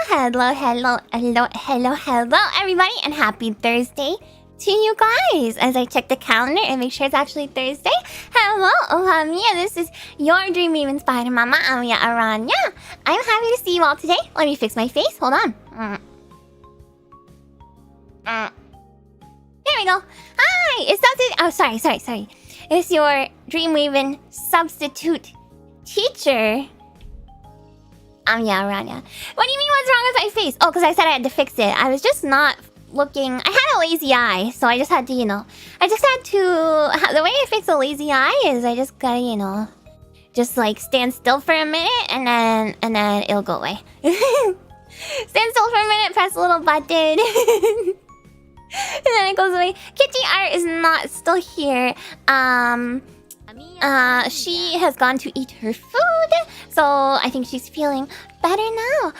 hello, everybody, and happy Thursday to you guys. As I check the calendar and make sure it's actually Thursday. Hello, Amiya. This is your Dream Even Spider Mama, Amiya Aranha. I'm happy to see you all today. Let me fix my face. Hold on. There we go. Hi, it's Dr. Oh, sorry. It's your Dreamweaven substitute teacher, Amiya Aranha. What do you mean, what's wrong with my face? Oh, because I said I had to fix it. I was just not looking... I had a lazy eye, so I just had to, the way I fix a lazy eye is I just gotta, just like stand still for a minute and then it'll go away. Stand still for a minute, press a little button. And then it goes away. Kitty Art is not still here. She has gone to eat her food, so I think she's feeling better now.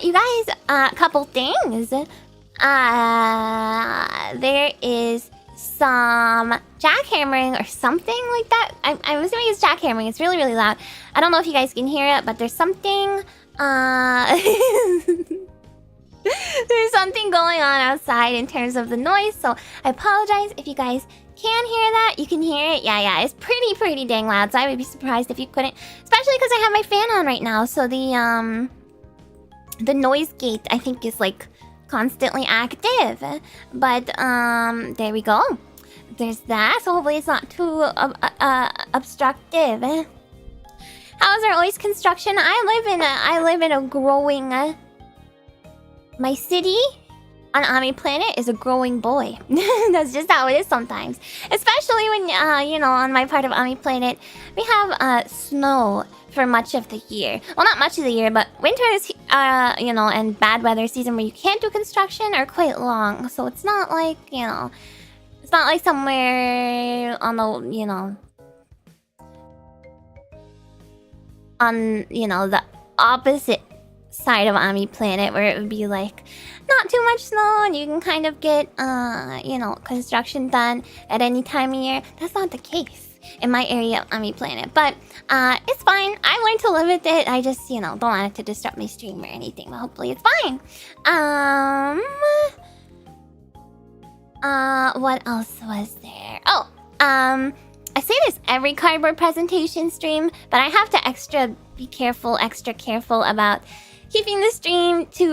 You guys, a couple things. There is some jackhammering or something like that. I'm assuming it's jackhammering. It's really, really loud. I don't know if you guys can hear it, but there's something... There's something going on outside in terms of the noise, so I apologize if you guys can hear that. You can hear it. Yeah, it's pretty dang loud, so I would be surprised if you couldn't. Especially because I have my fan on right now, so the noise gate, I think, is like constantly active. But there we go. There's that, so hopefully it's not too obstructive. How's our always construction? I live in a growing... My city on Ami Planet is a growing boy. That's just how it is sometimes. Especially when, on my part of Ami Planet, we have snow for much of the year. Well, not much of the year, but winter is, and bad weather season where you can't do construction are quite long. So it's not like, it's not like somewhere on the, on, the opposite side of Ami Planet where it would be like not too much snow and you can kind of get construction done at any time of year. That's not the case in my area of Ami Planet, but it's fine. I learned to live with it. I just don't want it to disrupt my stream or anything, but hopefully it's fine. What else was there? I say this every cardboard presentation stream, but I have to extra careful about keeping the stream to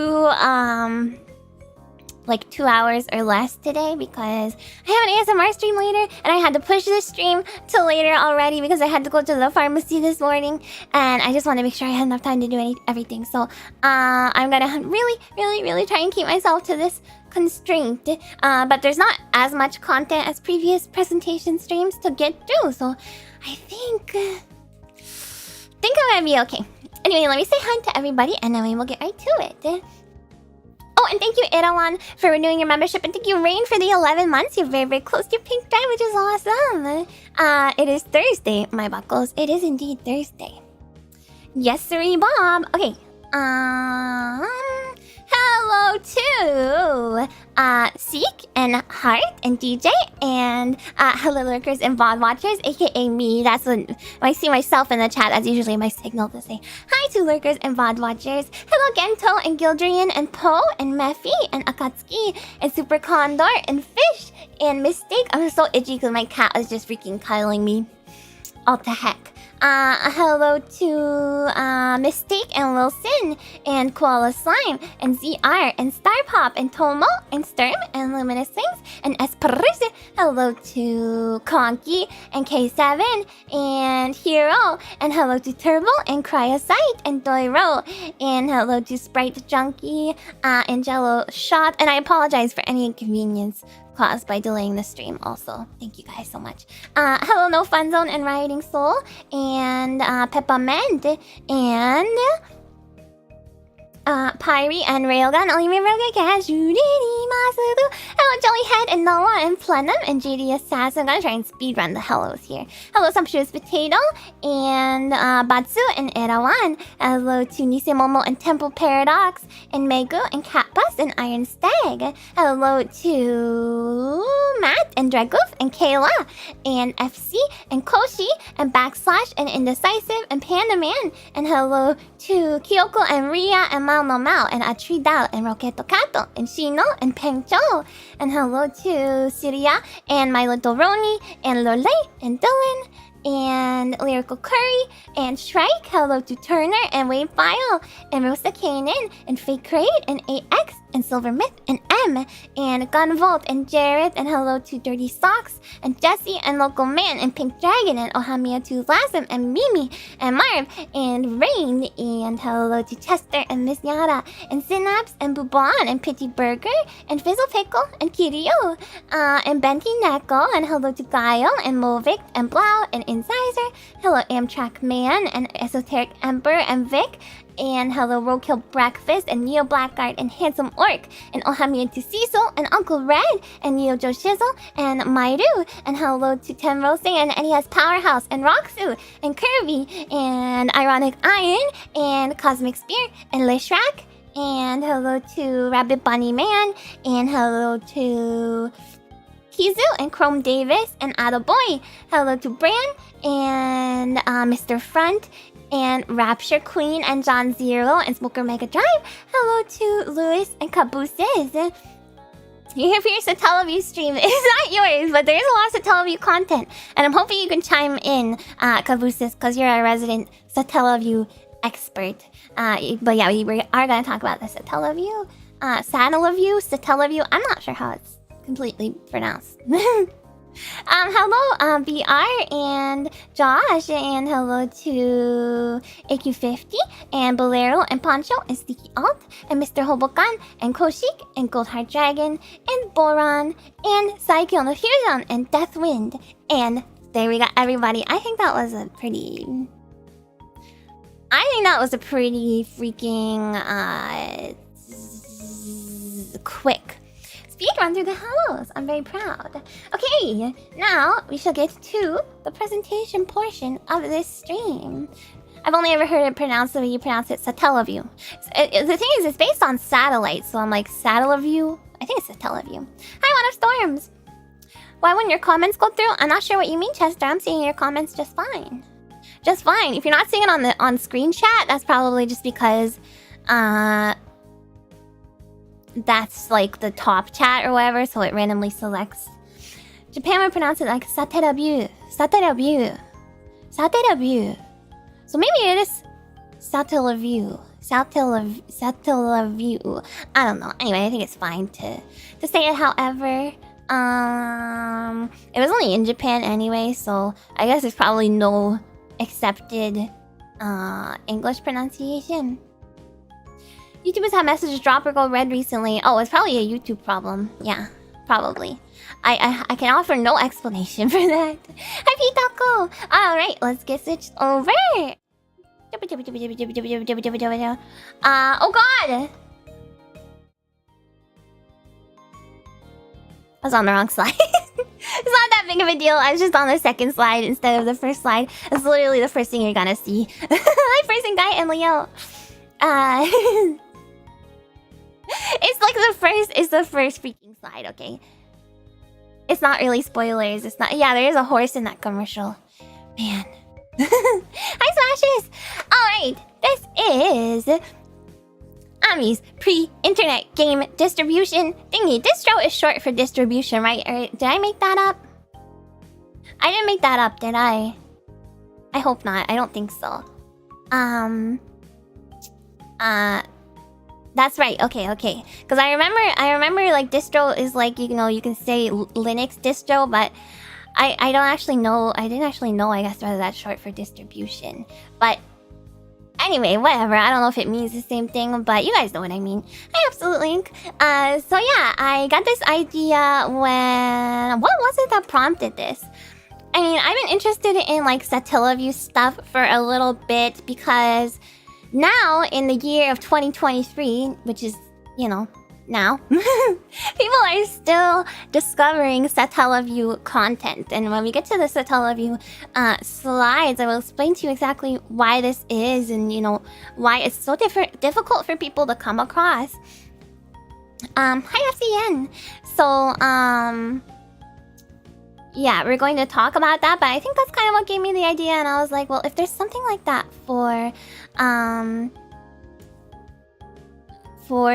like 2 hours or less today because I have an ASMR stream later and I had to push the stream to later already because I had to go to the pharmacy this morning and I just want to make sure I had enough time to do everything. So I'm gonna really try and keep myself to this constraint. But there's not as much content as previous presentation streams to get through, so I think I'm gonna be okay. Anyway, let me say hi to everybody, and then we will get right to it. Oh, and thank you, Irawan, for renewing your membership, and thank you, Rain, for the 11 months. You're very close to your pink time, which is awesome. It is Thursday, my buckles. It is indeed Thursday. Yes, sirree, Bob. Okay. Hello to Seek and Heart and DJ and hello lurkers and VOD watchers, aka me. That's when I see myself in the chat. That's usually my signal to say hi to lurkers and VOD watchers. Hello Gento and Gildrian and Poe and Mephi and Akatsuki and Super Condor and Fish and Mistake. I'm so itchy because my cat was just freaking cuddling me. All the heck. Hello to Mistake and Wilson and Koala Slime and ZR and Star Pop and Tomo and Sturm and Luminous Wings and Esperis. Hello to Conky and K7 and Hero and hello to Turbo and Cryosite and Doiro and hello to Sprite Junkie and Jello Shot. And I apologize for any inconvenience caused by delaying the stream also. Thank you guys so much. Hello No Fun Zone and Rioting Soul and Peppermint and Pyrie and Railgun, Olivia Railgun Cash, hello Jellyhead and Noah and Plenum and JD Assassin. I'm gonna try and speedrun the hellos here. Hello Sumptuous Potato and Batsu and Erawan. Hello to Nisemomo and Temple Paradox and Megu and Catbus and Iron Stag. Hello to Matt and Dragoof and Kayla and FC and Koshi and Backslash and Indecisive and Panda Man. And hello to Kyoko and Ria and Mal No Mal, and Atridal, and Roqueto Cato, and Shino, and Pengcho. And hello to Syria, and My Little Roni, and Lole, and Dylan, and Lyrical Curry, and Shrike. Hello to Turner, and Wave File, and Rosa Kanan, and Fake Crate, and AX, and Silver Myth, and M, and Gunvolt, and Jared, and hello to Dirty Socks, and Jesse, and Local Man, and Pink Dragon, and Ohamiya 2 Lasm, and Mimi, and Marv, and Rain, and hello to Chester, and Miss Yara, and Synapse, and Bubon, and Pity Burger, and Fizzle Pickle, and Kirio, and Benty Neko, and hello to Guile, and Movic, and Blau, and Incisor, hello Amtrak Man, and Esoteric Emperor, and Vic, and hello Roadkill Breakfast, and Neo Blackguard, and Handsome Orc, and Ohamiya to Cecil, and Uncle Red, and Neo Joe Shizzle, and Mairu, and hello to Tim Rosing, and NES Powerhouse, and Roxu, and Kirby, and Ironic Iron, and Cosmic Spear, and Lishrak, and hello to Rabbit Bunny Man, and hello to Kizu, and Chrome Davis, and Attaboy. Hello to Bran, and Mr. Front, and Rapture Queen, and John Zero, and Smoker Mega Drive. Hello to Lewis and Cabooses. You're here for your Satellaview stream. It's not yours, but there is a lot of Satellaview content. And I'm hoping you can chime in, Cabooses, because you're a resident Satellaview expert. But yeah, we are going to talk about the Satellaview. Satellaview. I'm not sure how it's completely pronounced. Hello, BR and Josh, and hello to AQ50, and Bolero, and Poncho, and Sticky Alt, and Mr. Hobokan, and Koshik, and Goldheart Dragon, and Boron, and Psycho no Fusion, and Deathwind, and there we got everybody. I think that was a pretty freaking quick speed run through the hellos. I'm very proud. Okay, now we shall get to the presentation portion of this stream. I've only ever heard it pronounced the way you pronounce it, Satellaview. The thing is, it's based on satellite, so I'm like, Satellaview? I think it's Satellaview. Hi, One of Storms! Why wouldn't your comments go through? I'm not sure what you mean, Chester. I'm seeing your comments just fine. Just fine. If you're not seeing it on screen chat, that's probably just because that's like the top chat or whatever, so it randomly selects. Japan would pronounce it like Satellaview. Satellaview. Satellaview. So maybe it is Satellaview. Satellaview. I don't know. Anyway, I think it's fine to say it however. It was only in Japan anyway, so I guess there's probably no accepted English pronunciation. YouTubers have messages drop or go red recently. Oh, it's probably a YouTube problem. Yeah, probably. I can offer no explanation for that. Hi, Pitako! Alright, let's get switched over. Oh god! I was on the wrong slide. It's not that big of a deal. I was just on the second slide instead of the first slide. It's literally the first thing you're gonna see. Hi, Person Guy and Leo. It's like the first freaking slide, okay? It's not really spoilers. It's not. Yeah, there is a horse in that commercial. Man. Hi, Smashes! Alright, this is Ami's pre-internet game distribution thingy. Distro is short for distribution, right? Or did I make that up? I didn't make that up, did I? I hope not. I don't think so. That's right. Okay. Because I remember like distro is like, you know, you can say Linux distro, but I don't actually know. I didn't actually know, I guess, whether that's short for distribution. But anyway, whatever. I don't know if it means the same thing, but you guys know what I mean. Hi, Absolute Link. So yeah, I got this idea when... What was it that prompted this? I mean, I've been interested in like Satellaview stuff for a little bit because now in the year of 2023, which is, you know, now, people are still discovering Satellaview content. And when we get to the Satellaview slides, I will explain to you exactly why this is and, you know, why it's so difficult for people to come across. Hi, FCN. So, yeah, we're going to talk about that, but I think that's kind of what gave me the idea, and I was like, well, if there's something like that for for,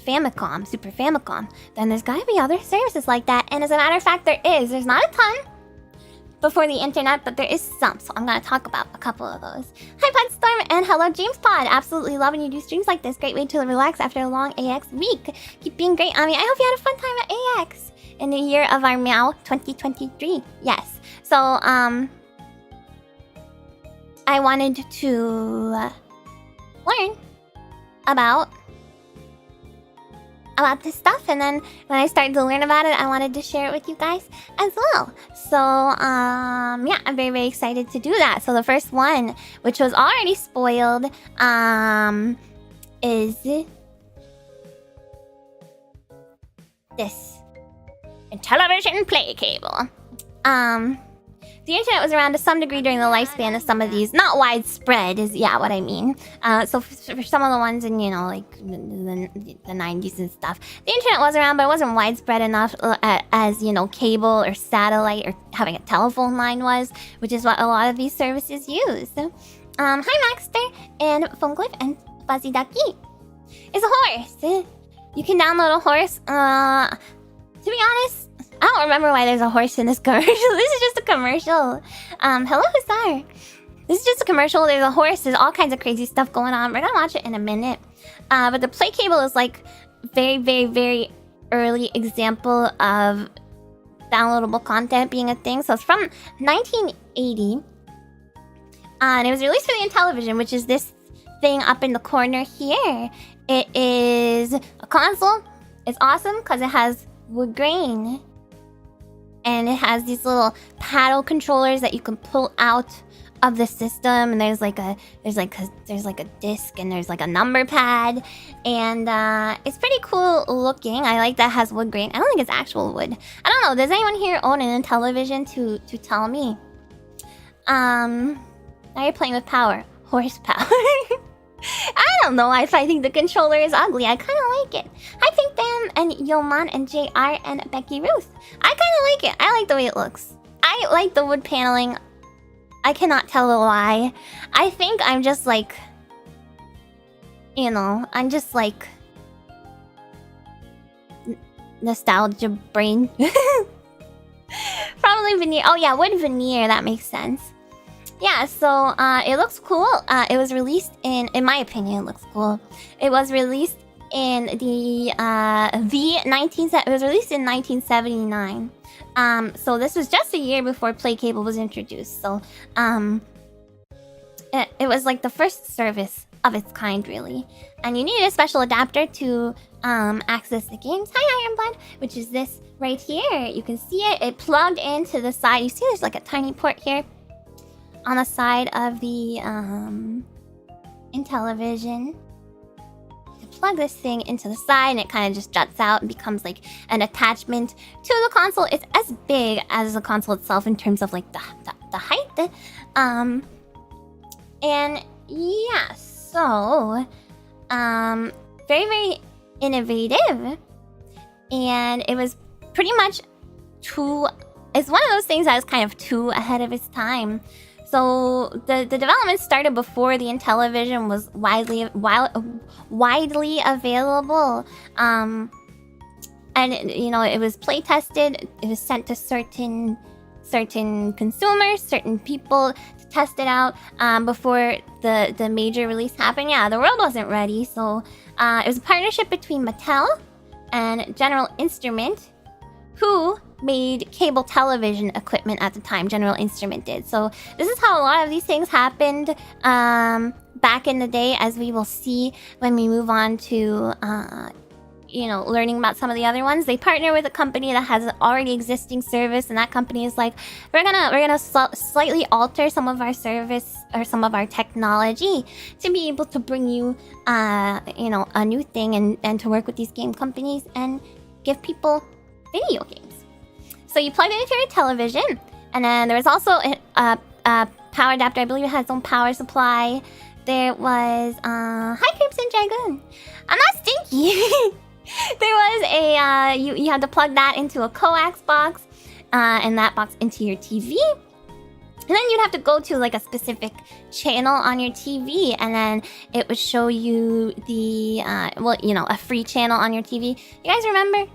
Famicom, Super Famicom, then there's gotta be other services like that. And as a matter of fact, there is. There's not a ton before the internet, but there is some. So I'm gonna talk about a couple of those. Hi, Podstorm, and hello, James Pod. Absolutely loving you do streams like this. Great way to relax after a long AX week. Keep being great, Ami. I hope you had a fun time at AX in the year of our Meow 2023. Yes. So, I wanted to learn about this stuff, and then when I started to learn about it, I wanted to share it with you guys as well. So, yeah, I'm very, very excited to do that. So the first one, which was already spoiled, is this Intellivision PlayCable. The internet was around to some degree during the lifespan of some of these. Not widespread is, what I mean. So for some of the ones in, like the 90s and stuff, the internet was around, but it wasn't widespread enough as, cable or satellite or having a telephone line was, which is what a lot of these services use. Hi, Maxter, and Phoneglyph, and Fuzzy Ducky. It's a horse. You can download a horse. To be honest, I don't remember why there's a horse in this commercial. This is just a commercial. Hello, Hussar. This is just a commercial. There's a horse. There's all kinds of crazy stuff going on. We're gonna watch it in a minute. But the PlayCable is like very, very, very early example of downloadable content being a thing. So it's from 1980. And it was released for the Intellivision, which is this thing up in the corner here. It is a console. It's awesome because it has wood grain. And it has these little paddle controllers that you can pull out of the system, and there's like a disc, and there's like a number pad, and it's pretty cool looking. I like that it has wood grain. I don't think it's actual wood. I don't know. Does anyone here own an Intellivision to tell me? Now you're playing with power, horsepower. I don't know if I think the controller is ugly. I kind of like it. Hi, Pink Bam and Yoman and JR and Becky Ruth. I kind of like it. I like the way it looks. I like the wood paneling. I cannot tell a lie. I think I'm just like, I'm just like nostalgia brain. Probably veneer. Oh yeah, wood veneer. That makes sense. Yeah, so it looks cool. It was released in my opinion, it looks cool. It was released in the it was released in 1979. So this was just a year before PlayCable was introduced. So it was like the first service of its kind, really. And you needed a special adapter to access the games. Hi, Ironblood, which is this right here. You can see it. It plugged into the side. You see there's like a tiny port here on the side of the Intellivision. You plug this thing into the side, and it kind of just juts out and becomes like an attachment to the console. It's as big as the console itself in terms of like the height. And yeah, so very, very innovative, and it was pretty much it's one of those things that is kind of too ahead of its time. So the development started before the Intellivision was widely available, and it was play tested. It was sent to certain consumers, certain people to test it out before the major release happened. Yeah, the world wasn't ready, so it was a partnership between Mattel and General Instrument, who made cable television equipment at the time. General Instrument did. So this is how a lot of these things happened back in the day, as we will see when we move on to learning about some of the other ones. They partner with a company that has an already existing service, and that company is like, we're gonna slightly alter some of our service or some of our technology to be able to bring you a new thing and to work with these game companies and give people video games. So you plug it into your television, and then there was also a power adapter. I believe it had its own power supply. There was hi Crimson Dragoon. I'm not stinky. There was a you had to plug that into a coax box, and that box into your TV. And then you'd have to go to like a specific channel on your TV, and then it would show you the a free channel on your TV. You guys remember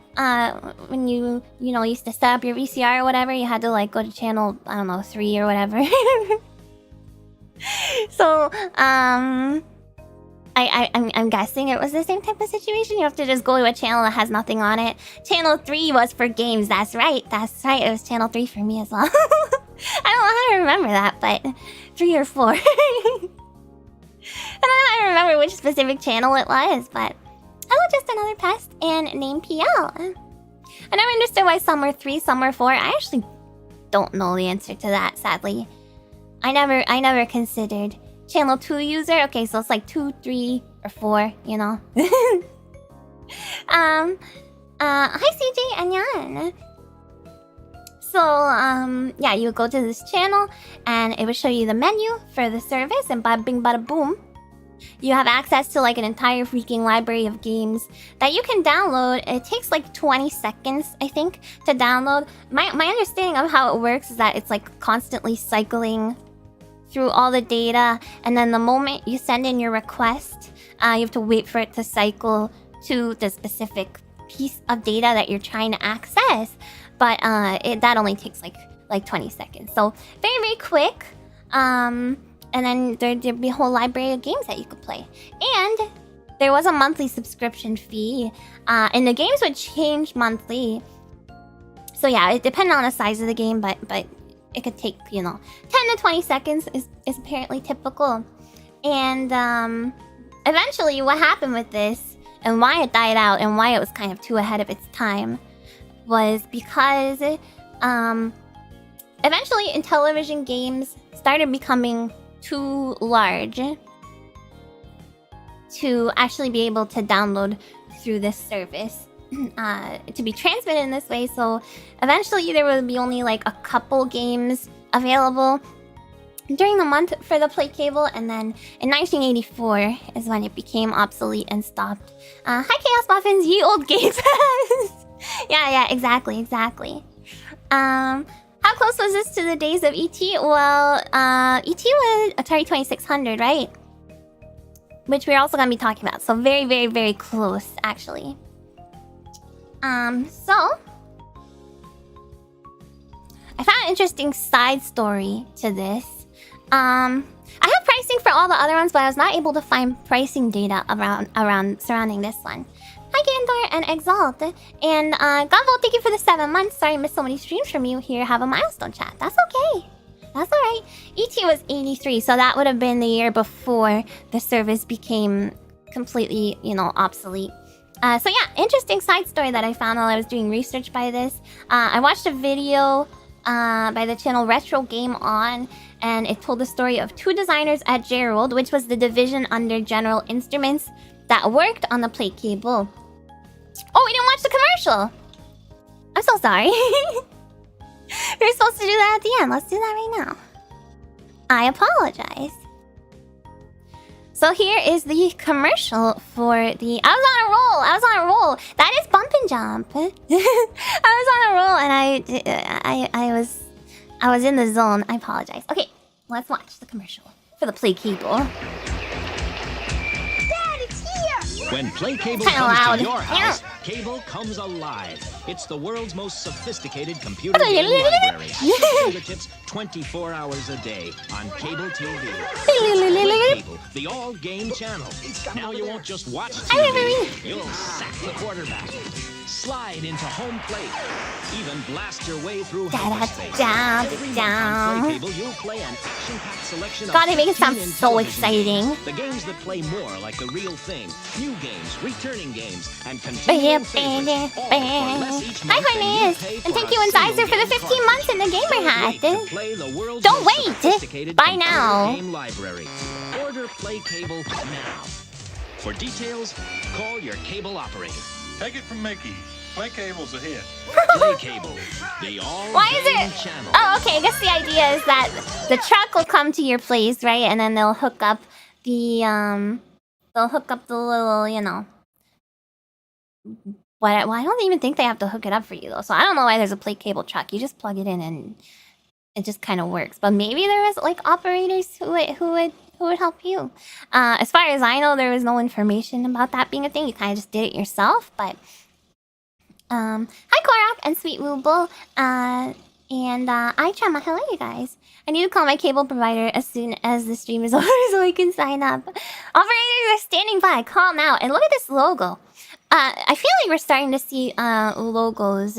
when you used to set up your VCR or whatever? You had to like go to channel, I don't know, 3 or whatever. So I'm guessing it was the same type of situation. You have to just go to a channel that has nothing on it. Channel 3 was for games. That's right. It was channel 3 for me as well. I don't know how to remember that, but 3 or 4. I don't know how to remember which specific channel it was, but oh, just another pest and name PL. I never understood why some were 3, some were 4. I actually don't know the answer to that, sadly. I never considered. Channel 2 user? Okay, so it's like 2, 3, or 4, you know? Hi CJ, 안녕. So, yeah, you would go to this channel, and it would show you the menu for the service, and bada bing bada boom. You have access to like an entire freaking library of games that you can download. It takes like 20 seconds, I think, to download. My understanding of how it works is that it's like constantly cycling through all the data, and then the moment you send in your request, you have to wait for it to cycle to the specific piece of data that you're trying to access. But that only takes like 20 seconds, so very, very quick. And then there'd be a whole library of games that you could play, and there was a monthly subscription fee, and the games would change monthly. So yeah, it depended on the size of the game, but it could take 10 to 20 seconds is apparently typical. And eventually, what happened with this and why it died out and why it was kind of too ahead of its time was because eventually Intellivision games started becoming too large to actually be able to download through this service, to be transmitted in this way. So eventually there would be only like a couple games available during the month for the PlayCable, and then in 1984 is when it became obsolete and stopped. Hi Chaos Muffins, ye old games. Yeah, exactly. How close was this to the days of ET? Well, ET was Atari 2600, right? Which we're also going to be talking about. So very, very, very close, actually. So I found an interesting side story to this. I have pricing for all the other ones, but I was not able to find pricing data around surrounding this one. Hi Gandor and Exalt. And Gunvolt, thank you for the 7 months. Sorry I missed so many streams from you. Here, have a milestone chat. That's okay. That's alright. ET was 83, so that would have been the year before the service became completely, obsolete. So yeah, interesting side story that I found while I was doing research by this. I watched a video by the channel Retro Game On, and it told the story of 2 designers at Gerald, which was the division under General Instruments that worked on the PlayCable. Oh, we didn't watch the commercial! I'm so sorry. We were supposed to do that at the end. Let's do that right now. I apologize. So here is the commercial for the... I was on a roll! That is bump and jump. I was on a roll and I was in the zone. I apologize. Okay, let's watch the commercial for the PlayCable. When PlayCable comes to your house, cable comes alive. It's the world's most sophisticated computer game library. Fingertips 24 hours a day on cable TV. PlayCable, the all-game channel. Now you won't just watch TV. You'll sack the quarterback, slide into home plate, even blast your way through hyperspace. On PlayCable, you'll play an action-packed selection of God, they make it sound so exciting. The games that play more like the real thing. New games, returning games, and continuing favorites. Hi, Hornius! And thank you, Incisor, for the 15 months in the gamer hat. Don't wait! Buy now! Game library. Order PlayCable now. For details, call your cable operator. Take it from Mickey. PlayCable's a hit. PlayCable, the all-game channel. Oh, okay. I guess the idea is that the truck will come to your place, right? And then they'll hook up the little, Well, I don't even think they have to hook it up for you though. So I don't know why there's a PlayCable truck. You just plug it in and it just kind of works. But maybe there was like operators who would help you. As far as I know, there was no information about that being a thing. You kind of just did it yourself. But hi Korak and Sweet Wooble and iChama. Hello, you guys. I need to call my cable provider as soon as the stream is over so I can sign up. Operators are standing by. Call now. And look at this logo. I feel like we're starting to see logos.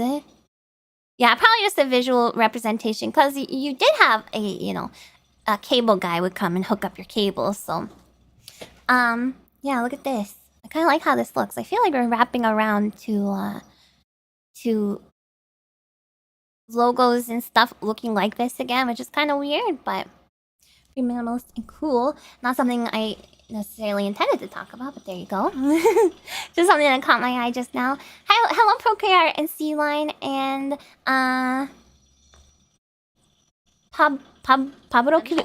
Yeah, probably just a visual representation because you did have a cable guy would come and hook up your cables. So, yeah, look at this. I kind of like how this looks. I feel like we're wrapping around to logos and stuff looking like this again, which is kind of weird, but pretty minimalist and cool. Not something I necessarily intended to talk about, but there you go. Just something that caught my eye just now. Hello, Procreate and C-Line and Pablo Chris.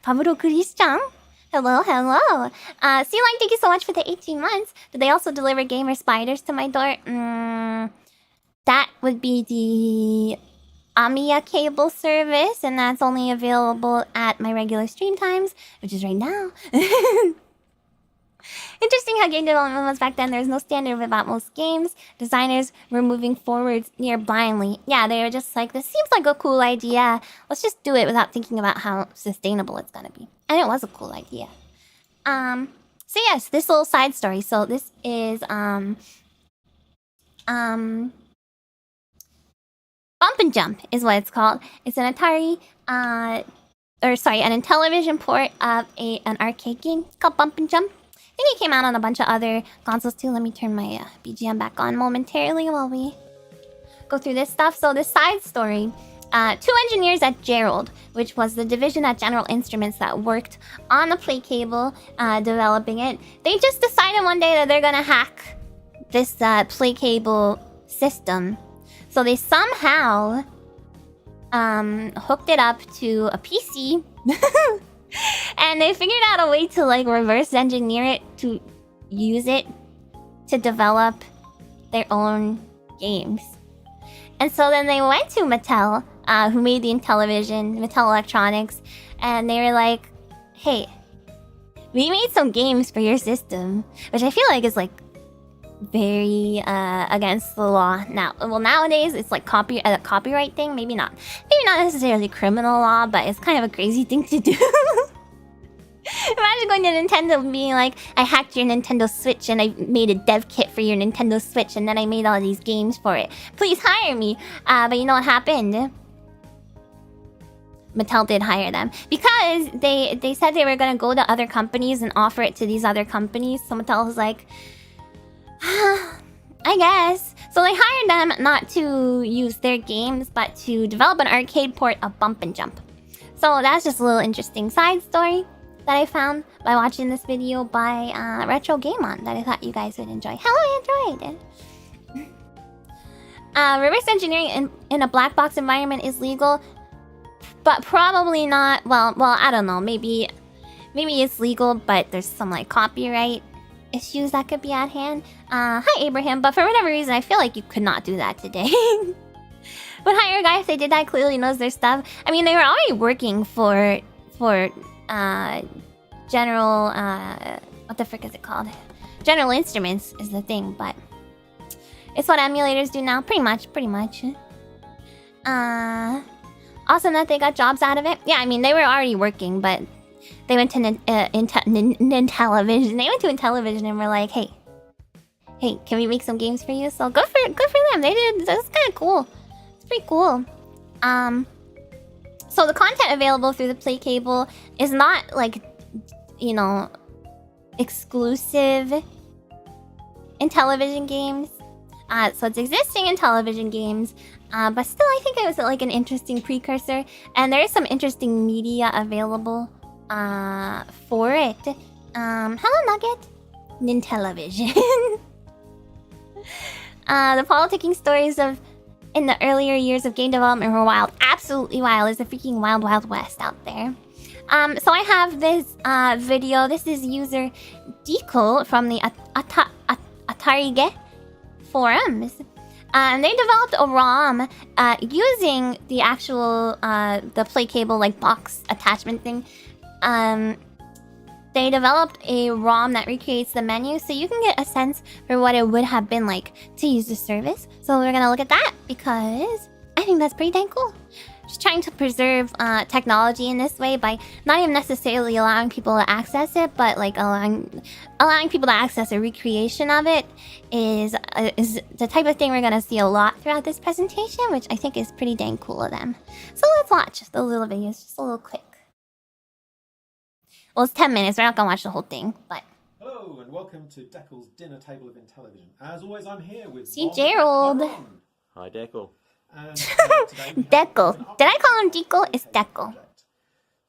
Pablo Christian. Hello. C-Line, thank you so much for the 18 months. Do they also deliver gamer spiders to my door? That would be the Amiya cable service, and that's only available at my regular stream times, which is right now. Interesting how game development was back then. There's no standard about most games. Designers were moving forwards near blindly. Yeah, they were just like, this seems like a cool idea. Let's just do it without thinking about how sustainable it's gonna be. And it was a cool idea. So yes, this little side story. So this is Bump and Jump is what it's called. It's an Atari an Intellivision port of an arcade game. It's called Bump and Jump. I think it came out on a bunch of other consoles too. Let me turn my BGM back on momentarily while we go through this stuff. So this side story, 2 engineers at Gerald, which was the division at General Instruments that worked on the PlayCable, developing it. They just decided one day that they're gonna hack this PlayCable system. So they somehow hooked it up to a PC. And they figured out a way to like reverse engineer it to use it to develop their own games. And so then they went to Mattel, who made the Intellivision, Mattel Electronics, and they were like, hey, we made some games for your system, which I feel like is like very against the law now. Well, nowadays it's like a copyright thing. Maybe not necessarily criminal law, but it's kind of a crazy thing to do. Imagine going to Nintendo and being like, I hacked your Nintendo Switch and I made a dev kit for your Nintendo Switch and then I made all these games for it. Please hire me. But you know what happened? Mattel did hire them because they said they were gonna go to other companies and offer it to these other companies. So Mattel was like, I guess. So they hired them not to use their games, but to develop an arcade port of Bump and Jump. So that's just a little interesting side story that I found by watching this video by Retro Game On that I thought you guys would enjoy. Hello, Android! Reverse engineering in a black box environment is legal, but probably not. Well, I don't know. Maybe it's legal, but there's some like copyright issues that could be at hand. Hi Abraham, but for whatever reason I feel like you could not do that today. But hire a guy if they did that clearly knows their stuff. I mean, they were already working for General what the frick is it called? General Instruments is the thing, but it's what emulators do now, pretty much. Awesome that they got jobs out of it. Yeah, I mean they were already working, but they went to Intellivision. They went to Intellivision and were like, hey, can we make some games for you? So good for them. They did. That's kind of cool. It's pretty cool. So the content available through the PlayCable is not like, you know, exclusive Intellivision games. So it's existing Intellivision games, but still I think it was like an interesting precursor. And there is some interesting media available for it. Hello Nugget. Nintellivision. The politicking stories of in the earlier years of game development were wild. Absolutely wild. It's a freaking wild, wild west out there. So I have this video. This is user Deco from the Atari Gameline forums. They developed a ROM using the actual the PlayCable like box attachment thing. They developed a ROM that recreates the menu, so you can get a sense for what it would have been like to use the service. So we're gonna look at that because I think that's pretty dang cool. Just trying to preserve technology in this way by not even necessarily allowing people to access it, but like allowing people to access a recreation of it is the type of thing we're gonna see a lot throughout this presentation, which I think is pretty dang cool of them. So let's watch the little videos, just a little quick. Well, it's 10 minutes. We're not gonna watch the whole thing, but. Hello and welcome to Deckel's Dinner Table of Intellivision. As always, I'm here with See Gerald. Hi, Deckel. And Deckel. Did I call him Deckel? It's Deckel.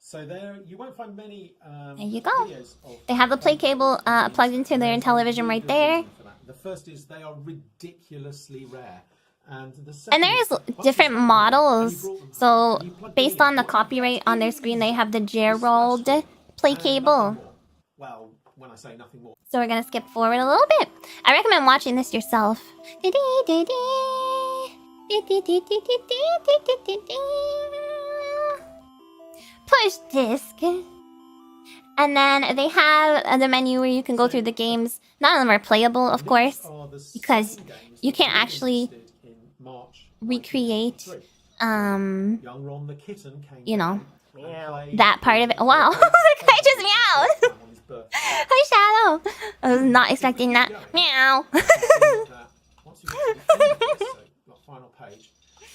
So there, you won't find many. There you go. They have the PlayCable plugged into their Intellivision right there. The first is they are ridiculously rare. And there's different models. So based on the copyright on their screen, they have the Gerald PlayCable. Well, when I say nothing more. So we're gonna skip forward a little bit. I recommend watching this yourself. Push disc. And then they have the menu where you can go through the games. None of them are playable, of course, because you can't actually recreate, you know, that part of it. Wow, the guy just meowed. Hi, Shadow. I was not expecting that. Meow. Once you get to the final page,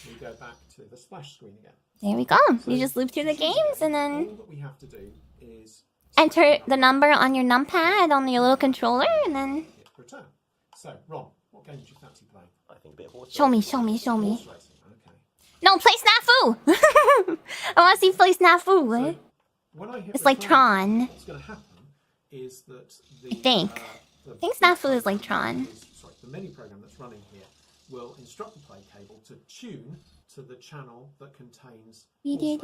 you go back to the splash screen again. There we go. You just loop through the games and then all that we have to do is enter the number on your numpad on your little controller and then hit return. So, Ron, what game do you fancy playing? I think a bit of horse show me. Horse racing. Okay. No, play Snafu. I want to see play Snafu. So, when I hit It's like Tron. What's going to happen is that the I think Snafu is like Tron. The menu program that's running here will instruct the PlayCable to tune to the channel that contains This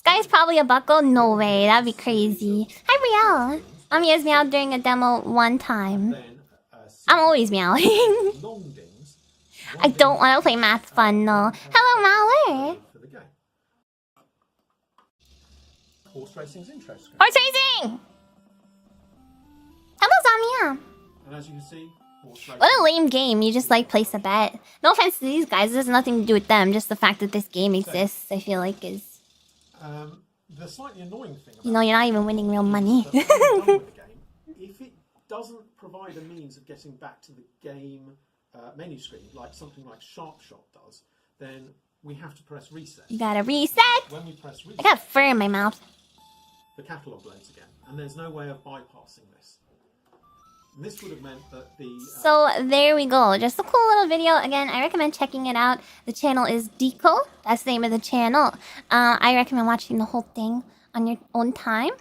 guy's probably a bucko? No way, that'd be crazy. Hi, Riel. Amiya's meowed during a demo one time. I'm always meowing. I don't want to play Math Fun, though. Hello, Mauer. Horse racing's interesting. Horse racing! Hello, Amiya. And as you can see, horse racing. What a lame game. You just like place a bet. No offense to these guys. This has nothing to do with them. Just the fact that this game exists, I feel like is... the slightly annoying thing about you know, you're not even winning real money. If it doesn't provide a means of getting back to the game menu screen, like something like Sharp Shot does, then we have to press reset. You gotta reset. When we press reset, I got fur in my mouth. The catalogue loads again, and there's no way of bypassing this. And this would have meant that the... So there we go. Just a cool little video. Again, I recommend checking it out. The channel is Deco. That's the name of the channel. I recommend watching the whole thing on your own time.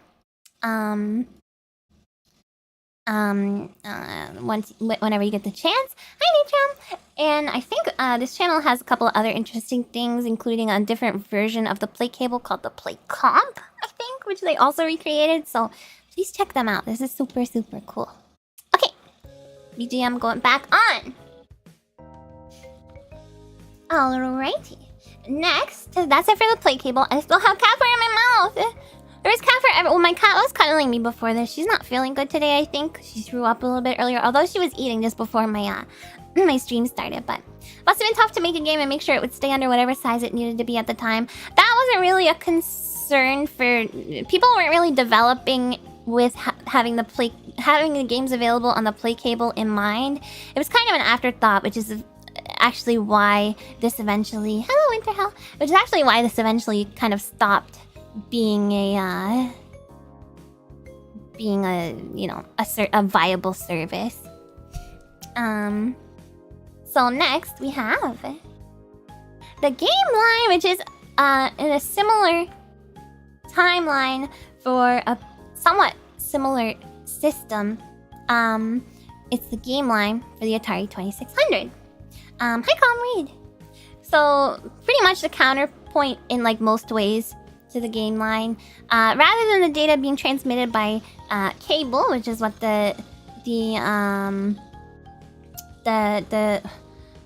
Whenever you get the chance. Hi, Natram. And I think this channel has a couple of other interesting things, including a different version of the PlayCable called the PlayComp, I think, which they also recreated. So please check them out. This is super, super cool. Okay, BGM going back on. Alrighty. Next, that's it for the PlayCable. I still have cat fur in my mouth. There was cat fur everywhere. Well, my cat was cuddling me before this. She's not feeling good today, I think. She threw up a little bit earlier, although she was eating just before my my stream started. But must have been tough to make a game and make sure it would stay under whatever size it needed to be at the time. That wasn't really a concern for... People weren't really developing with having the games available on the PlayCable in mind. It was kind of an afterthought, which is actually why this eventually... Hello, Winterhell! Which is actually why this eventually kind of stopped being a you know, a viable service. So next we have the Gameline, which is in a similar timeline for a somewhat similar system. It's the Gameline for the Atari 2600. Hi, Comrade. So pretty much the counterpoint in like most ways to the Gameline. Rather than the data being transmitted by cable, which is what the God,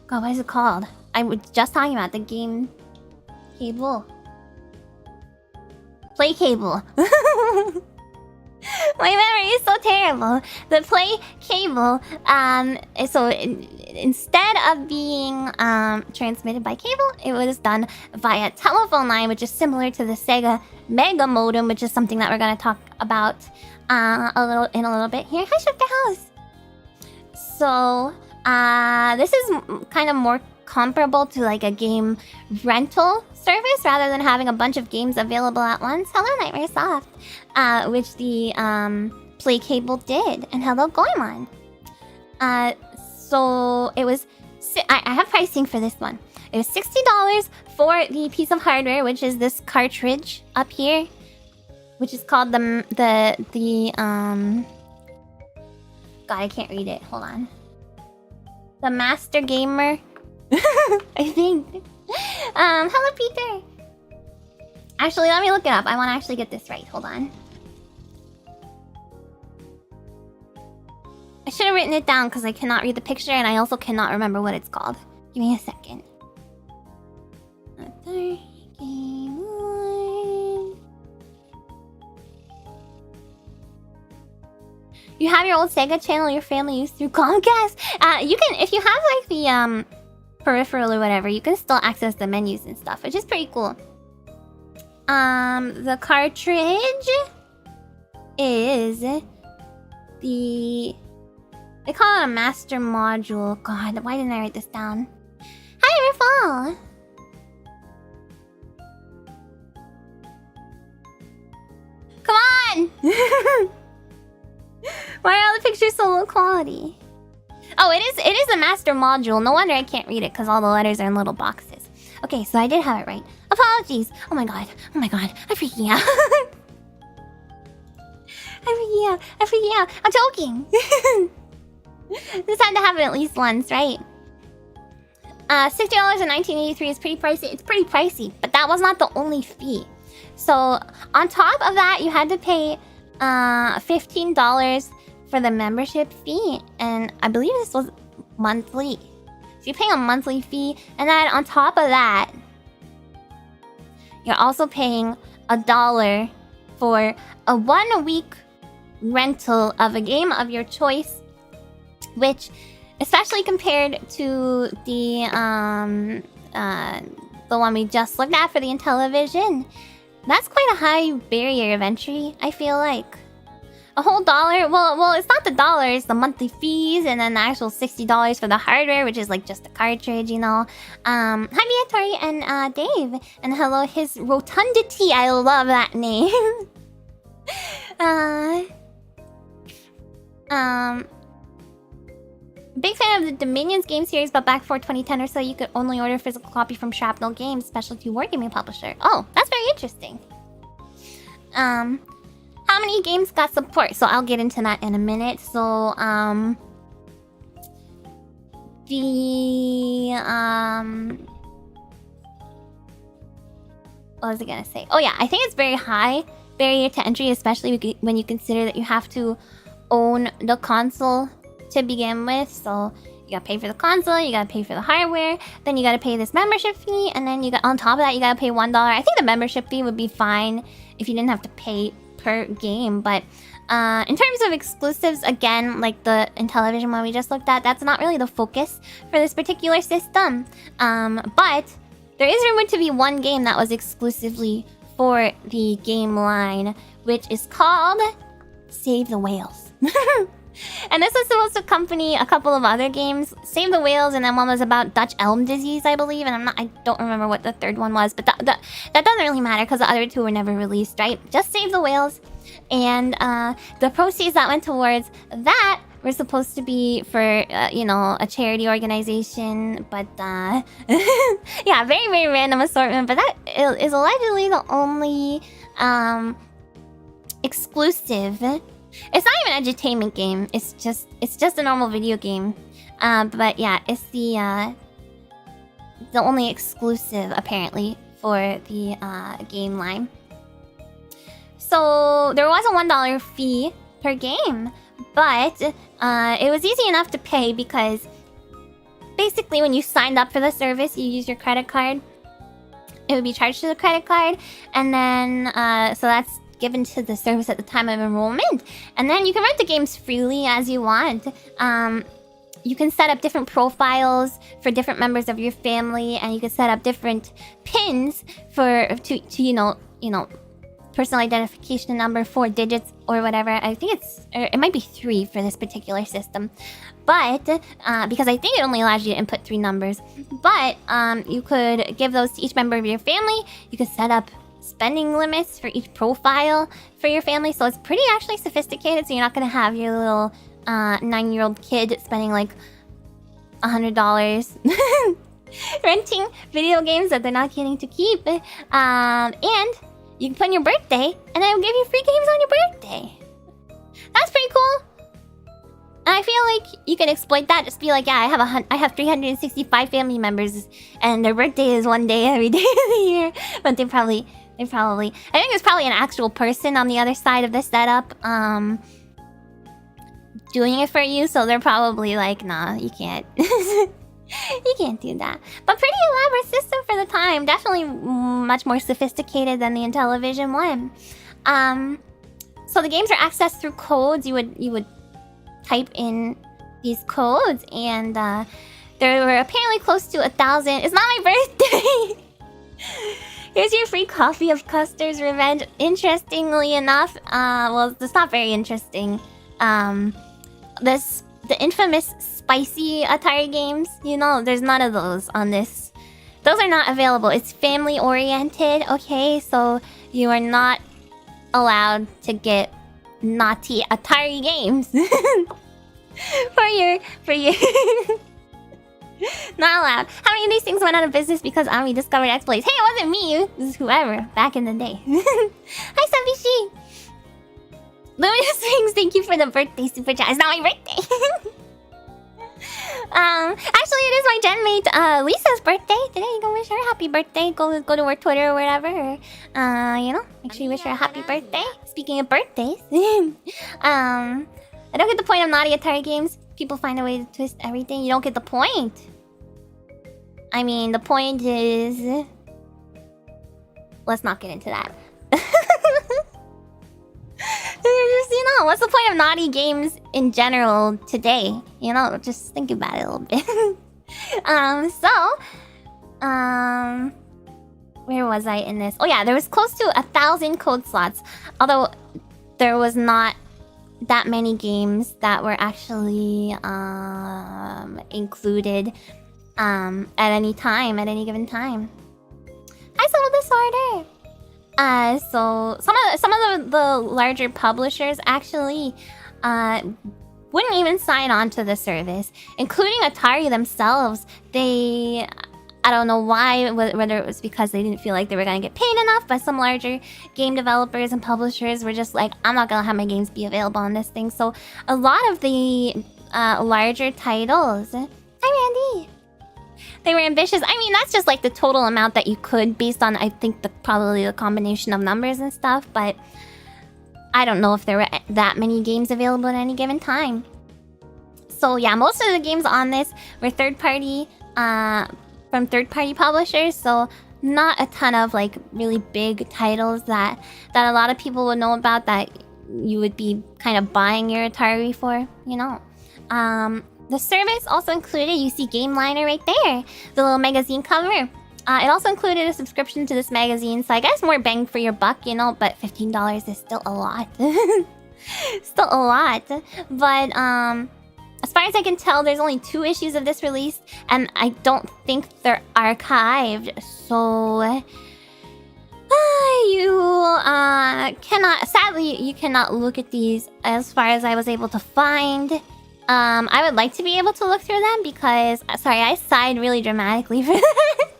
what is it called? I was just talking about the game cable. PlayCable. My memory is so terrible. The PlayCable, so instead of being transmitted by cable, it was done via telephone line, which is similar to the Sega Mega Modem, which is something that we're gonna talk about a little bit here. Hi, Shifter House. So, this is kind of more comparable to like a game rental service rather than having a bunch of games available at once. Hello, Nightmare Soft, which the PlayCable did, and hello, Goemon. So it was. I have pricing for this one. It was $60 for the piece of hardware, which is this cartridge up here, which is called the God, I can't read it. Hold on. The Master Gamer. I think. Hello, Peter. Actually, let me look it up. I want to actually get this right. Hold on. I should have written it down because I cannot read the picture and I also cannot remember what it's called. Give me a second. Atari Gameline. You have your old Sega Channel your family used through Comcast? You can, if you have like the peripheral or whatever, you can still access the menus and stuff, which is pretty cool. The cartridge is the... They call it a master module. God, why didn't I write this down? Hi, Riffle! Come on! Why are all the pictures so low quality? Oh, it is a master module. No wonder I can't read it because all the letters are in little boxes. Okay, so I did have it right. Apologies. Oh my god. I'm freaking out. I'm freaking out. I'm joking. Just had to have it at least once, right? $60 in 1983 is pretty pricey. It's pretty pricey, but that was not the only fee. So on top of that, you had to pay $15 for the membership fee, and I believe this was monthly. So you're paying a monthly fee, and then on top of that, you're also paying $1 for a 1 week rental of a game of your choice, which, especially compared to the one we just looked at for the Intellivision, that's quite a high barrier of entry, I feel like. A whole $1. Well, it's not the dollar, it's the monthly fees, and then the actual $60 for the hardware, which is like just a cartridge, you know. Hi, Atari and Dave, and hello, his Rotundity. I love that name. Big fan of the Dominions game series, but back for 2010 or so, you could only order a physical copy from Shrapnel Games, specialty wargaming publisher. Oh, that's very interesting. How many games got support? So I'll get into that in a minute. So, what was I gonna say? Oh yeah, I think it's very high barrier to entry, especially when you consider that you have to own the console to begin with. So you gotta pay for the console, you gotta pay for the hardware, then you gotta pay this membership fee, and then you got on top of that you gotta pay $1. I think the membership fee would be fine if you didn't have to pay per game, but in terms of exclusives, again, like the Intellivision one we just looked at, that's not really the focus for this particular system. But there is rumored to be one game that was exclusively for the Gameline, which is called Save the Whales. And this was supposed to accompany a couple of other games, Save the Whales, and then one was about Dutch elm disease, I believe. And I don't remember what the third one was, but that doesn't really matter because the other two were never released, right? Just Save the Whales, and the proceeds that went towards that were supposed to be for you know, a charity organization, but yeah, very very random assortment. But that is allegedly the only exclusive. It's not even an edutainment game. It's just a normal video game. But yeah, it's the only exclusive apparently for the Gameline. So there was a $1 fee per game, but it was easy enough to pay because basically when you signed up for the service, you use your credit card. It would be charged to the credit card, and then so that's given to the service at the time of enrollment. And then you can rent the games freely as you want. You can set up different profiles for different members of your family, and you can set up different pins to you know personal identification number, 4 digits or whatever. I think it might be 3 for this particular system, but because I think it only allows you to input 3 numbers. But you could give those to each member of your family. You could set up spending limits for each profile for your family, so it's pretty actually sophisticated. So you're not gonna have your little 9-year-old kid spending like $100 renting video games that they're not getting to keep. And you can put in your birthday, and then it'll give you free games on your birthday. That's pretty cool. And I feel like you can exploit that. Just be like, yeah, I have 365 family members, and their birthday is one day every day of the year. But they probably. I think there's probably an actual person on the other side of the setup, doing it for you. So they're probably like, nah, you can't. You can't do that. But pretty elaborate system for the time. Definitely much more sophisticated than the Intellivision one. So the games are accessed through codes. You would type in these codes, and there were apparently close to 1,000. It's not my birthday. Here's your free copy of Custer's Revenge. Interestingly enough, well, it's not very interesting. The infamous spicy Atari games, you know, there's none of those on this. Those are not available. It's family oriented, okay? So you are not allowed to get naughty Atari games for your not allowed. How many of these things went out of business because Ami discovered exploits? Hey, it wasn't me. This is whoever back in the day. Hi, Sabishi. Luminous Rings, thank you for the birthday super chat. It's not my birthday. Actually, it is my genmate Lisa's birthday today. Go wish her a happy birthday. Go to her Twitter or whatever. You know, make sure you wish her a happy birthday. Speaking of birthdays, I don't get the point of naughty Atari games. People find a way to twist everything. You don't get the point. I mean, the point is... Let's not get into that. Just, you know, what's the point of naughty games in general today? You know, just think about it a little bit. Where was I in this? Oh yeah, there was close to 1,000 code slots. Although there was not that many games that were actually included at any given time. Hi, Soul Disorder. So some of the larger publishers actually wouldn't even sign on to the service, including Atari themselves. I don't know why, whether it was because they didn't feel like they were going to get paid enough, but some larger game developers and publishers were just like, I'm not going to have my games be available on this thing. So a lot of the larger titles... Hi, Randy! They were ambitious. I mean, that's just like the total amount that you could, based on, I think, probably the combination of numbers and stuff, but I don't know if there were that many games available at any given time. So yeah, most of the games on this were third-party, from third-party publishers, so not a ton of like really big titles that a lot of people would know about that you would be kind of buying your Atari for, you know. The service also included, you see Gameliner right there, the little magazine cover. It also included a subscription to this magazine, so I guess more bang for your buck, you know, but $15 is still a lot. Still a lot. But as far as I can tell, there's only 2 issues of this released, and I don't think they're archived, so you cannot, sadly, you cannot look at these as far as I was able to find. I would like to be able to look through them because, sorry, I sighed really dramatically for that.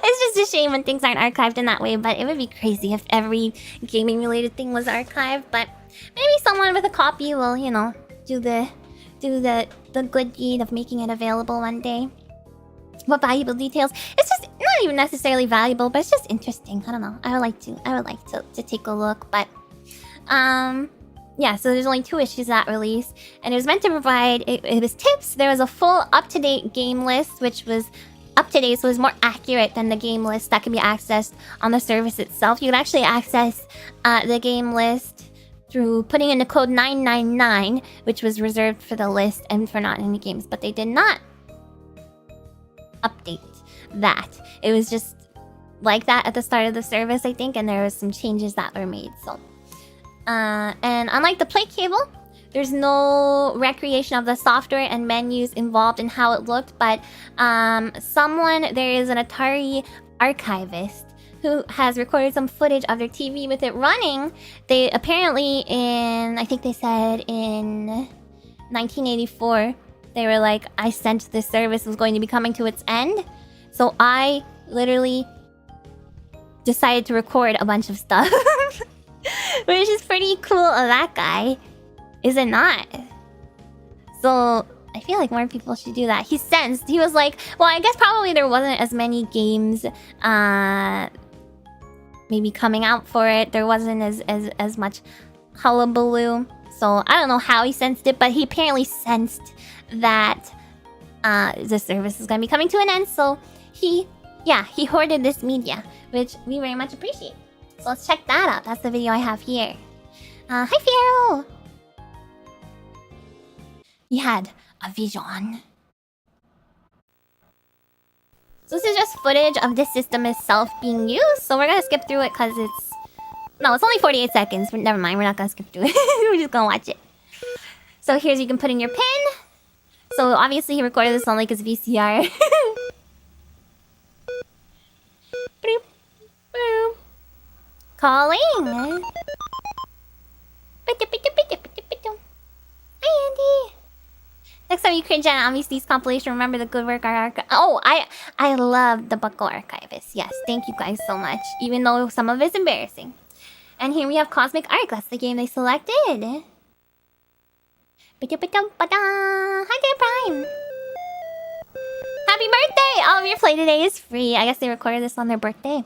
It's just a shame when things aren't archived in that way, but it would be crazy if every gaming related thing was archived. But maybe someone with a copy will, you know, do the good deed of making it available one day. What valuable details? It's just not even necessarily valuable, but it's just interesting. I don't know. I would like to take a look, but yeah, so there's only 2 issues that release, and it was meant to provide it was tips. There was a full up-to-date game list, which was up to date, so it was more accurate than the game list that can be accessed on the service itself. You could actually access the game list through putting in the code 999, which was reserved for the list and for not any games, but they did not update that. It was just like that at the start of the service, I think, and there was some changes that were made. So, and unlike the PlayCable, there's no recreation of the software and menus involved in how it looked, but there is an Atari archivist who has recorded some footage of their TV with it running. They apparently I think they said in 1984, they were like, I sensed this service was going to be coming to its end. So I literally decided to record a bunch of stuff. Which is pretty cool of that guy. Is it not? So I feel like more people should do that. He was like, well, I guess probably there wasn't as many games maybe coming out for it. There wasn't as much hullabaloo. So I don't know how he sensed it, but he apparently sensed that the service is going to be coming to an end. So he hoarded this media, which we very much appreciate. So let's check that out. That's the video I have here. Hi, Fiero! He had a vision. So this is just footage of the system itself being used. So we're gonna skip through it because it's only 48 seconds. But never mind, we're not gonna skip through it. We're just gonna watch it. So here's you can put in your pin. So obviously he recorded this on like his VCR. Boop, boop. Calling. Hi, Andy. Next time you cringe at Ami's compilation, remember the good work our archive. Oh, I love the Buckle Archivist. Yes, thank you guys so much. Even though some of it's embarrassing. And here we have Cosmic Arc. That's the game they selected. Hi there, Prime. Happy birthday! All of your play today is free. I guess they recorded this on their birthday.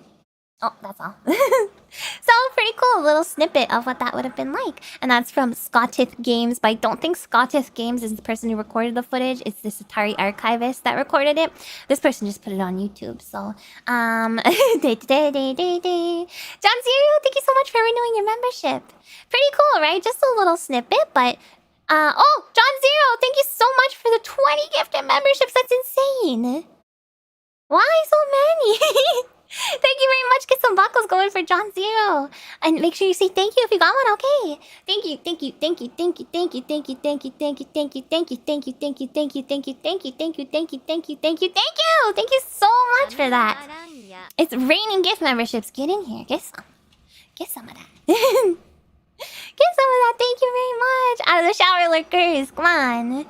Oh, that's all. So, pretty cool. A little snippet of what that would have been like. And that's from Scottith Games. But I don't think Scottith Games is the person who recorded the footage. It's this Atari archivist that recorded it. This person just put it on YouTube. So, John Zero, thank you so much for renewing your membership. Pretty cool, right? Just a little snippet, but... oh, John Zero, thank you so much for the 20 gifted memberships. That's insane. Why so many? Thank you very much. Get some buckles going for John Zero. And make sure you say thank you if you got one, okay? Thank you, thank you, thank you, thank you, thank you, thank you, thank you, thank you, thank you, thank you, thank you, thank you, thank you, thank you, thank you, thank you, thank you, thank you, thank you, thank you. Thank you so much for that. It's raining gift memberships. Get in here. Get some. Get some of that. Get some of that. Thank you very much. Out of the shower lurkers. Come on.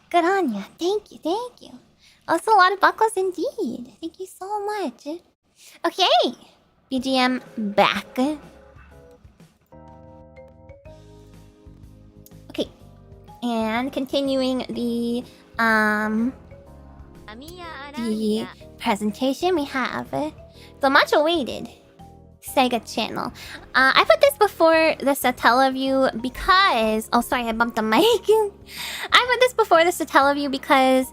Good on ya. Thank you, thank you. Also a lot of buckles indeed. Thank you so much. Okay, BGM back. Okay, and continuing the presentation, we have the much awaited Sega Channel. I put this before the Satellaview because... Oh, sorry, I bumped the mic. I put this before the Satellaview because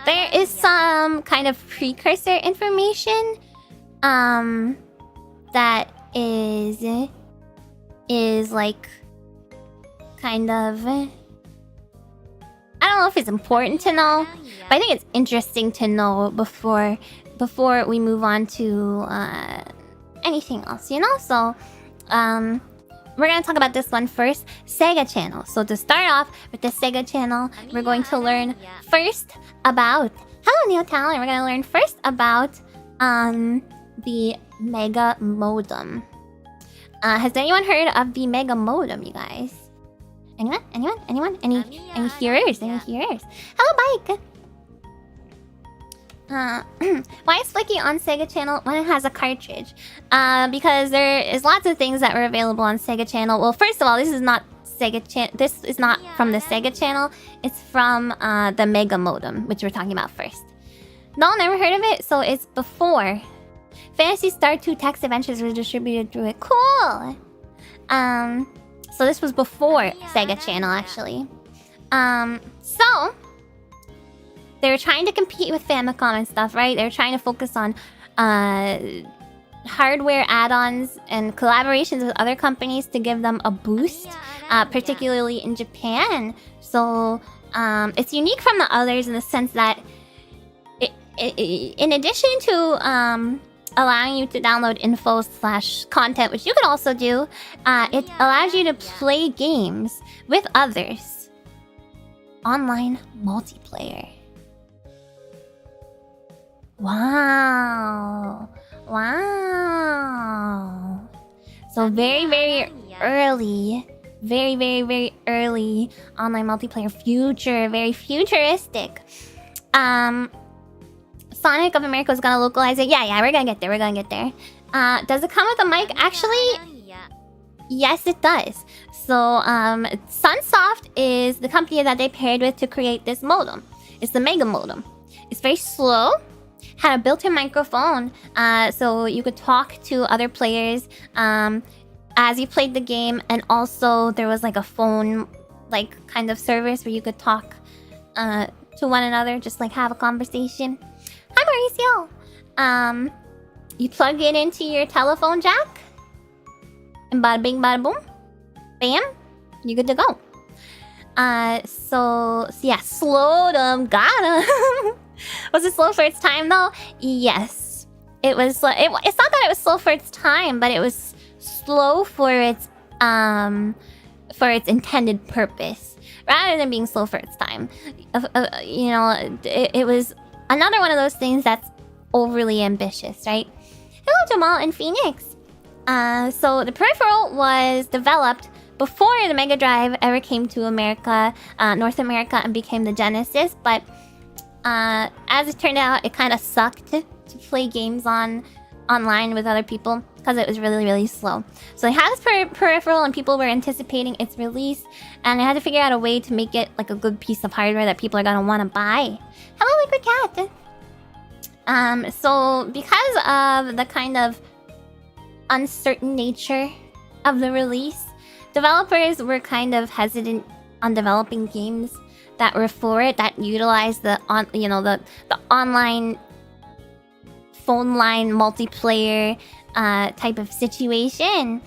there is some kind of precursor information that is like kind of... I don't know if it's important to know, but I think it's interesting to know before we move on to anything else, you know? So, we're gonna talk about this one first, Sega Channel. So to start off with the Sega Channel, we're going to learn first about... Hello, Neo Talent! We're gonna learn first about the Mega Modem. Has anyone heard of the Mega Modem, you guys? Anyone? Anyone? Any hearers? Any hearers? Hello, Bike! Why is Flicky on Sega Channel when it has a cartridge? Because there is lots of things that were available on Sega Channel. Well, first of all, this is not Sega Channel. This is not from the Sega Channel. It's from the Mega Modem, which we're talking about first. No, never heard of it. So it's before Phantasy Star 2 text adventures were distributed through it. Cool. So this was before Sega Channel, actually. So they were trying to compete with Famicom and stuff, right? They were trying to focus on hardware add-ons and collaborations with other companies to give them a boost, particularly in Japan. So it's unique from the others in the sense that in addition to allowing you to download info/content, which you could also do, it allows you to play games with others. Online multiplayer. Wow. Wow. So very, very early. Very, very, very early online multiplayer future. Very futuristic. Sonic of America is gonna localize it. Yeah, we're gonna get there. Does it come with a mic? Actually, yes, it does. So, Sunsoft is the company that they paired with to create this modem. It's the Mega Modem. It's very slow. Had a built-in microphone, so you could talk to other players as you played the game, and also there was like a phone, like kind of service where you could talk to one another, just like have a conversation. Hi, Mauricio. You plug it into your telephone jack, and bada bing, bada boom, bam, you're good to go. So yeah, slowed them, got them. Was it slow for its time though? Yes, it was. It's not that it was slow for its time, but it was slow for its intended purpose, rather than being slow for its time. You know, it was another one of those things that's overly ambitious, right? Hello, Jamal and Phoenix. So the peripheral was developed before the Mega Drive ever came to America, North America, and became the Genesis. But as it turned out, it kind of sucked to play games online with other people because it was really, really slow. So they had this peripheral, and people were anticipating its release, and they had to figure out a way to make it like a good piece of hardware that people are gonna want to buy. Hello, Liquid Cat. So because of the kind of uncertain nature of the release, developers were kind of hesitant on developing games that were for it, that utilized the online phone line multiplayer type of situation.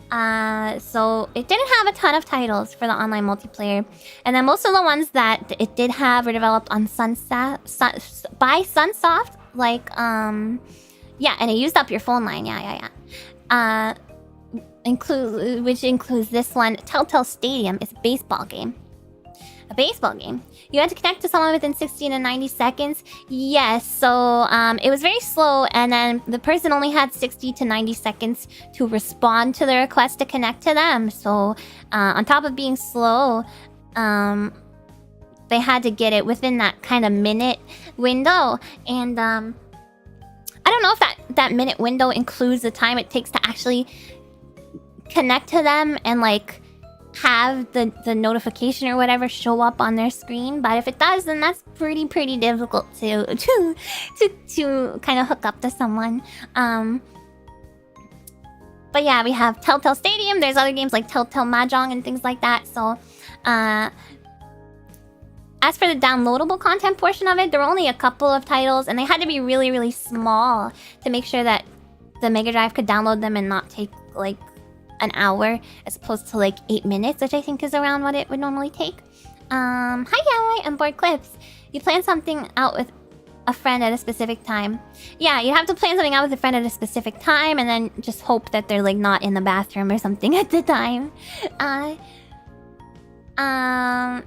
So it didn't have a ton of titles for the online multiplayer, and then most of the ones that it did have were developed on by Sunsoft, like yeah, and it used up your phone line. Which includes this one, Telltale Stadium. It's a baseball game. You had to connect to someone within 60 to 90 seconds. Yes, so it was very slow, and then the person only had 60 to 90 seconds to respond to the request to connect to them. So on top of being slow, they had to get it within that kind of minute window. And I don't know if that minute window includes the time it takes to actually connect to them and like have the notification or whatever show up on their screen. But if it does, then that's pretty difficult to kind of hook up to someone. But yeah, we have Telltale Stadium. There's other games like Telltale Mahjong and things like that. So as for the downloadable content portion of it, there were only a couple of titles, and they had to be really small to make sure that the Mega Drive could download them and not take like an hour as opposed to like 8 minutes, which I think is around what it would normally take. Hi Yahweh and Board Clips. You plan something out with a friend at a specific time. Yeah, you have to plan something out with a friend at a specific time, and then just hope that they're like not in the bathroom or something at the time.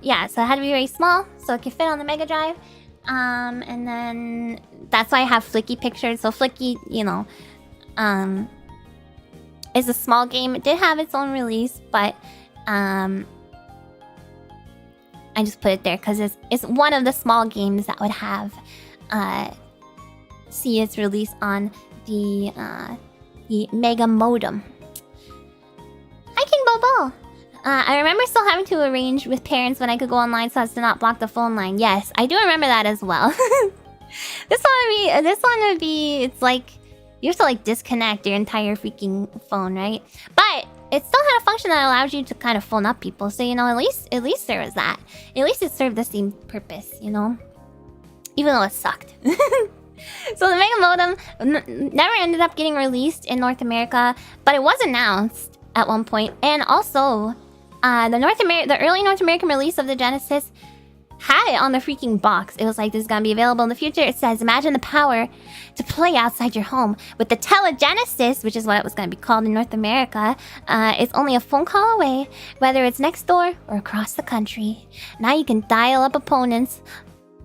Yeah, so it had to be very small so it could fit on the Mega Drive. And then that's why I have Flicky pictured. So Flicky, you know, is a small game. It did have its own release, but I just put it there because it's one of the small games that would have see its release on the Mega Modem. Hi King Bobo. I remember still having to arrange with parents when I could go online so as to not block the phone line. Yes, I do remember that as well. This one would be it's like you have to like disconnect your entire freaking phone, right? But it still had a function that allowed you to kind of phone up people. So, you know, at least there was that. At least it served the same purpose, you know? Even though it sucked. So the Mega Modem never ended up getting released in North America, but it was announced at one point. And also, the early North American release of the Genesis had it on the freaking box. It was like, this is gonna be available in the future. It says, imagine the power to play outside your home with the Telegenesis, which is what it was gonna be called in North America. It's only a phone call away, whether it's next door or across the country. Now you can dial up opponents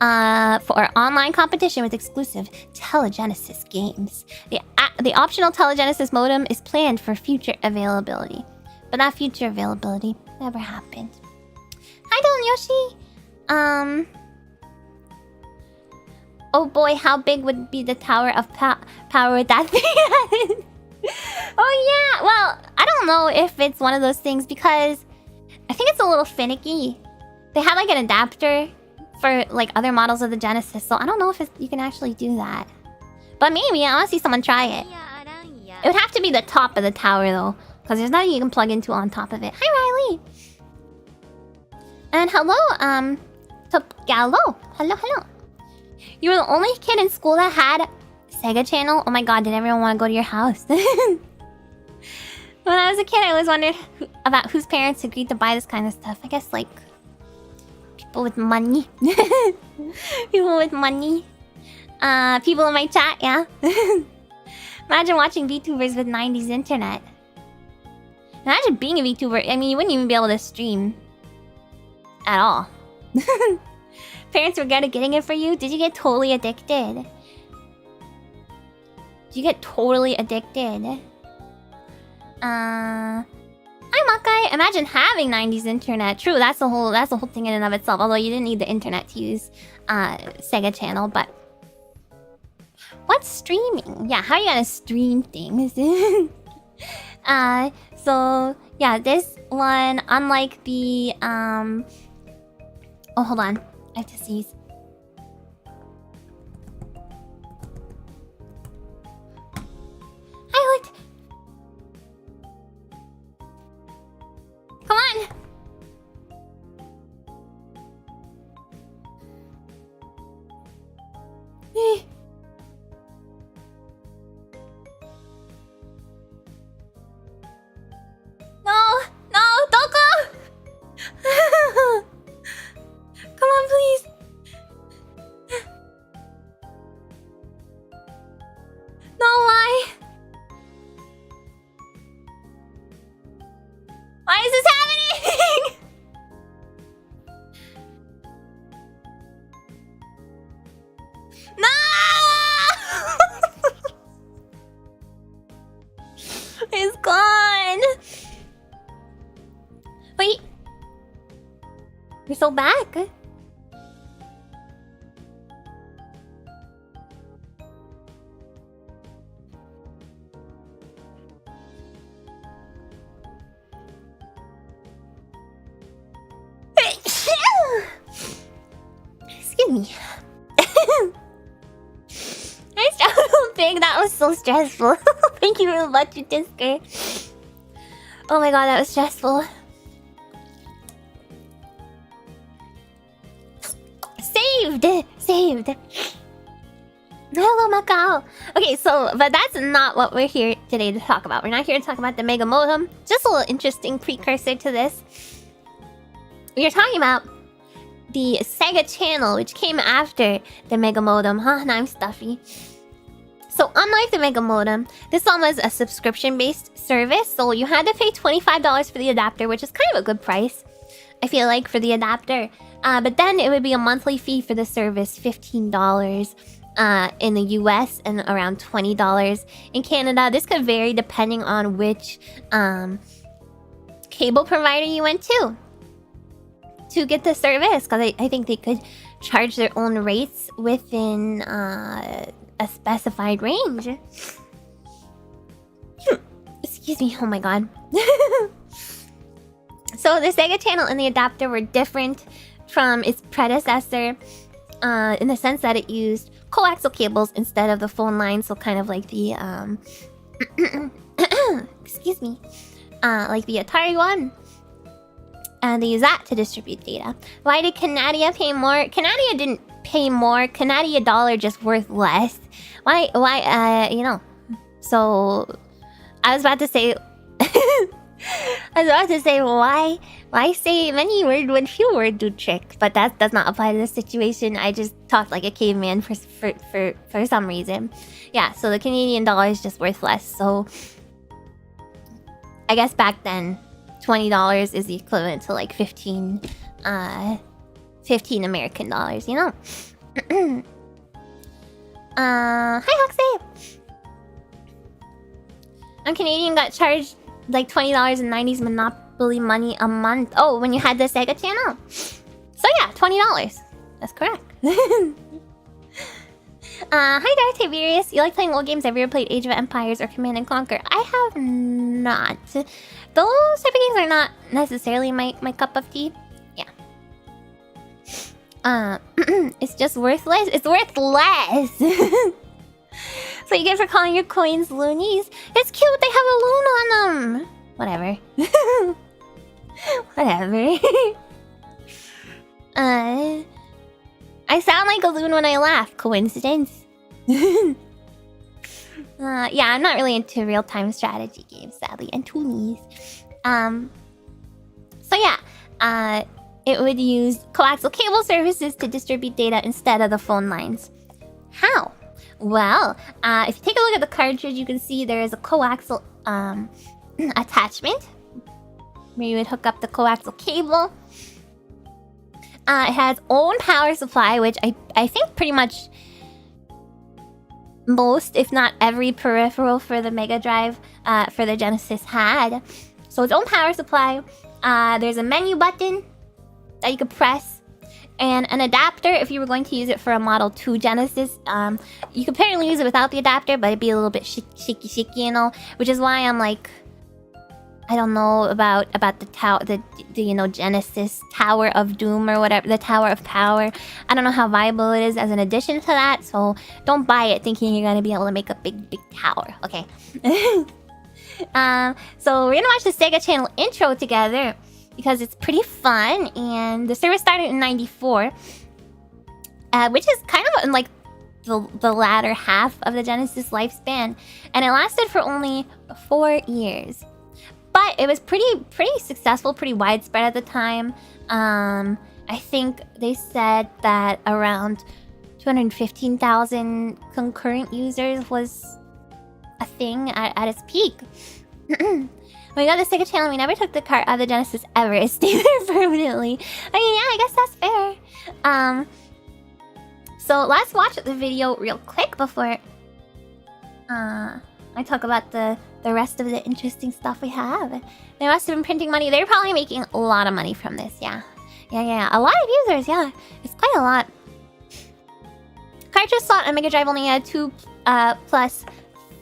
for online competition with exclusive Telegenesis games. The optional Telegenesis modem is planned for future availability, but that future availability never happened. Hi, Dylan Yoshi. Oh boy, how big would be the tower of power with that thing? Oh yeah, well, I don't know if it's one of those things because I think it's a little finicky. They have like an adapter for like other models of the Genesis, so I don't know if you can actually do that. But maybe, I want to see someone try it. It would have to be the top of the tower though, because there's nothing you can plug into on top of it. Hi Riley! And hello, Gallo. Hello. You were the only kid in school that had Sega Channel? Oh my god, did everyone want to go to your house? When I was a kid, I always wondered about whose parents agreed to buy this kind of stuff. I guess like people with money. People with money. People in my chat, yeah. Imagine watching VTubers with 90s internet. Imagine being a VTuber. I mean, you wouldn't even be able to stream at all. Parents were good at getting it for you. Did you get totally addicted? Did you get totally addicted? Hi Makai. Imagine having 90s internet. True, that's the whole thing in and of itself. Although you didn't need the internet to use Sega Channel, but what's streaming? Yeah, how are you gonna stream things? So yeah, this one, unlike the oh, hold on. I have to sneeze. I looked. Come on. No, don't go. Come on, please. No, why? Why is this happening? No! It's gone. Wait. You're so back. Excuse me. I sound big. That was so stressful. Thank you very much, Disker. Oh my god, that was stressful. Saved. Hello, Macau. Okay, so, but that's not what we're here today to talk about. We're not here to talk about the Mega Modem. Just a little interesting precursor to this. We are talking about the Sega Channel, which came after the Mega Modem. Huh? Now I'm stuffy. So, unlike the Mega Modem, this one was a subscription-based service. So, you had to pay $25 for the adapter, which is kind of a good price, I feel like, for the adapter. But then it would be a monthly fee for the service, $15 in the US and around $20 in Canada. This could vary depending on which cable provider you went to get the service, because I think they could charge their own rates within a specified range. Excuse me, oh my god. So the Sega Channel and the adapter were different from its predecessor in the sense that it used coaxial cables instead of the phone line, so kind of like the excuse me, like the Atari one. And they use that to distribute data. Why did Canadia pay more? Canadia didn't pay more. Canadia dollar just worth less. Why, you know. So, I was about to say... why say many word when few word do trick? But that does not apply to this situation. I just talked like a caveman for some reason. Yeah, so the Canadian dollar is just worth less. So, I guess back then, $20 is the equivalent to like 15 American dollars, you know? Hi Hoxie! I'm Canadian, got charged like $20 in 90s Monopoly money a month. Oh, when you had the Sega Channel? So yeah, $20. That's correct. Hi Darth Tiberius. You like playing old games? Have you ever played Age of Empires or Command and Conquer? I have not. Those type of games are not necessarily my cup of tea. Yeah. It's just worthless. It's worth less. So you guys are calling your coins loonies? It's cute. They have a loon on them. Whatever. Whatever. I sound like a loon when I laugh. Coincidence? Yeah, I'm not really into real-time strategy games, sadly, and toonies. So yeah, it would use coaxial cable services to distribute data instead of the phone lines. How? Well, if you take a look at the cartridge, you can see there is a coaxial attachment where you would hook up the coaxial cable. It has own power supply, which I think pretty much most, if not every peripheral for the Mega Drive, for the Genesis had. So its own power supply. There's a menu button that you could press, and an adapter if you were going to use it for a Model 2 Genesis. You could apparently use it without the adapter, but it'd be a little bit shaky, you know, which is why I'm like, I don't know about the tower, the you know, Genesis Tower of Doom or whatever, the Tower of Power. I don't know how viable it is as an addition to that, so don't buy it thinking you're gonna be able to make a big tower. Okay. So we're gonna watch the Sega Channel intro together because it's pretty fun, and the service started in '94, which is kind of like the latter half of the Genesis lifespan, and it lasted for only 4 years. But it was pretty successful, pretty widespread at the time. I think they said that around 215,000 concurrent users was a thing at its peak. When we got the Sega Channel, we never took the cart out of the Genesis ever. It stayed there permanently. I mean, yeah, I guess that's fair. So let's watch the video real quick before I talk about the rest of the interesting stuff we have. They must have been printing money. They're probably making a lot of money from this, yeah. Yeah. A lot of users, yeah. It's quite a lot. Cartridge slot on Mega Drive only had 2 plus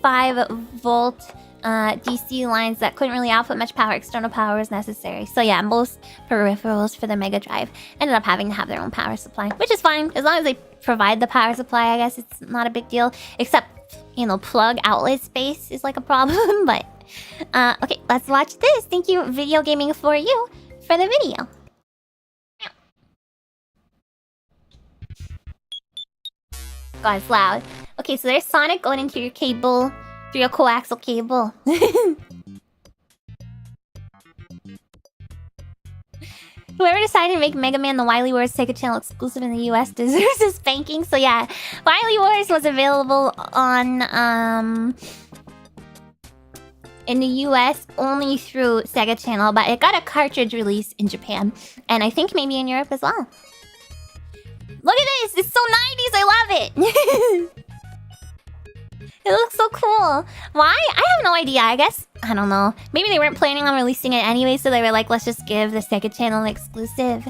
5 volt DC lines that couldn't really output much power. External power was necessary. So yeah, most peripherals for the Mega Drive ended up having to have their own power supply, which is fine. As long as they provide the power supply, I guess it's not a big deal. Except, you know, plug outlet space is like a problem. But okay, let's watch this. Thank you, Video Gaming for You, for the video. God, it's loud. Okay, so there's Sonic going into your cable, through your coaxial cable. Whoever decided to make Mega Man the Wily Wars Sega Channel exclusive in the US deserves a spanking. So yeah, Wily Wars was available on in the US only through Sega Channel, but it got a cartridge release in Japan, and I think maybe in Europe as well. Look at this! It's so 90s! I love it! It looks so cool. Why? I have no idea. I guess, I don't know. Maybe they weren't planning on releasing it anyway, so they were like, let's just give the Sega Channel an exclusive.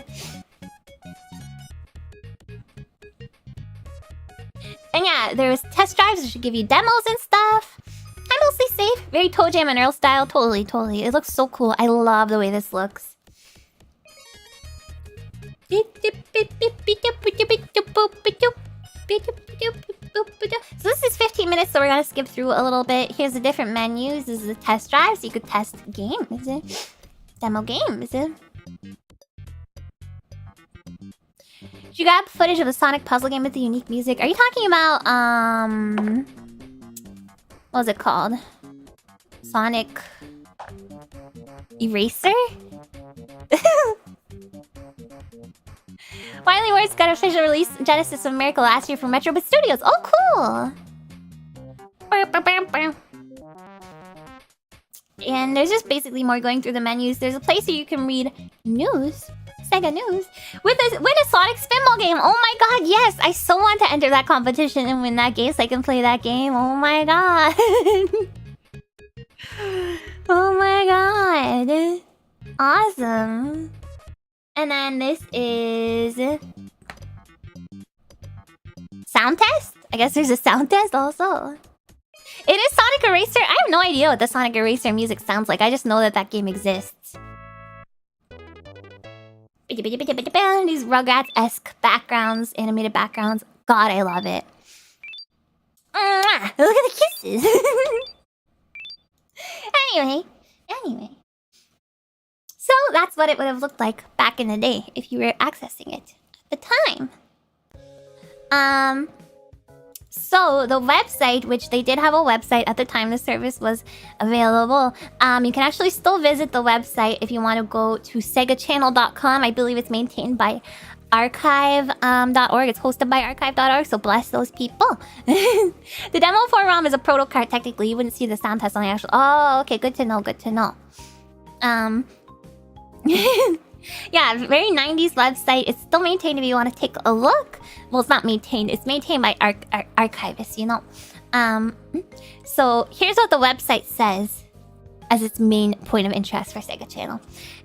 And yeah, there was test drives that should give you demos and stuff. I'm mostly safe. Very Toe Jam and Earl style. Totally. It looks so cool. I love the way this looks. So this is 15 minutes, so we're gonna skip through a little bit. Here's the different menus. This is a test drive, so you could test games. Demo games. Did you grab footage of the Sonic puzzle game with the unique music? Are you talking about, what was it called? Sonic Eraser? Wily Words got official release Genesis of America last year from Metrobit Studios. Oh, cool! And there's just basically more going through the menus. There's a place where you can read news. Sega News. Win a Sonic Spinball game. Oh my god, yes! I so want to enter that competition and win that game so I can play that game. Oh my god. Oh my god. Awesome. And then this is... sound test? I guess there's a sound test also. It is Sonic Eraser. I have no idea what the Sonic Eraser music sounds like. I just know that that game exists. These Rugrats-esque backgrounds, animated backgrounds. God, I love it. Look at the kisses. Anyway. So that's what it would have looked like back in the day if you were accessing it at the time. So the website, which they did have a website at the time the service was available, you can actually still visit the website if you want to go to segachannel.com. I believe it's maintained by archive.org. It's hosted by archive.org, so bless those people. The demo for ROM is a proto card technically. You wouldn't see the sound test on the actual... Oh, okay, good to know. Yeah, very 90s website. It's still maintained if you want to take a look. Well, it's not maintained. It's maintained by archivists, you know. So here's what the website says as its main point of interest for Sega Channel.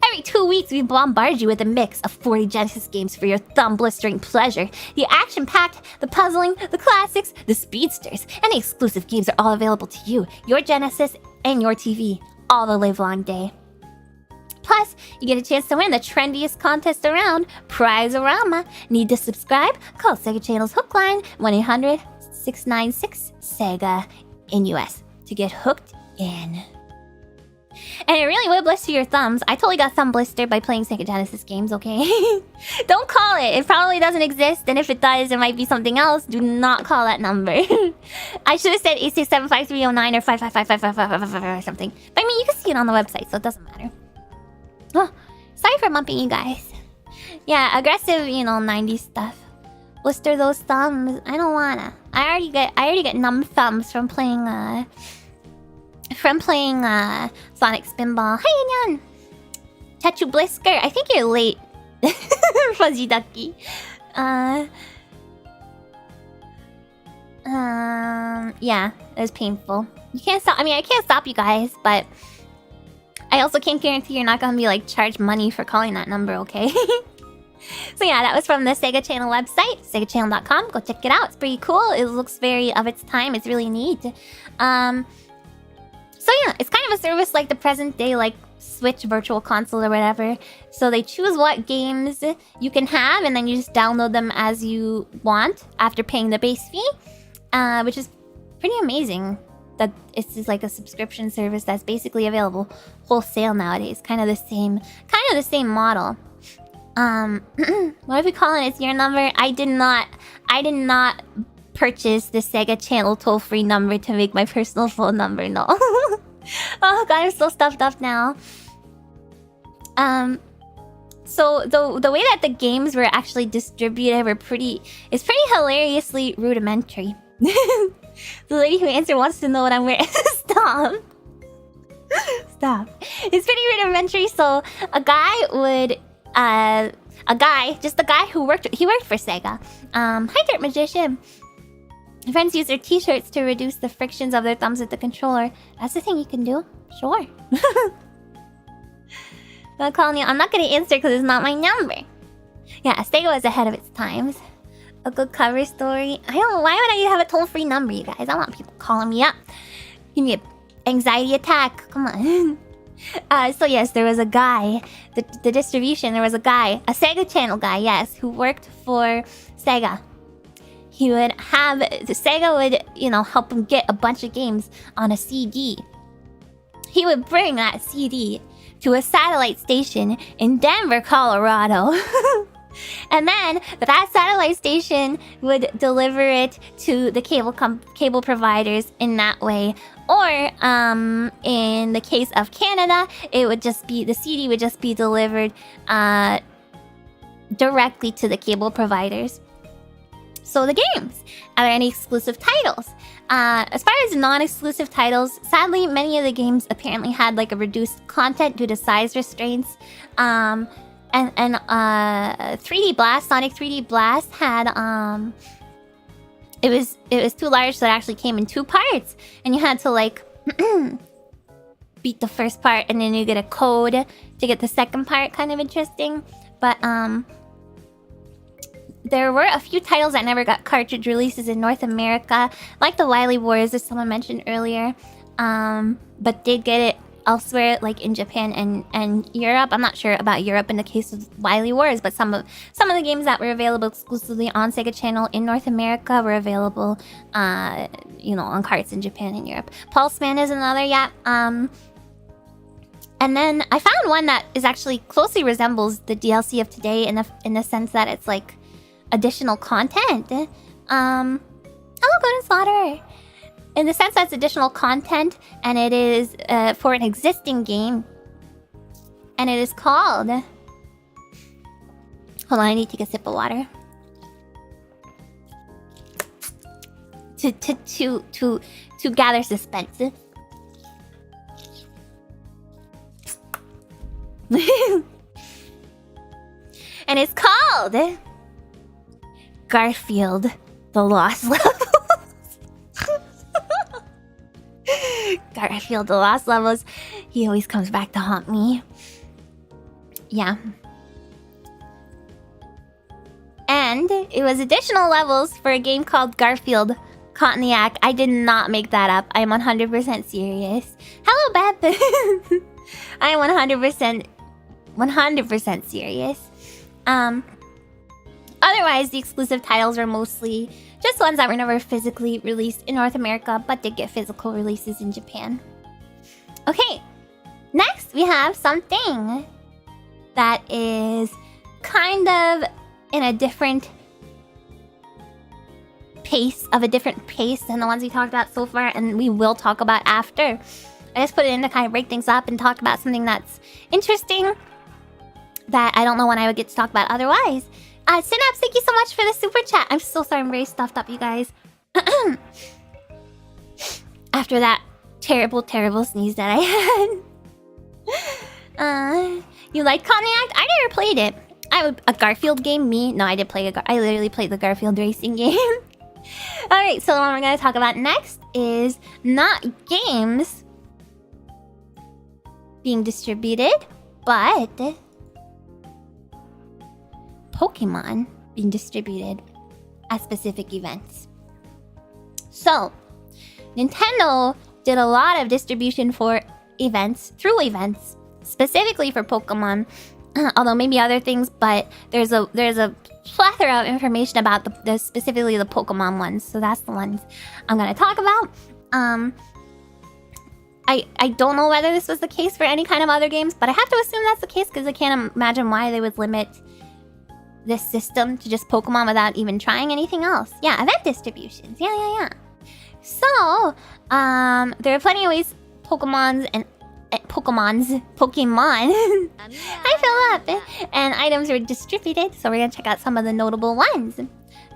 Every 2 weeks, we bombard you with a mix of 40 Genesis games for your thumb-blistering pleasure. The action-packed, the puzzling, the classics, the speedsters, and the exclusive games are all available to you, your Genesis, and your TV all the livelong day. Plus, you get a chance to win the trendiest contest around, Prize-orama. Need to subscribe? Call Sega Channel's hook line, 1-800-696-SEGA in US to get hooked in. And it really would blister your thumbs. I totally got thumb blistered by playing Sega Genesis games, okay? Don't call it. It probably doesn't exist, and if it does, it might be something else. Do not call that number. I should have said 8675309 or 5555555 or something. But I mean, you can see it on the website, so it doesn't matter. Oh, sorry for mumping you guys. Yeah, aggressive, you know, 90s stuff. Blister those thumbs. I don't wanna. I already get numb thumbs from playing Sonic Spinball. Hi, Nyan! Chachu Blisker. I think you're late. Fuzzy Ducky. Yeah, it was painful. You can't stop. I mean, I can't stop you guys, but I also can't guarantee you're not gonna be like charged money for calling that number, okay? So yeah, that was from the Sega Channel website, segachannel.com. Go check it out. It's pretty cool. It looks very of its time. It's really neat. So yeah, it's kind of a service like the present day, like Switch Virtual Console or whatever. So they choose what games you can have, and then you just download them as you want after paying the base fee, which is pretty amazing. That it's just like a subscription service that's basically available wholesale nowadays. Kind of the same model. What are we calling it? It's your number. I did not purchase the Sega Channel toll-free number to make my personal phone number. No. Oh god, I'm so stuffed up now. So the way that the games were actually distributed it's pretty hilariously rudimentary. The lady who answered wants to know what I'm wearing. Stop. It's pretty rudimentary. So a guy who worked for Sega. Hi, Dirt Magician. Friends use their t-shirts to reduce the frictions of their thumbs with the controller. That's the thing you can do. Sure. I'm calling you. I'm not gonna answer because it's not my number. Yeah, Sega was ahead of its times. A good cover story. I don't know. Why would I have a toll-free number, you guys? I don't want people calling me up. Give me an anxiety attack. Come on. So yes, there was a guy. The distribution, there was a guy. A Sega Channel guy, yes, who worked for Sega. he would have the Sega would, you know, help him get a bunch of games on a CD. He would bring that CD to a satellite station in Denver, Colorado. And then that satellite station would deliver it to the cable providers in that way. Or in the case of Canada, it would just be the CD would just be delivered directly to the cable providers. So the games. Are there any exclusive titles? As far as non-exclusive titles, sadly, many of the games apparently had like a reduced content due to size restraints. And 3D Blast, Sonic 3D Blast had it was too large, so it actually came in 2 parts, and you had to like beat the first part, and then you get a code to get the second part. Kind of interesting, but there were a few titles that never got cartridge releases in North America, like the Wily Wars, as someone mentioned earlier, but did get it elsewhere, like in Japan and Europe. I'm not sure about Europe in the case of Wily Wars, but some of the games that were available exclusively on Sega Channel in North America were available, you know, on carts in Japan and Europe. Pulse Man is another, yeah. And then I found one that is actually closely resembles the DLC of today in the sense that it's like additional content. Hello, Golden Slaughter. In the sense that it's additional content, and it is for an existing game, and it is called. Hold on, I need to take a sip of water. To gather suspense. And it's called Garfield: The Lost Levels. Garfield: The Lost Levels. He always comes back to haunt me. Yeah. And it was additional levels for a game called Garfield Cognac. I did not make that up. I'm 100% serious. Hello, Beth. I'm 100% serious. Otherwise, the exclusive titles are mostly just ones that were never physically released in North America, but did get physical releases in Japan. Okay, next we have something that is kind of in a different pace than the ones we talked about so far, and we will talk about after. I just put it in to kind of break things up and talk about something that's interesting that I don't know when I would get to talk about otherwise. Synapse, thank you so much for the super chat. I'm so sorry, I'm very stuffed up, you guys. After that terrible sneeze that I had. You like Cognac? I never played it. A Garfield game? Me? No, I did play I literally played the Garfield racing game. Alright, so what we're going to talk about next is not games being distributed, but Pokemon being distributed at specific events. So, Nintendo did a lot of distribution for events, through events, specifically for Pokemon, although maybe other things, but there's a plethora of information about the specifically the Pokemon ones, so that's the ones I'm gonna talk about. I don't know whether this was the case for any kind of other games, but I have to assume that's the case because I can't imagine why they would limit this system to just Pokemon without even trying anything else. Yeah, event distributions. Yeah. So, there are plenty of ways Pokemon I fill up and items were distributed, so we're gonna check out some of the notable ones.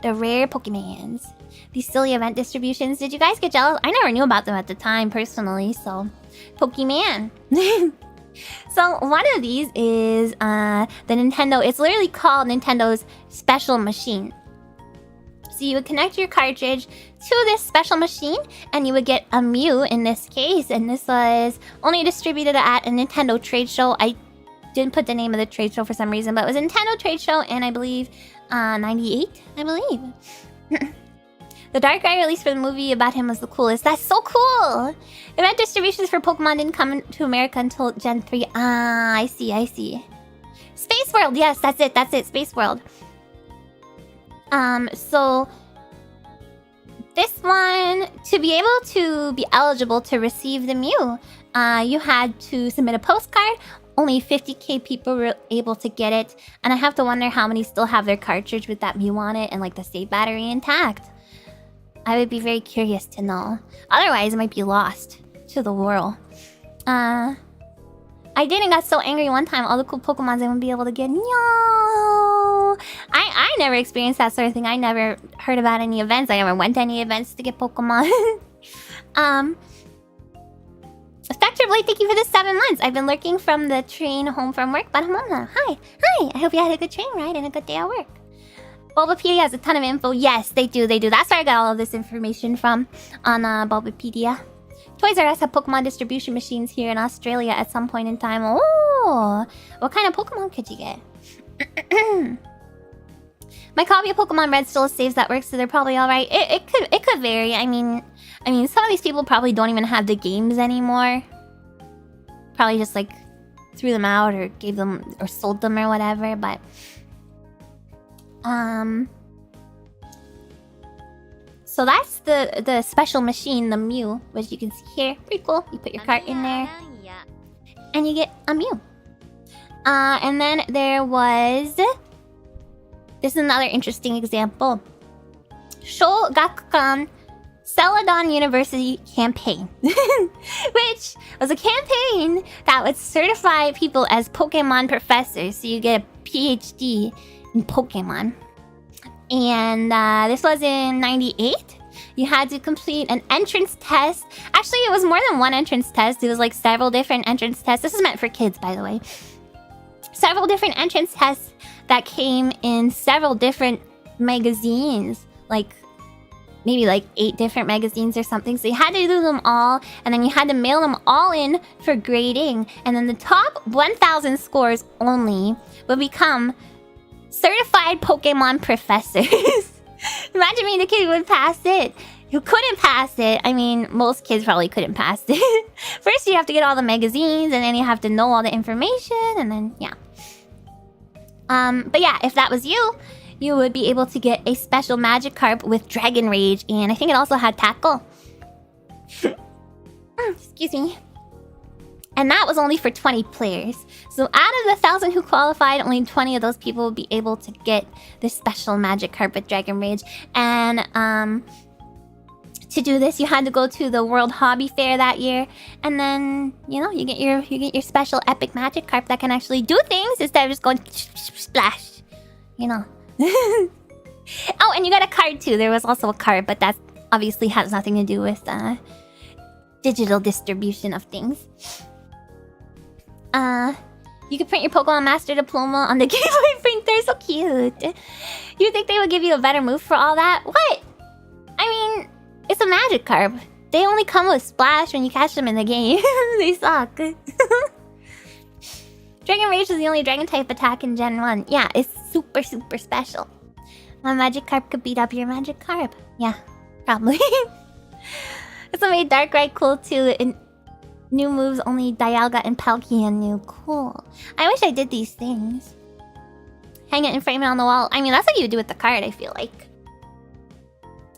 The rare Pokemons. These silly event distributions, did you guys get jealous? I never knew about them at the time personally, so Pokemon. So one of these is the Nintendo, it's literally called Nintendo's Special Machine. So you would connect your cartridge to this special machine, and you would get a Mew in this case. And this was only distributed at a Nintendo trade show. I didn't put the name of the trade show for some reason, but it was a Nintendo trade show, and I believe 98, I believe. The Dark Guy released for the movie about him was the coolest. That's so cool! Event distributions for Pokemon didn't come to America until Gen 3. Ah, I see. Space World, yes, that's it, Space World. So This one, to be able to be eligible to receive the Mew, you had to submit a postcard. Only 50k people were able to get it, and I have to wonder how many still have their cartridge with that Mew on it and like the save battery intact. I would be very curious to know. Otherwise, it might be lost to the world. I did and got so angry one time. All the cool Pokemons I wouldn't be able to get. No, I never experienced that sort of thing. I never heard about any events. I never went to any events to get Pokemon. Spectre Blade, thank you for the 7 months. I've been lurking from the train home from work, but I'm home now. Hi. I hope you had a good train ride and a good day at work. Bulbapedia has a ton of info. Yes, they do. That's where I got all of this information from on Bulbapedia. Toys R Us have Pokemon distribution machines here in Australia at some point in time. Oh, what kind of Pokemon could you get? My copy of Pokemon Red still saves that work, so they're probably all right. It could vary. I mean, some of these people probably don't even have the games anymore. Probably just like threw them out or gave them or sold them or whatever. But so that's the special machine, the Mew, which you can see here. Pretty cool. You put your cart in there, and you get a Mew. And then there was. This is another interesting example. Shogakukan Celadon University campaign. Which was a campaign that would certify people as Pokemon professors. So you get a PhD in Pokemon. And this was in 98. You had to complete an entrance test. Actually, it was more than one entrance test. It was like several different entrance tests. This is meant for kids, by the way. Several different entrance tests that came in several different magazines. Like, maybe like 8 different magazines or something. So you had to do them all, and then you had to mail them all in for grading. And then the top 1,000 scores only would become certified Pokemon professors. Imagine being the kid who would pass it. Who couldn't pass it. I mean, most kids probably couldn't pass it. First, you have to get all the magazines, and then you have to know all the information, and then, yeah. But yeah, if that was you, you would be able to get a special Magikarp with Dragon Rage, and I think it also had Tackle. Excuse me. And that was only for 20 players. So out of the 1,000 who qualified, only 20 of those people would be able to get this special Magikarp with Dragon Rage. And to do this, you had to go to the World Hobby Fair that year, and then you get your special epic Magikarp that can actually do things instead of just going splash. Oh, and you got a card too. There was also a card, but that obviously has nothing to do with digital distribution of things. You could print your Pokemon Master Diploma on the Game Boy printer. So cute. You think they would give you a better move for all that? What? I mean, it's a Magikarp. They only come with Splash when you catch them in the game. They suck. Dragon Rage is the only Dragon-type attack in Gen 1. Yeah, it's super, super special. My Magikarp could beat up your Magikarp. Yeah, probably. It's what made Darkrai cool too. In new moves, only Dialga and Palkia knew. Cool. I wish I did these things. Hang it and frame it on the wall. I mean, that's what you would do with the card, I feel like.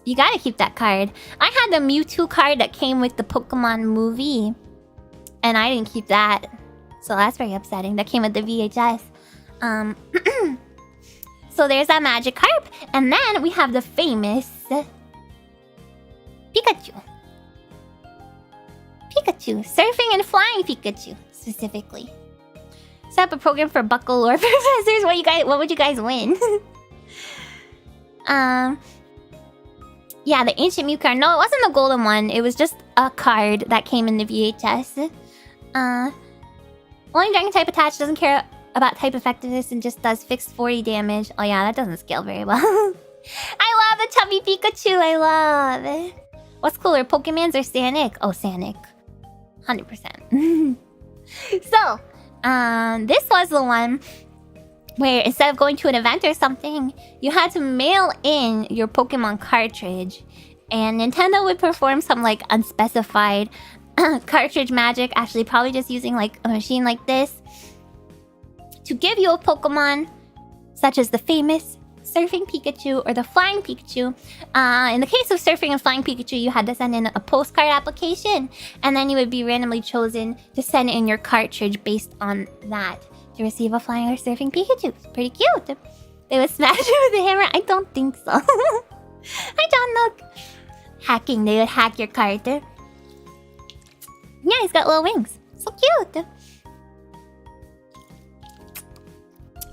You gotta keep that card. I had the Mewtwo card that came with the Pokemon movie, and I didn't keep that. So that's very upsetting. That came with the VHS. So there's that Magikarp. And then we have the famous Pikachu. Pikachu. Surfing and flying Pikachu, specifically. Set up a program for Buckle or Professors. What would you guys win? Yeah, the Ancient Mew card. No, it wasn't the golden one. It was just a card that came in the VHS. Only Dragon type attached, doesn't care about type effectiveness, and just does fixed 40 damage. Oh yeah, that doesn't scale very well. I love the chubby Pikachu. I love it. What's cooler, Pokemans or Sanic? Oh, Sanic. 100%. So, this was the one where instead of going to an event or something, you had to mail in your Pokemon cartridge, and Nintendo would perform some like unspecified cartridge magic, actually probably just using like a machine like this, to give you a Pokemon such as the famous Surfing Pikachu or the Flying Pikachu. In the case of Surfing and Flying Pikachu, you had to send in a postcard application, and then you would be randomly chosen to send in your cartridge based on that to receive a Flying or Surfing Pikachu. It's pretty cute. They would smash it with a hammer? I don't think so. I don't know. Hacking, they would hack your card. Yeah, he's got little wings. So cute.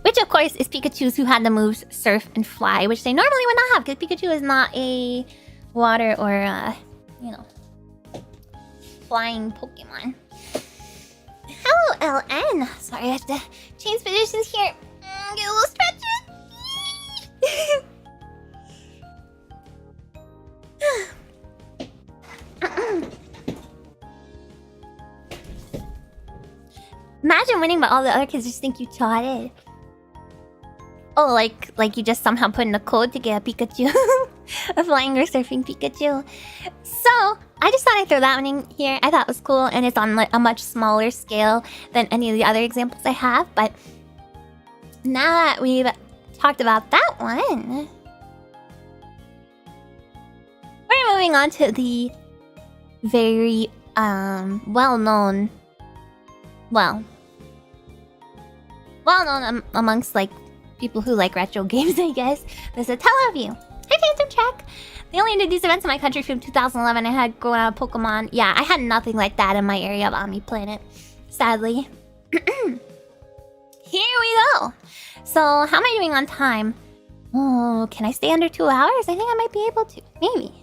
Which, of course, is Pikachu's who had the moves Surf and Fly, which they normally would not have, because Pikachu is not a water or, flying Pokemon. Hello, LN. Sorry, I have to change positions here. Get a little stretch. Imagine winning, but all the other kids just think you cheated. Oh, like you just somehow put in a code to get a Pikachu. A Flying or Surfing Pikachu. So, I just thought I'd throw that one in here. I thought it was cool, and it's on a much smaller scale than any of the other examples I have. But now that we've talked about that one, we're moving on to the very well-known amongst like people who like retro games, I guess. There's a Satellaview. Hi, Phantom Track. They only did these events in my country from 2011. I had going out of Pokemon. Yeah, I had nothing like that in my area of Omni Planet, sadly. Here we go. So, how am I doing on time? Oh, can I stay under 2 hours? I think I might be able to. Maybe.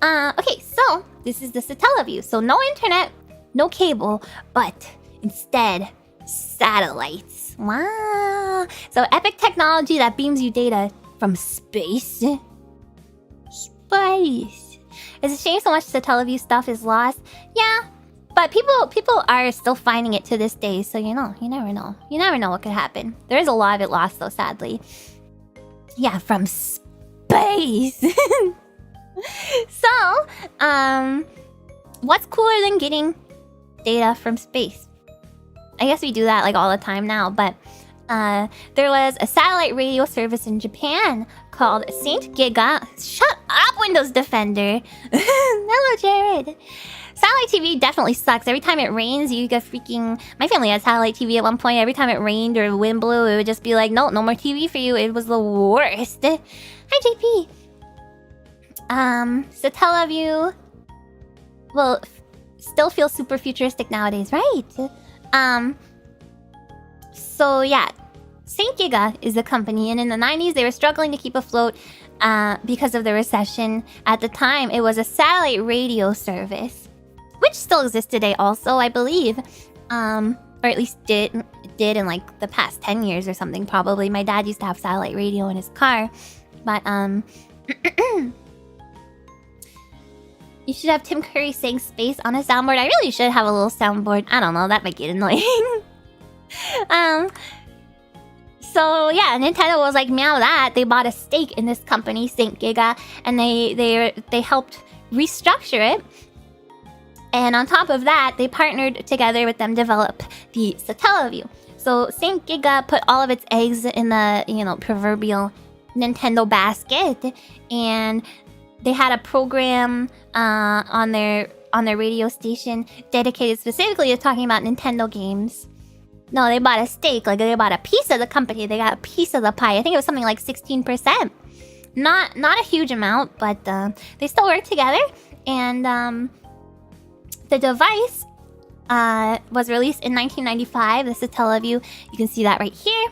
Okay, so this is the Satellaview. So no internet, no cable, but instead satellites. Wow. So epic technology that beams you data from space. Space. It's a shame so much Satellaview stuff is lost. Yeah, but people are still finding it to this day. So you never know. You never know what could happen. There is a lot of it lost though, sadly. Yeah, from space. So, what's cooler than getting data from space? I guess we do that like all the time now, but there was a satellite radio service in Japan called Saint Giga. Shut up, Windows Defender. Hello, Jared. Satellite TV definitely sucks. Every time it rains, you get freaking... My family had satellite TV at one point. Every time it rained or wind blew, it would just be like, no more TV for you. It was the worst. Hi, JP. Satellaview will still feel super futuristic nowadays, right? So yeah, Saint Giga is the company, and in the 90s they were struggling to keep afloat because of the recession. At the time, it was a satellite radio service, which still exists today also, I believe. Or at least did in like the past 10 years or something, probably. My dad used to have satellite radio in his car, but you should have Tim Curry saying space on a soundboard. I really should have a little soundboard. I don't know, that might get annoying. So yeah, Nintendo was like, meow that. They bought a stake in this company, Saint Giga, and they helped restructure it. And on top of that, they partnered together with them to develop the Satellaview. So Saint Giga put all of its eggs in the, proverbial Nintendo basket, and they had a program on their radio station dedicated specifically to talking about Nintendo games. No, they bought a stake, like they bought a piece of the company. They got a piece of the pie. I think it was something like 16%. Not a huge amount, but they still work together. And the device was released in 1995. The Satellaview, you can see that right here.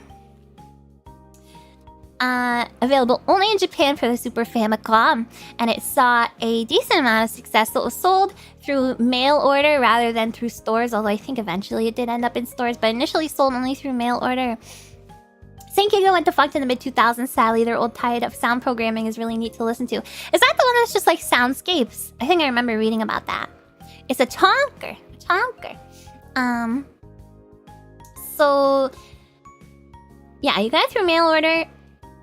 Available only in Japan for the Super Famicom, and it saw a decent amount of success. So it was sold through mail order rather than through stores, although I think eventually it did end up in stores, but initially sold only through mail order. Saint Giga went defunct in the mid-2000s, sadly. Their old tide of sound programming is really neat to listen to. Is that the one that's just like soundscapes? I think I remember reading about that. It's a chonker. So yeah, you got it through mail order.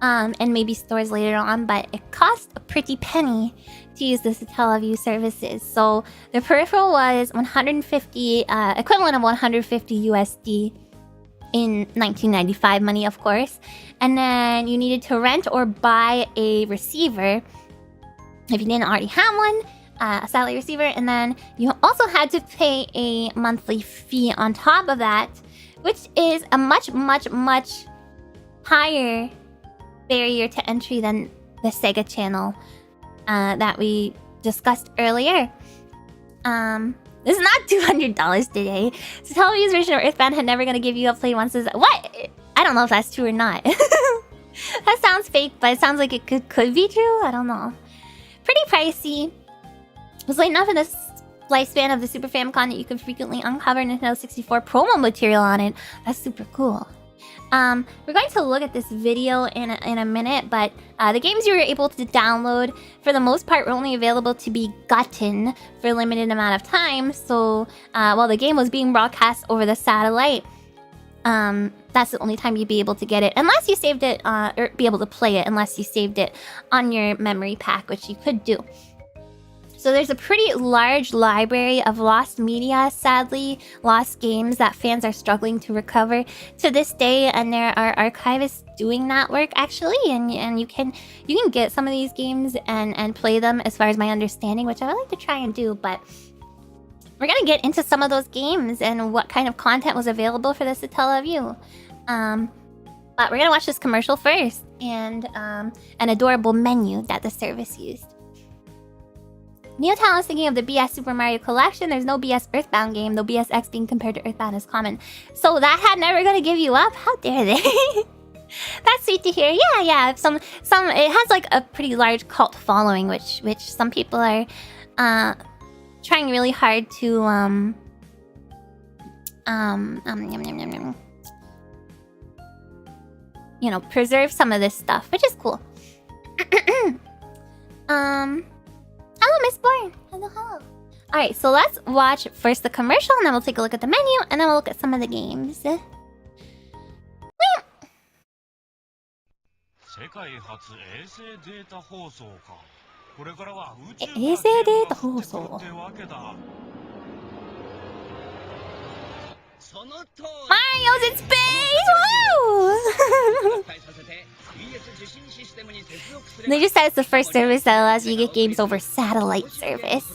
And maybe stores later on, but it cost a pretty penny to use the Satellaview services. So the peripheral was 150, equivalent of 150 USD. in 1995 money, of course. And then you needed to rent or buy a receiver if you didn't already have one, a satellite receiver. And then you also had to pay a monthly fee on top of that, which is a much, much, much higher barrier to entry than the Sega Channel that we discussed earlier. This is not $200 today. Satellaview's version of Earthbound had never gonna give you a play once. What? I don't know if that's true or not. That sounds fake, but it sounds like it could be true. I don't know. Pretty pricey. It was late enough in the lifespan of the Super Famicom that you could frequently uncover Nintendo 64 promo material on it. That's super cool. We're going to look at this video in a minute, but the games you were able to download, for the most part, were only available to be gotten for a limited amount of time. So while the game was being broadcast over the satellite, that's the only time you'd be able to get it, unless you saved it, or be able to play it, unless you saved it on your memory pack, which you could do. So there's a pretty large library of lost media, sadly, lost games that fans are struggling to recover to this day, and there are archivists doing that work actually, and you can get some of these games and play them, as far as my understanding, which I would like to try and do, but we're gonna get into some of those games and what kind of content was available for the Satellaview. But we're gonna watch this commercial first, and an adorable menu that the service used. Neotown is thinking of the BS Super Mario Collection. There's no BS Earthbound game, though BSX being compared to Earthbound is common. So that had never gonna give you up? How dare they? That's sweet to hear. Yeah. Some it has like a pretty large cult following, which some people are trying really hard to you know, preserve some of this stuff, which is cool. Hello, Miss Bourne. Hello. Alright, so let's watch first the commercial, and then we'll take a look at the menu, and then we'll look at some of the games. Sega 初衛星データ放送か。これからは宇宙から衛星データ放送。ってわけだ。Mario's in space! Woo! They just said it's the first service that allows you to get games over satellite service.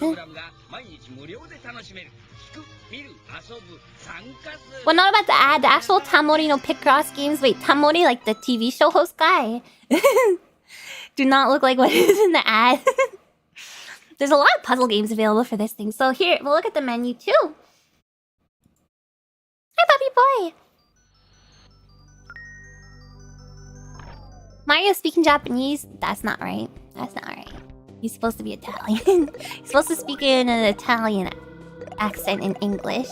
Well, not about the ad. The actual Tamori no Picross games. Wait, Tamori, like the TV show host guy, do not look like what is in the ad. There's a lot of puzzle games available for this thing. So here, we'll look at the menu too. Hi, puppy boy. Mario speaking Japanese? That's not right. That's not right. He's supposed to be Italian. He's supposed to speak in an Italian accent in English.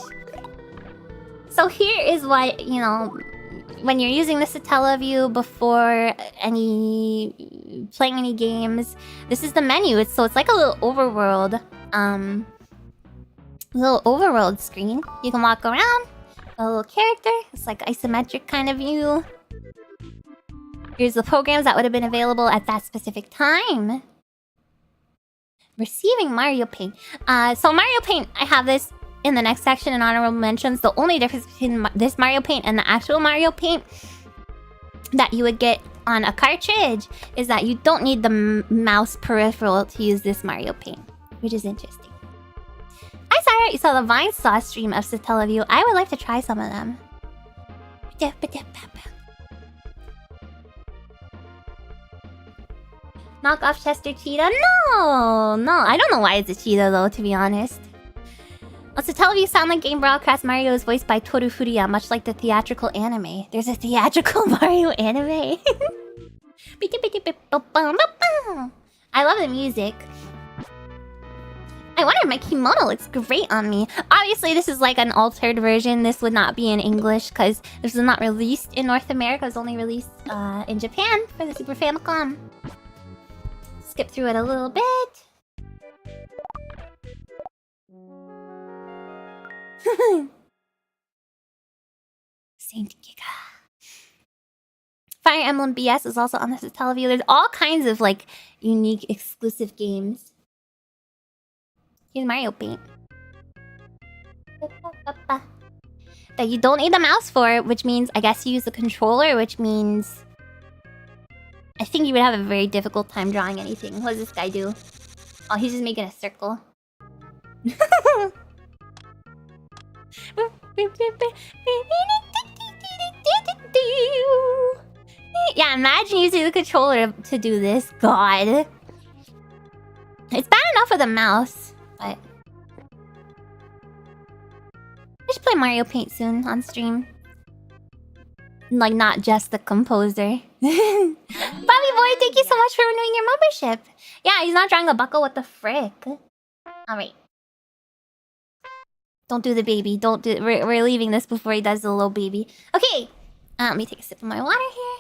So here is why, you know, when you're using the Satellaview before playing any games, this is the menu. It's like a little overworld, screen. You can walk around, a little character. It's like isometric kind of view. Here's the programs that would have been available at that specific time. Receiving Mario Paint. So Mario Paint, I have this in the next section in honorable mentions. The only difference between this Mario Paint and the actual Mario Paint that you would get on a cartridge is that you don't need the mouse peripheral to use this Mario Paint, which is interesting. Hi Sarah, you saw the Vine Sauce stream of Satellaview. I would like to try some of them. Knock off Chester Cheetah? No, I don't know why it's a cheetah though, to be honest. On Satellaview sound like game broadcast, Mario is voiced by Toru Furuya, much like the theatrical anime. There's a theatrical Mario anime. I love the music. I wonder, my kimono looks great on me. Obviously, this is like an altered version. This would not be in English because this was not released in North America. It was only released in Japan for the Super Famicom. Skip through it a little bit. Saint Giga. Fire Emblem BS is also on the Satellaview. There's all kinds of like unique exclusive games. Here's Mario Paint. that you don't need the mouse for, which means I guess you use the controller, which means I think you would have a very difficult time drawing anything. What does this guy do? Oh, he's just making a circle. Yeah, imagine using the controller to do this. God. It's bad enough with a mouse, but... I should play Mario Paint soon on stream. Like, not just the composer. Bobby boy, thank you so much for renewing your membership. Yeah, he's not drawing a buckle. What the frick? Alright. Don't do the baby. Don't do... We're leaving this before he does the little baby. Okay. Let me take a sip of my water here.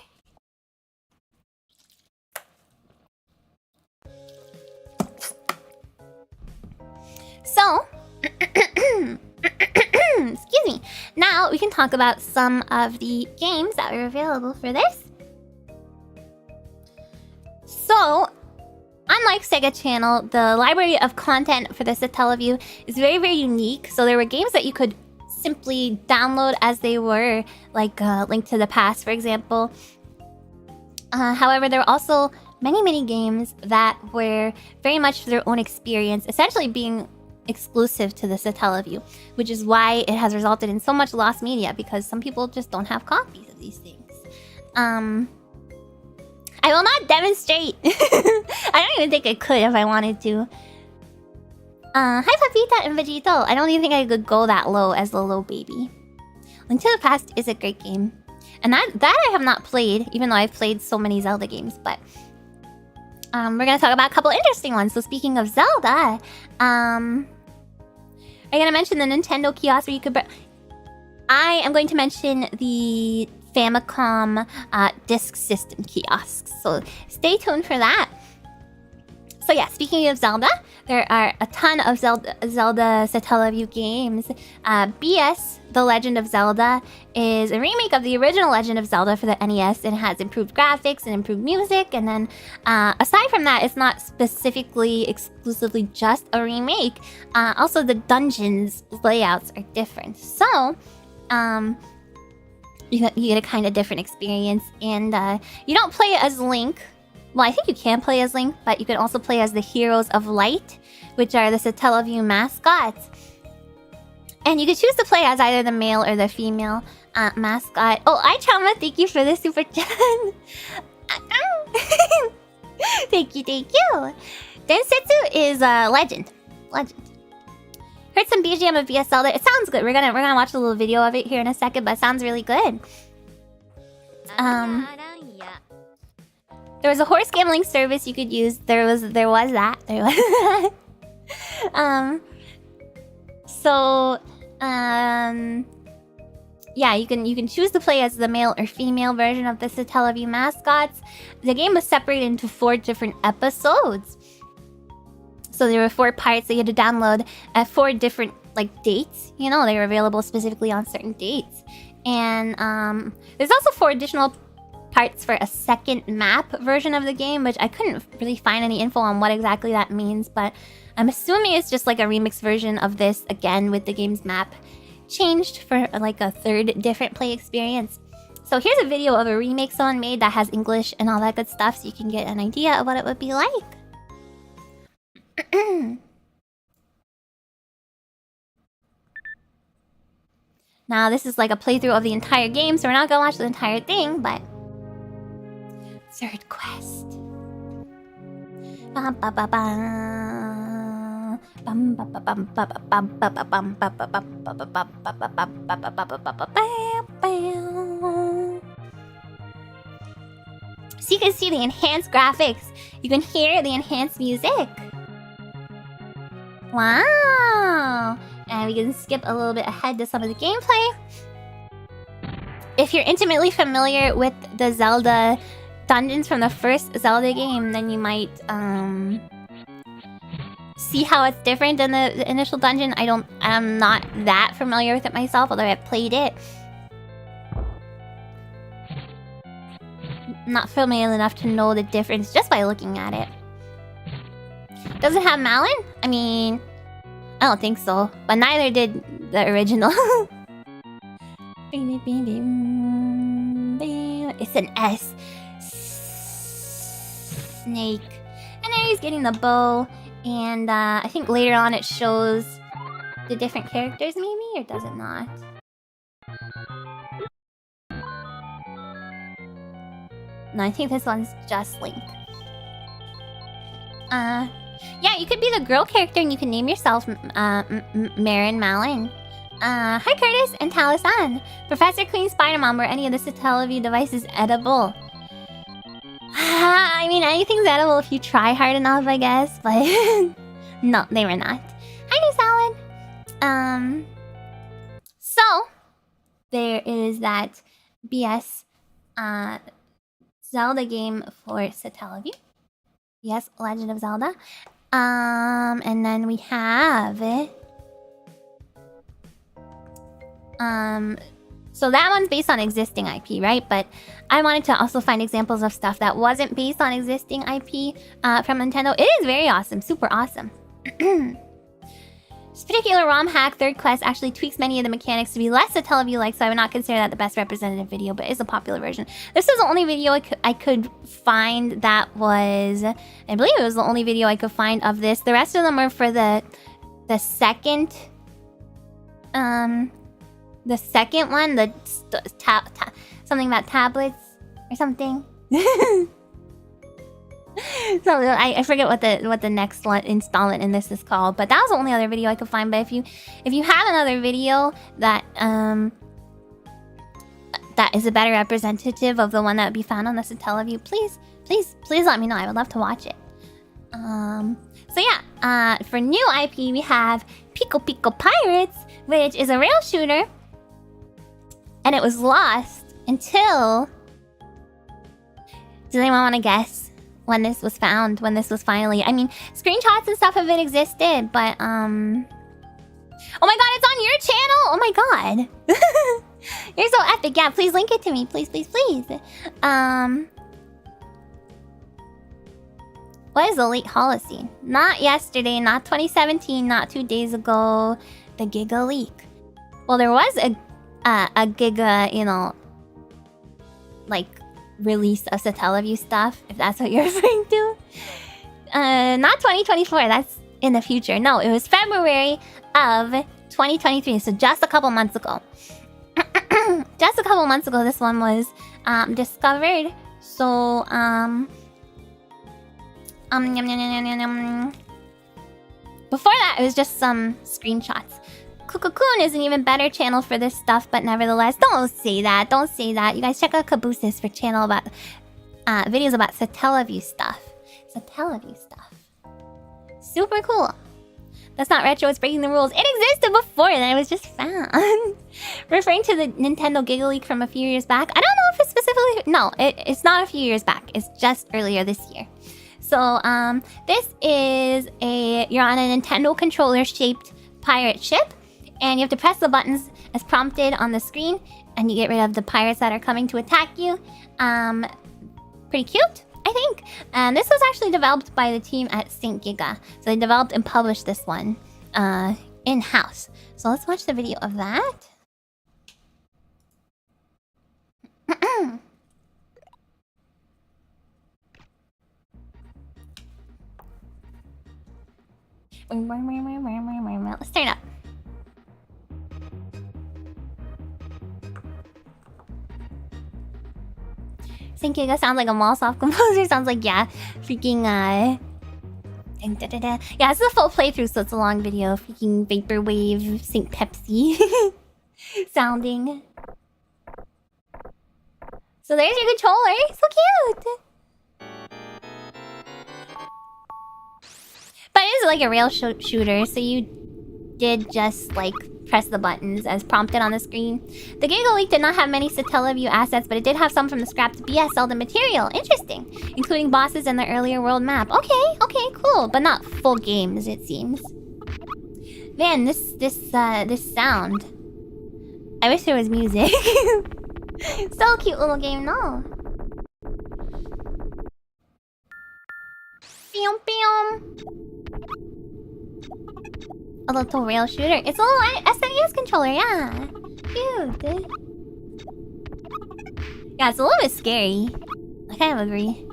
So... excuse me. Now we can talk about some of the games that are available for this. So, unlike Sega Channel, the library of content for the Satellaview is very, very unique. So there were games that you could simply download as they were, like Link to the Past, for example. However, there were also many, many games that were very much their own experience, essentially being exclusive to the Satellaview, which is why it has resulted in so much lost media, because some people just don't have copies of these things. I will not demonstrate. I don't even think I could if I wanted to. Hi Papita and Vegito. I don't even think I could go that low as the low baby. Link to the Past is a great game. And that I have not played, even though I've played so many Zelda games, but we're gonna talk about a couple interesting ones. So speaking of Zelda, are you gonna mention the Nintendo kiosk where you could... I am going to mention the Famicom disk system kiosks. So stay tuned for that. So yeah, speaking of Zelda, there are a ton of Zelda Satellaview games. BS, The Legend of Zelda, is a remake of the original Legend of Zelda for the NES and has improved graphics and improved music. And then, aside from that, it's not specifically, exclusively just a remake. Also, the dungeons layouts are different. So, you get a kind of different experience. And you don't play as Link. Well, I think you can play as Link, but you can also play as the Heroes of Light, which are the Satellaview mascots. And you can choose to play as either the male or the female mascot. Oh, Chama, thank you for the super chat. Thank you, thank you. Densetsu is Legend. Heard some BGM of BS Zelda. It sounds good. We're gonna watch a little video of it here in a second, but it sounds really good. There was a horse gambling service you could use. There was that. Yeah, you can choose to play as the male or female version of the Satellaview mascots. The game was separated into 4 different episodes. So there were 4 parts that you had to download at 4 different dates. You know, they were available specifically on certain dates. And there's also 4 additional parts for a second map version of the game, which I couldn't really find any info on what exactly that means, but I'm assuming it's just like a remix version of this, again with the game's map changed for like a 3rd different play experience. So here's a video of a remake someone made that has English and all that good stuff, so you can get an idea of what it would be like. Now this is like a playthrough of the entire game, so we're not gonna watch the entire thing, but 3rd quest. So you can see the enhanced graphics. You can hear the enhanced music. Wow! And we can skip a little bit ahead to some of the gameplay. If you're intimately familiar with the Zelda dungeons from the first Zelda game, then you might see how it's different than the initial dungeon. I'm not that familiar with it myself, although I've played it. I'm not familiar enough to know the difference just by looking at it. Does it have Malin? I mean, I don't think so, but neither did the original. It's an S. Snake. And there he's getting the bow. And I think later on it shows the different characters maybe? Or does it not? No, I think this one's just Link. Yeah, you could be the girl character and you can name yourself Marin Malin. Hi Curtis and Talisan. Professor Queen Spider-Man, were any of the Satellaview devices edible? I mean, anything's edible if you try hard enough, I guess, but no, they were not. Hi, New Salad. So there is that BS Zelda game for Satellaview. Yes, Legend of Zelda. And then we have so that one's based on existing IP, right? But I wanted to also find examples of stuff that wasn't based on existing IP from Nintendo. It is very awesome, super awesome. This particular ROM hack, Third Quest, actually tweaks many of the mechanics to be less Satellaview-like, so I would not consider that the best representative video, but it's a popular version. This is the only video I could find that was... I believe it was the only video I could find of this. The rest of them are for the second... the second one, the something about tablets or something. So I forget what the next one installment in this is called, but that was the only other video I could find. But if you have another video that that is a better representative of the one that would be found on the Satellaview, please let me know. I would love to watch it. So yeah, for new IP we have Pico Pico Pirates, which is a rail shooter, and it was lost until... Does anyone want to guess when this was found? When this was finally... I mean, screenshots and stuff have been existed, but oh my god, it's on your channel! Oh my god! You're so epic. Yeah, please link it to me. Please. What is the late Holocene? Not yesterday, not 2017, not 2 days ago. The Giga leak. Well, there was a Giga, you know, like, release of Satellaview stuff, if that's what you're referring to. Not 2024, that's in the future. No, it was February of 2023, so just a couple months ago. Just a couple months ago, this one was discovered. So, before that, it was just some screenshots. Kukukun is an even better channel for this stuff, but nevertheless, don't say that. Don't say that. You guys check out Cabooses for channel about videos about Satellaview stuff. Satellaview stuff. Super cool. That's not retro, it's breaking the rules. It existed before, then it was just found. Referring to the Nintendo Giga leak from a few years back. I don't know if it's specifically... No, it's not a few years back. It's just earlier this year. So, this is you're on a Nintendo controller-shaped pirate ship. And you have to press the buttons as prompted on the screen. And you get rid of the pirates that are coming to attack you. Pretty cute, I think. And this was actually developed by the team at St. Giga. So they developed and published this one in-house. So let's watch the video of that. Let's turn it up. St. Giga sounds like a Mallsoft composer. Sounds like, yeah, freaking, yeah, this is a full playthrough, so it's a long video. Freaking Vaporwave, St. Pepsi sounding. So there's your controller. So cute! But it is like a rail shooter, so you did just, like, press the buttons as prompted on the screen. The Giga Leak did not have many Satellaview assets, but it did have some from the scrapped BS Zelda material. Interesting. Including bosses in the earlier world map. Okay, cool. But not full games, it seems. Man, this sound. I wish there was music. So cute little game, no? A little rail shooter. It's a little SNES controller, yeah. Cute. Yeah, it's a little bit scary. I kind of agree.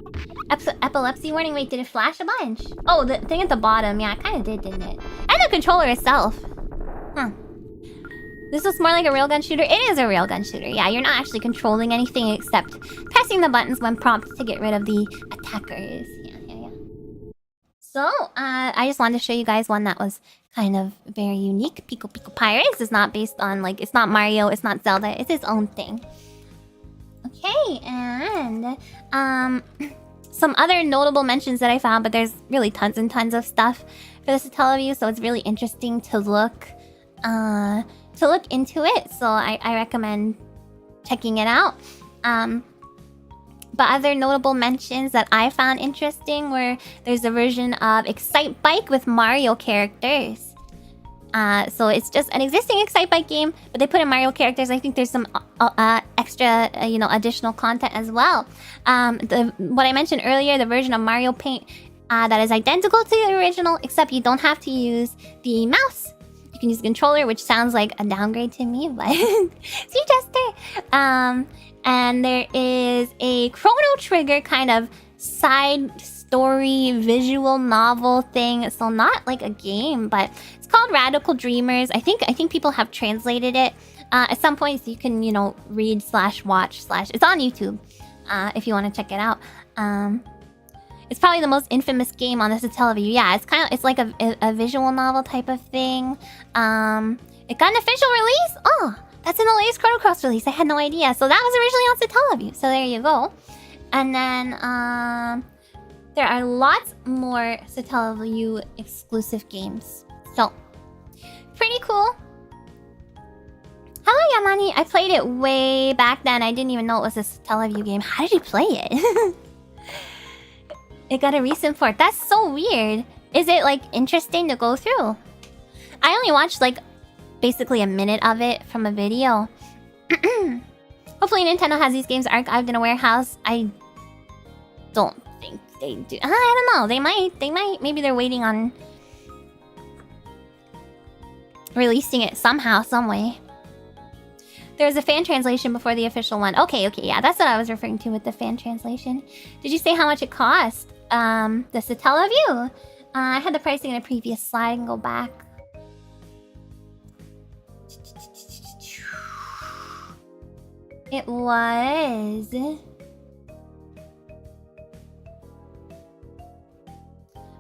Epilepsy warning. Wait, did it flash a bunch? Oh, the thing at the bottom. Yeah, it kind of did, didn't it? And the controller itself. Huh. This looks more like a railgun shooter. It is a railgun shooter. Yeah, you're not actually controlling anything except pressing the buttons when prompted to get rid of the attackers. Yeah. So, I just wanted to show you guys one that was kind of very unique. Pico Pico Pirates is not based on, like, it's not Mario, it's not Zelda, it's its own thing. Okay, and some other notable mentions that I found, but there's really tons and tons of stuff for the Satellaview, so it's really interesting to look into it. So I recommend checking it out. But other notable mentions that I found interesting were there's a version of Excite Bike with Mario characters. So it's just an existing Excite Bike game, but they put in Mario characters. I think there's some extra, additional content as well. What I mentioned earlier, the version of Mario Paint that is identical to the original, except you don't have to use the mouse. You can use the controller, which sounds like a downgrade to me, but see, Jester. And there is a Chrono Trigger kind of side story visual novel thing. So not like a game, but it's called Radical Dreamers. I think people have translated it at some point, so you can read / watch / it's on YouTube if you want to check it out. It's probably the most infamous game on the Satellaview. Yeah, it's like a visual novel type of thing. It got an official release. Oh, that's in the latest Chrono Cross release. I had no idea. So that was originally on Satellaview. So there you go. And then there are lots more Satellaview exclusive games. So pretty cool. Hello, Yamani. I played it way back then. I didn't even know it was a Satellaview game. How did you play it? It got a recent port. That's so weird. Is it like interesting to go through? I only watched like basically a minute of it from a video. Hopefully Nintendo has these games archived in a warehouse. I don't think they do. I don't know. They might. Maybe they're waiting on releasing it somehow, some way. There's a fan translation before the official one. Okay, yeah, that's what I was referring to with the fan translation. Did you say how much it cost? The Satellaview. I had the pricing in a previous slide. I can go back. It was $150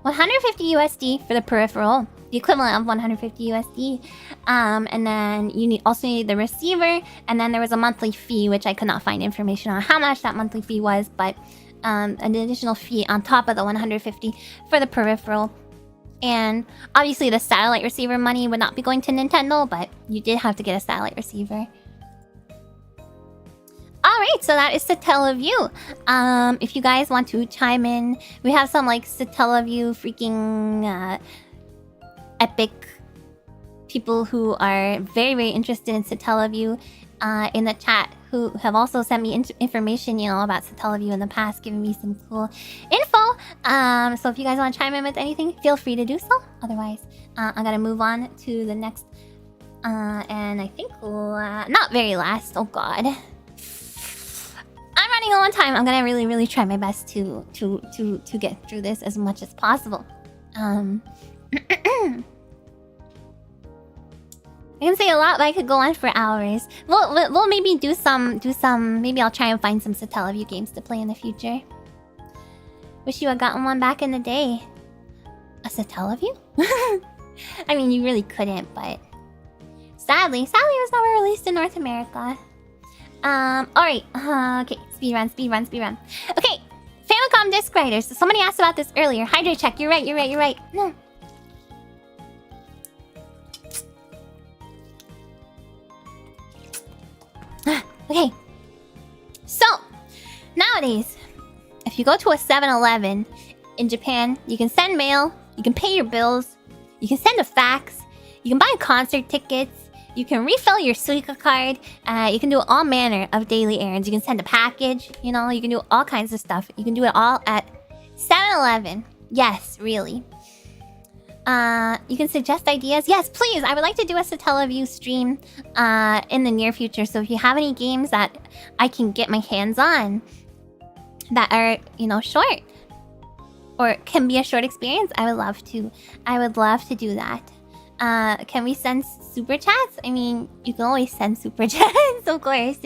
USD for the peripheral, the equivalent of $150 USD. And then you also need the receiver, and then there was a monthly fee, which I could not find information on how much that monthly fee was, but an additional fee on top of the $150 for the peripheral. And obviously the satellite receiver money would not be going to Nintendo, but you did have to get a satellite receiver. Alright, so that is Satellaview. If you guys want to chime in, we have some like Satellaview freaking epic people who are very, very interested in Satellaview in the chat, who have also sent me information, about Satellaview in the past, giving me some cool info. So if you guys want to chime in with anything, feel free to do so. Otherwise, I'm gonna move on to the next, and I think not very last. Oh God, I'm running low on time. I'm gonna really, really try my best to get through this as much as possible. I can say a lot, but I could go on for hours. We'll maybe do some. Maybe I'll try and find some Satellaview games to play in the future. Wish you had gotten one back in the day. A Satellaview? I mean, you really couldn't, but sadly, it was never released in North America. Alright. Okay, speedrun. Okay, Famicom disc writers. Somebody asked about this earlier. Hydrate check. You're right. No. Okay, so nowadays, if you go to a 7-Eleven in Japan, you can send mail, you can pay your bills, you can send a fax, you can buy concert tickets, you can refill your Suica card, you can do all manner of daily errands. You can send a package, you can do all kinds of stuff. You can do it all at 7-Eleven. Yes, really. You can suggest ideas. Yes, please. I would like to do a Satellaview stream in the near future. So if you have any games that I can get my hands on that are, you know, short or can be a short experience, I would love to. I would love to do that. Can we send super chats? I mean, you can always send super chats, of course.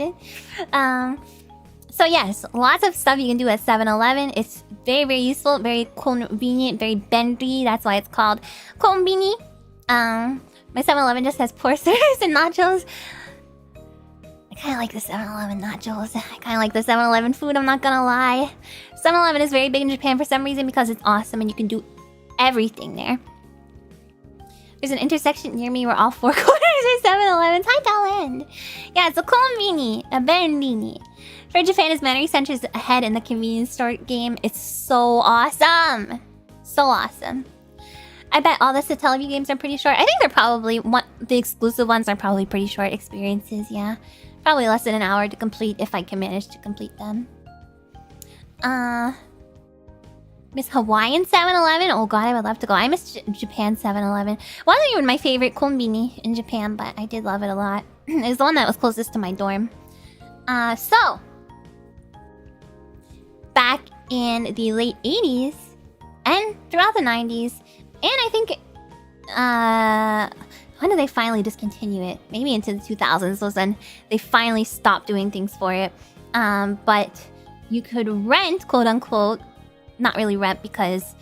So yes, lots of stuff you can do at 7-Eleven. It's very, very useful, very convenient, very bendy. That's why it's called konbini. My 7-Eleven just has porters and nachos. I kind of like the 7-Eleven nachos. I kind of like the 7-Eleven food, I'm not gonna lie. 7-Eleven is very big in Japan for some reason because it's awesome and you can do everything there. There's an intersection near me where all 4 corners are 7-Elevens. Hi, Talend. Yeah, it's a konbini, a benbini. For Japan is many centuries ahead in the convenience store game. It's so awesome. So awesome. I bet all the Satellaview games are pretty short. I think they're probably... the exclusive ones are probably pretty short experiences, yeah. Probably less than an hour to complete if I can manage to complete them. Miss Hawaiian 7-Eleven? Oh god, I would love to go. I miss Japan 7-Eleven. Wasn't even my favorite konbini in Japan, but I did love it a lot. It was the one that was closest to my dorm. So... back in the late 80s and throughout the 90s, and I think... when did they finally discontinue it? Maybe into the 2000s was when they finally stopped doing things for it. But you could rent, quote-unquote... not really rent because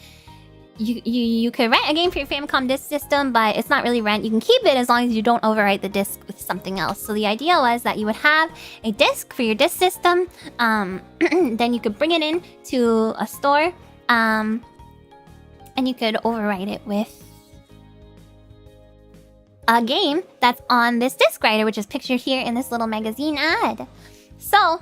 you could rent a game for your Famicom disk system, but it's not really rent. You can keep it as long as you don't overwrite the disk with something else. So the idea was that you would have a disk for your disk system, then you could bring it in to a store, and you could overwrite it with a game that's on this disk writer, which is pictured here in this little magazine ad. So,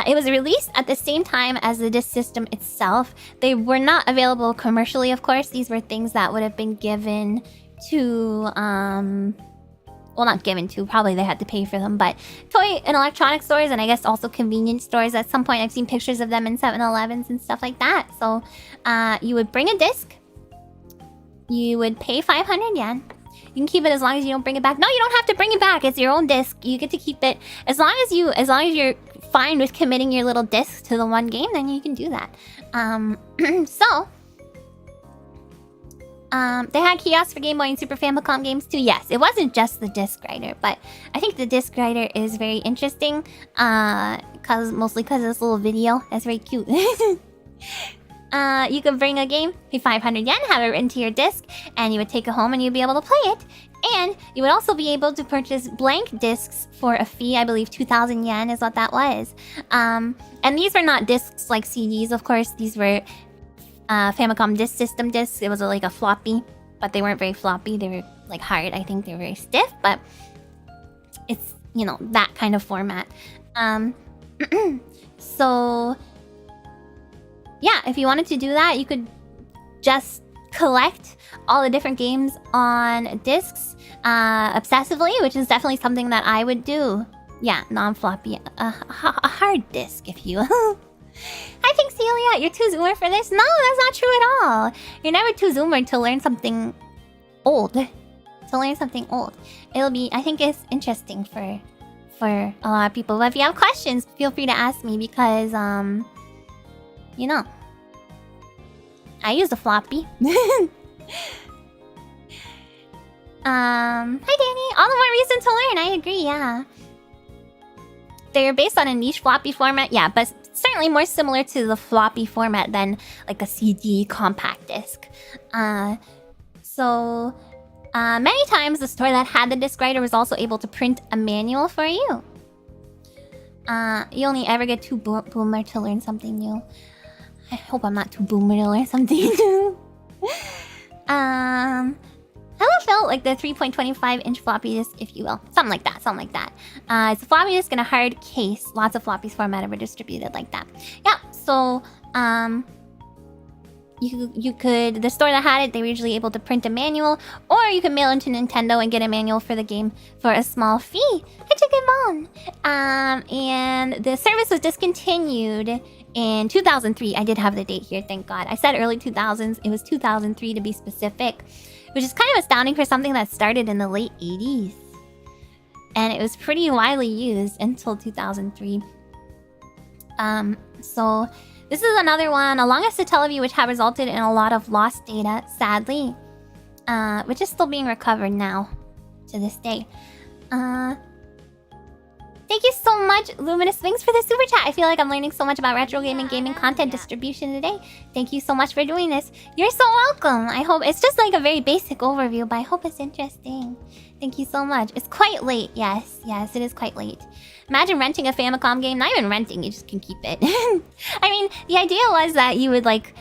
it was released at the same time as the disc system itself. They were not available commercially, of course. These were things that would have been given to, well, not given to, probably they had to pay for them, but toy and electronic stores, and I guess also convenience stores. At some point, I've seen pictures of them in 7-Elevens and stuff like that. So, you would bring a disc. You would pay 500 yen. You can keep it as long as you don't bring it back. No, you don't have to bring it back. It's your own disc. You get to keep it as long as you're fine with committing your little disc to the one game. Then you can do that. They had kiosks for Game Boy and Super Famicom games too. Yes, it wasn't just the disc writer, but I think the disc writer is very interesting. Mostly because of this little video. That's very cute. You could bring a game, pay 500 yen, have it written to your disc, and you would take it home and you'd be able to play it. And you would also be able to purchase blank discs for a fee. I believe 2,000 yen is what that was. And these were not discs like CDs, of course. These were Famicom disk system discs. It was like a floppy, but they weren't very floppy. They were like hard. I think they were very stiff, but it's, you know, that kind of format. So... yeah, if you wanted to do that, you could just collect all the different games on discs obsessively, which is definitely something that I would do. Yeah, non-floppy, a hard disc, if you will. I think, Celia, you're too zoomer for this. No, that's not true at all. You're never too zoomer to learn something old. It'll be, I think it's interesting for a lot of people. But if you have questions, feel free to ask me because, you know, I use a floppy. Hi Danny, all the more reason to learn. I agree, yeah. They're based on a niche floppy format, yeah, but certainly more similar to the floppy format than like a CD compact disc. Many times the store that had the disc writer was also able to print a manual for you. You only ever get too boomer to learn something new. I hope I'm not too boomer to learn something new. Hello Phil, like the 3.25-inch floppy disk, if you will. Something like that. It's a floppy disk in a hard case. Lots of floppies formatted or distributed like that. Yeah, so, you could... the store that had it, they were usually able to print a manual, or you could mail into Nintendo and get a manual for the game for a small fee. Hi, Chicken Bone! And the service was discontinued in 2003. I did have the date here, thank God. I said early 2000s. It was 2003 to be specific. which is kind of astounding for something that started in the late 80s. And it was pretty widely used until 2003. So this is another one, along with Satellaview, which have resulted in a lot of lost data, sadly. Which is still being recovered now, to this day. Thank you so much, Luminous Wings, for the super chat. I feel like I'm learning so much about retro gaming, gaming content distribution today. Thank you so much for doing this. You're so welcome. I hope it's just like a very basic overview, but I hope it's interesting. Thank you so much. It's quite late. Yes, it is quite late. Imagine renting a Famicom game. Not even renting, you just can keep it. I mean, the idea was that you would like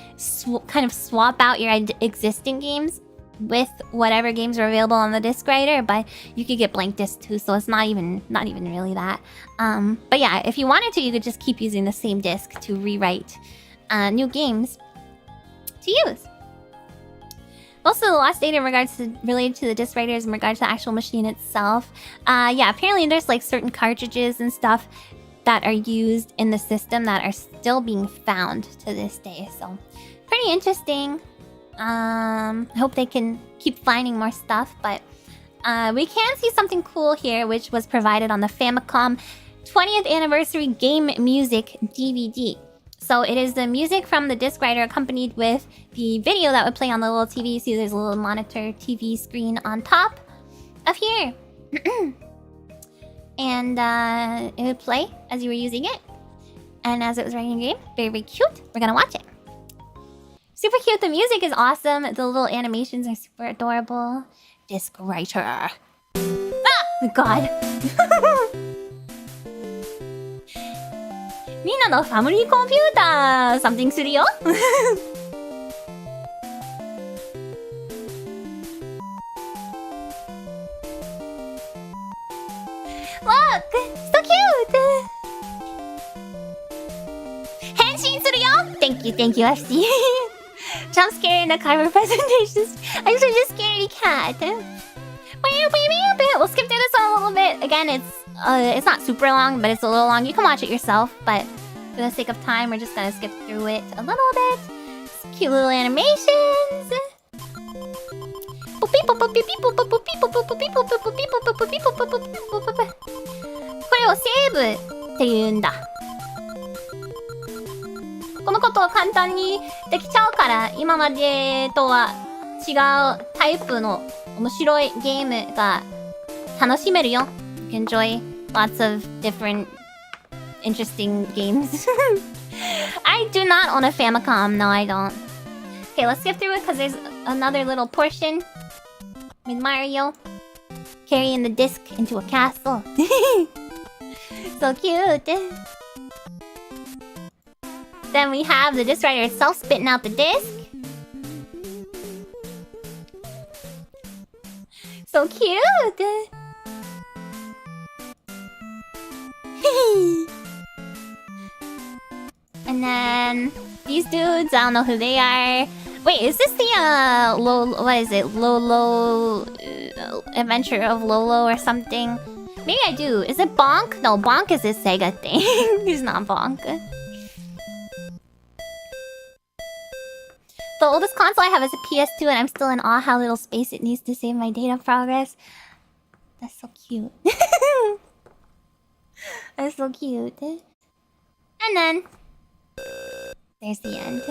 kind of swap out your existing games with whatever games are available on the disc writer, but you could get blank disc too, so it's not even really that. But yeah, if you wanted to, you could just keep using the same disc to rewrite new games to use. Also, the lost data related to the disc writers in regards to the actual machine itself. Yeah, apparently there's like certain cartridges and stuff that are used in the system that are still being found to this day. So, pretty interesting. I hope they can keep finding more stuff, but we can see something cool here, which was provided on the Famicom 20th Anniversary Game Music DVD. So it is the music from the disc writer accompanied with the video that would play on the little TV. See, there's a little monitor TV screen on top of here. And it would play as you were using it. And as it was running a game, very, very cute. We're gonna watch it. Super cute. The music is awesome. The little animations are super adorable. Disc writer. Ah! God. みんなのファミリーコンピューター something するよ Look! So cute! 変身するよ Thank you, FC. Jump scare in the cover presentations. I'm such a scaredy cat. We'll skip through this one a little bit. Again, it's not super long, but it's a little long. You can watch it yourself, but for the sake of time, we're just gonna skip through it a little bit. Cute little animations. これをセーブって言うんだ。このことを簡単にできちゃうから、今までとは違うタイプの面白いゲームが楽しめるよ。You can enjoy lots of different interesting games. I do not own a Famicom. No, I don't. Okay, let's skip through it because there's another little portion with Mario carrying the disc into a castle. So cute. Then we have the disc writer itself spitting out the disc. So cute. And then these dudes, I don't know who they are. Wait, is this the Lolo Adventure of Lolo or something? Maybe I do. Is it Bonk? No, Bonk is a Sega thing. He's not Bonk. The oldest console I have is a PS2, and I'm still in awe how little space it needs to save my data progress. That's so cute. That's so cute. And then there's the end.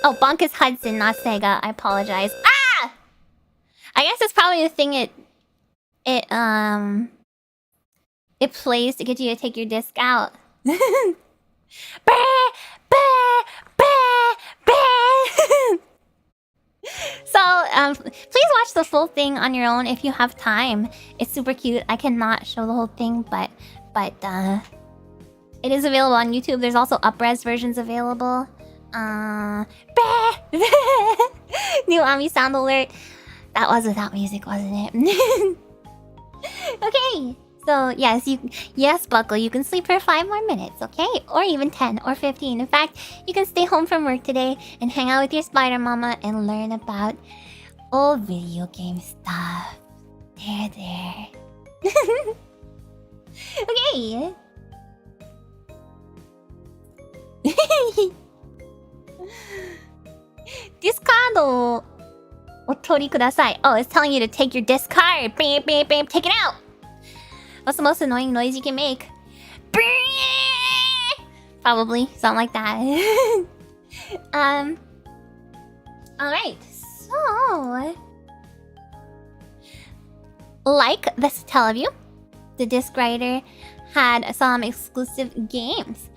Oh, Bonk is Hudson, not Sega. I apologize. Ah! I guess it's probably the thing it plays to get you to take your disc out. So, please watch the full thing on your own if you have time. It's super cute. I cannot show the whole thing, but it is available on YouTube. There's also up-res versions available. New Ami sound alert. That was without music, wasn't it? Okay. So, yes, Buckle, you can sleep for 5 more minutes, okay? Or even 10 or 15. In fact, you can stay home from work today and hang out with your spider mama and learn about old video game stuff. There. Okay. ドお取りください. Oh, it's telling you to take your discard. Beep, beep, beep. Take it out. What's the most annoying noise you can make? Probably something like that. Alright, so like the Satellaview, the disc writer had some exclusive games.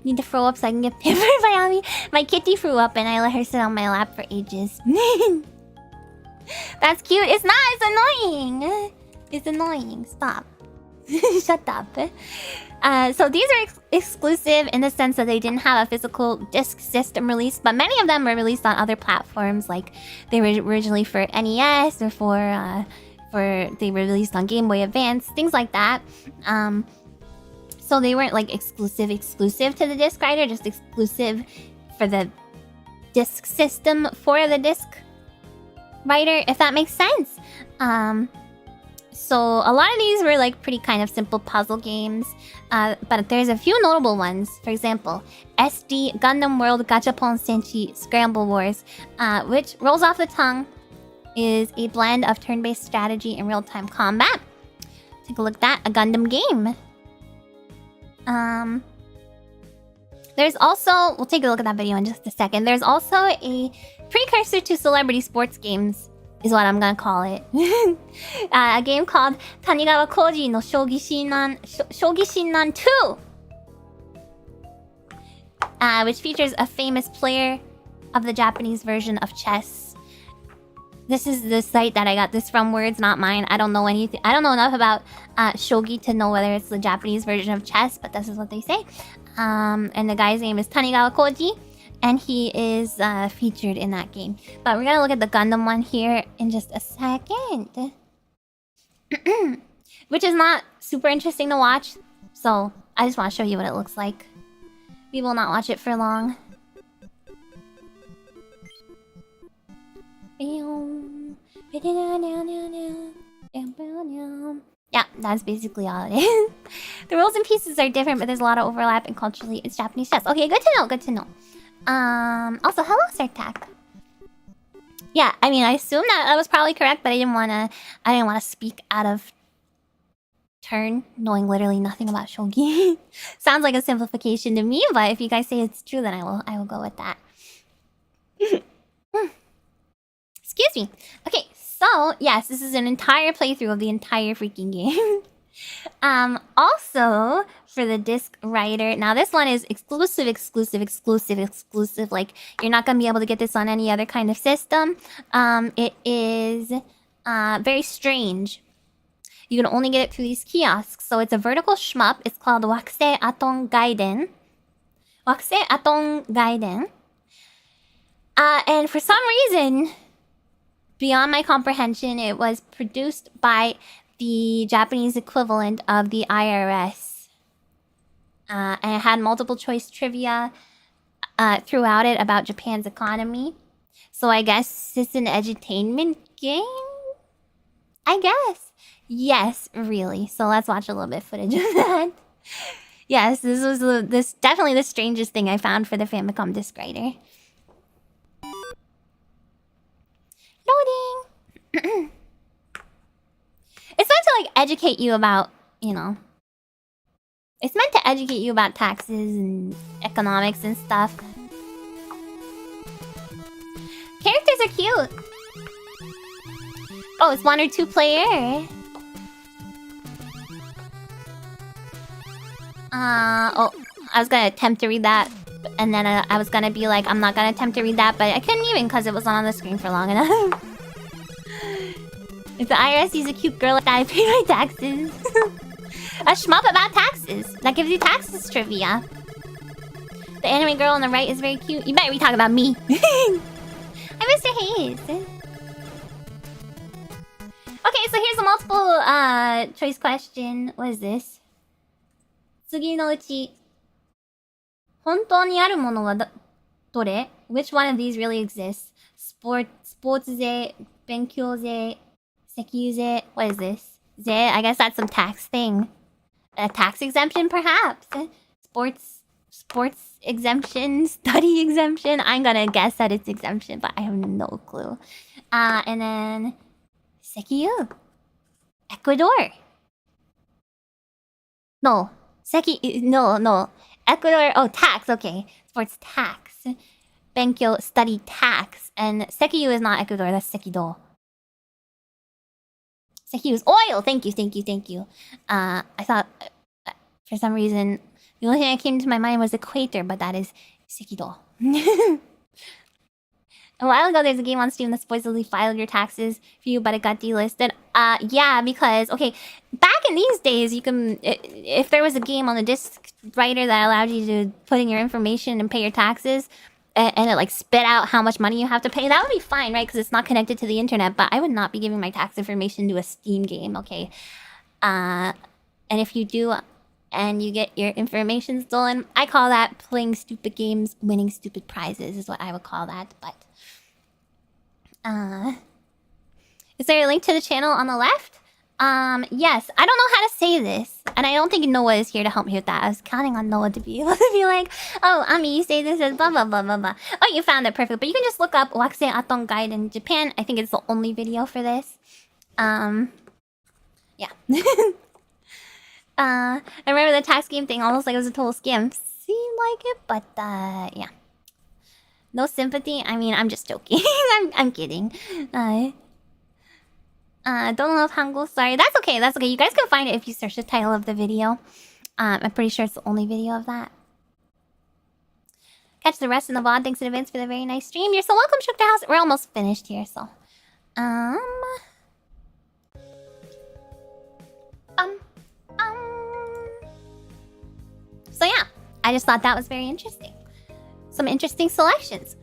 Need to throw up so I can get pampered by Ami. My kitty threw up and I let her sit on my lap for ages. That's cute. It's not. It's annoying. It's annoying. Stop. Shut up. So these are exclusive in the sense that they didn't have a physical disc system release, but many of them were released on other platforms. Like they were originally for NES or they were released on Game Boy Advance, things like that. So they weren't like exclusive to the disc writer, just exclusive for the disc system for the disc writer, if that makes sense. So a lot of these were like pretty kind of simple puzzle games, but there's a few notable ones. For example, SD Gundam World Gachapon Senshi Scramble Wars, which rolls off the tongue, is a blend of turn-based strategy and real-time combat. Take a look at that, a Gundam game. There's also, we'll take a look at that video in just a second. There's also a precursor to celebrity sports games, is what I'm gonna call it. A game called Tanigawa Koji no Shogi Shinran 2, which features a famous player of the Japanese version of chess. This is the site that I got this from, words not mine. I don't know anything. I don't know enough about shogi to know whether it's the Japanese version of chess, but this is what they say. And the guy's name is Tanigawa Koji, and he is featured in that game. But we're gonna look at the Gundam one here in just a second. Which is not super interesting to watch, so I just want to show you what it looks like. We will not watch it for long. Yeah, that's basically all it is. The rules and pieces are different, but there's a lot of overlap, and culturally it's Japanese chess. Okay, good to know, good to know. Also, hello, Sartak. Yeah, I mean, I assume that was probably correct, but I didn't wanna speak out of turn, knowing literally nothing about shogi. Sounds like a simplification to me, but if you guys say it's true, then I will go with that. Excuse me. Okay, so yes, this is an entire playthrough of the entire freaking game. Also for the disc writer. Now this one is exclusive. Like you're not gonna be able to get this on any other kind of system. It is very strange. You can only get it through these kiosks. So it's a vertical shmup. It's called Wakusei Aton Gaiden. And for some reason, beyond my comprehension, it was produced by the Japanese equivalent of the IRS. And it had multiple choice trivia throughout it about Japan's economy. So I guess it's an edutainment game? I guess. Yes, really. So let's watch a little bit of footage of that. Yes, this was definitely the strangest thing I found for the Famicom disc writer. Loading! It's meant to, like, educate you about, you know... It's meant to educate you about taxes and economics and stuff. Characters are cute! Oh, it's 1 or 2 player. Oh, I was gonna attempt to read that, and then I was gonna be like, I'm not gonna attempt to read that, but I couldn't even because it wasn't on the screen for long enough. If the IRS sees a cute girl like that, I pay my taxes. A shmup about taxes. That gives you taxes trivia. The anime girl on the right is very cute. You better be talking about me. Hi, Mr. Hayes. Okay, so here's a multiple choice question. What is this? 次のうち本当にあるものはどれ? Which one of these really exists? スポーツ税、勉強税、石油税. What is this? 税? I guess that's some tax thing. A tax exemption, perhaps? sports exemption, study exemption. I'm gonna guess that it's exemption, but I have no clue. And then Sekiyu, Ecuador. No, no. Ecuador. Oh, tax. Okay, sports tax. Benkyo study tax, and Sekiyu is not Ecuador. That's Sekido. Sekiyu is oil. Thank you. I thought for some reason the only thing that came to my mind was equator, but that is Sekido. A while ago, there's a game on Steam that supposedly filed your taxes for you, but it got delisted. Yeah, because, okay, back in these days, you can, if there was a game on the disk writer that allowed you to put in your information and pay your taxes, and it like spit out how much money you have to pay, that would be fine, right? Because it's not connected to the internet, but I would not be giving my tax information to a Steam game, okay? And if you do, and you get your information stolen, I call that playing stupid games, winning stupid prizes, is what I would call that, but... is there a link to the channel on the left? Yes. I don't know how to say this, and I don't think Noah is here to help me with that. I was counting on Noah to be able to be like, oh, Ami, you say this as blah, blah, blah, blah, blah. Oh, you found it. Perfect. But you can just look up Wakse Aton Guide in Japan. I think it's the only video for this. Yeah. I remember the tax game thing almost like it was a total scam. Seemed like it, but, yeah. No sympathy? I mean, I'm just joking. I'm kidding. Don't love Hangul. Sorry. That's okay. You guys can find it if you search the title of the video. I'm pretty sure it's the only video of that. Catch the rest in the VOD. Thanks in advance for the very nice stream. You're so welcome, Shook the House. We're almost finished here, so... So yeah, I just thought that was very interesting. Some interesting selections.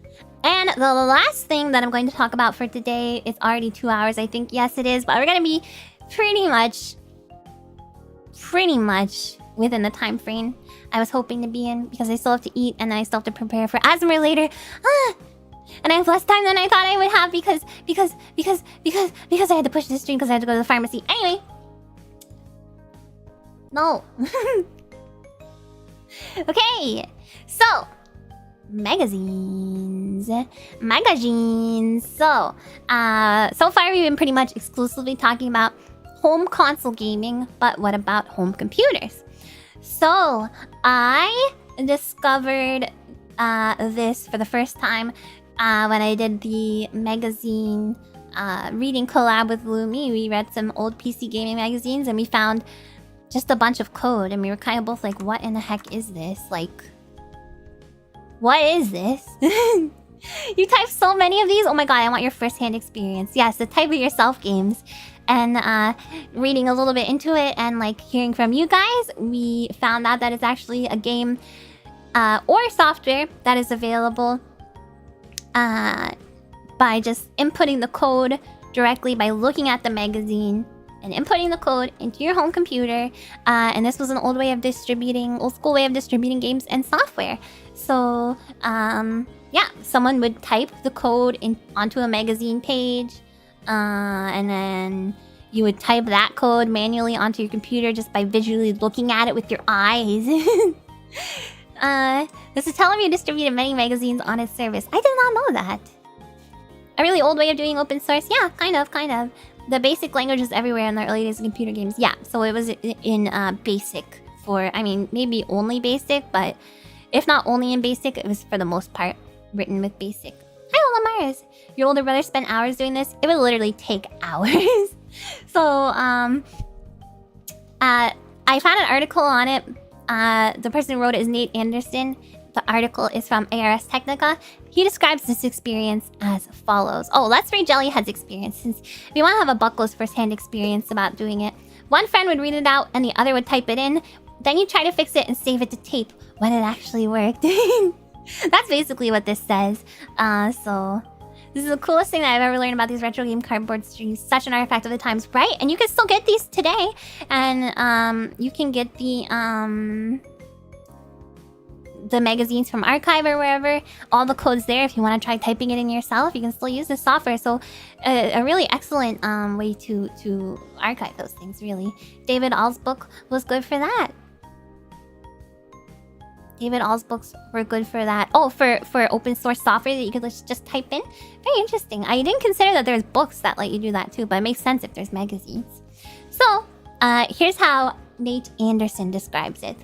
And the last thing that I'm going to talk about for today is already 2 hours, I think. Yes, it is, but we're going to be pretty much within the time frame I was hoping to be in, because I still have to eat and then I still have to prepare for ASMR later. And I have less time than I thought I would have because I had to push this stream because I had to go to the pharmacy. Anyway. No. Okay, so magazines. So so far we've been pretty much exclusively talking about home console gaming, but what about home computers? So I discovered this for the first time when I did the magazine reading collab with Lumi. We read some old PC gaming magazines and we found just a bunch of code, and we were kind of both like, what in the heck is this? Like, what is this? You type so many of these? Oh my god, I want your first-hand experience. Yes, the type of yourself games. And reading a little bit into it and like hearing from you guys, we found out that it's actually a game or software that is available by just inputting the code directly by looking at the magazine and inputting the code into your home computer. And this was an old school way of distributing games and software. So, yeah, someone would type the code onto a magazine page, and then you would type that code manually onto your computer just by visually looking at it with your eyes. The Satellaview distributed many magazines on its service. I did not know that. A really old way of doing open source? Yeah, kind of. The basic language is everywhere in the early days of computer games. Yeah, so it was in BASIC maybe only BASIC, but if not only in BASIC, it was for the most part written with BASIC. Hi, Ola Mars. Your older brother spent hours doing this? It would literally take hours. So, I found an article on it. The person who wrote it is Nate Anderson. The article is from ARS Technica. He describes this experience as follows. Oh, let's read Jellyhead's experience, since we want to have a Buckles first-hand experience about doing it. One friend would read it out and the other would type it in. Then you try to fix it and save it to tape when it actually worked. That's basically what this says. So this is the coolest thing that I've ever learned about these retro game cardboard streams. Such an artifact of the times, right? And you can still get these today. And you can get the magazines from Archive or wherever. All the codes there. If you want to try typing it in yourself, you can still use this software. So a really excellent way to archive those things, really. David All's book was good for that. David All's books were good for that. Oh, for open source software that you could just type in. Very interesting. I didn't consider that there's books that let you do that too, but it makes sense if there's magazines. So, here's how Nate Anderson describes it.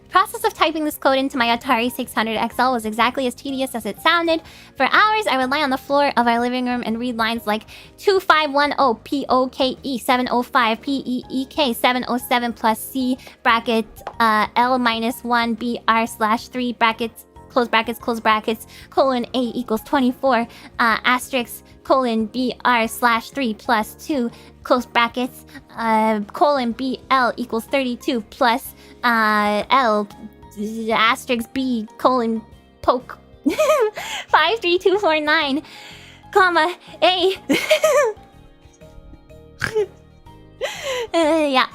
The process of typing this code into my Atari 600 XL was exactly as tedious as it sounded. For hours, I would lie on the floor of our living room and read lines like 2510 POKE 705 PEEK 707 plus C bracket L minus 1 BR/3 brackets close brackets colon A equals 24 asterisk colon BR/3 plus 2 close brackets colon BL equals 32 plus L asterisk B colon poke 53249 comma A. Yeah.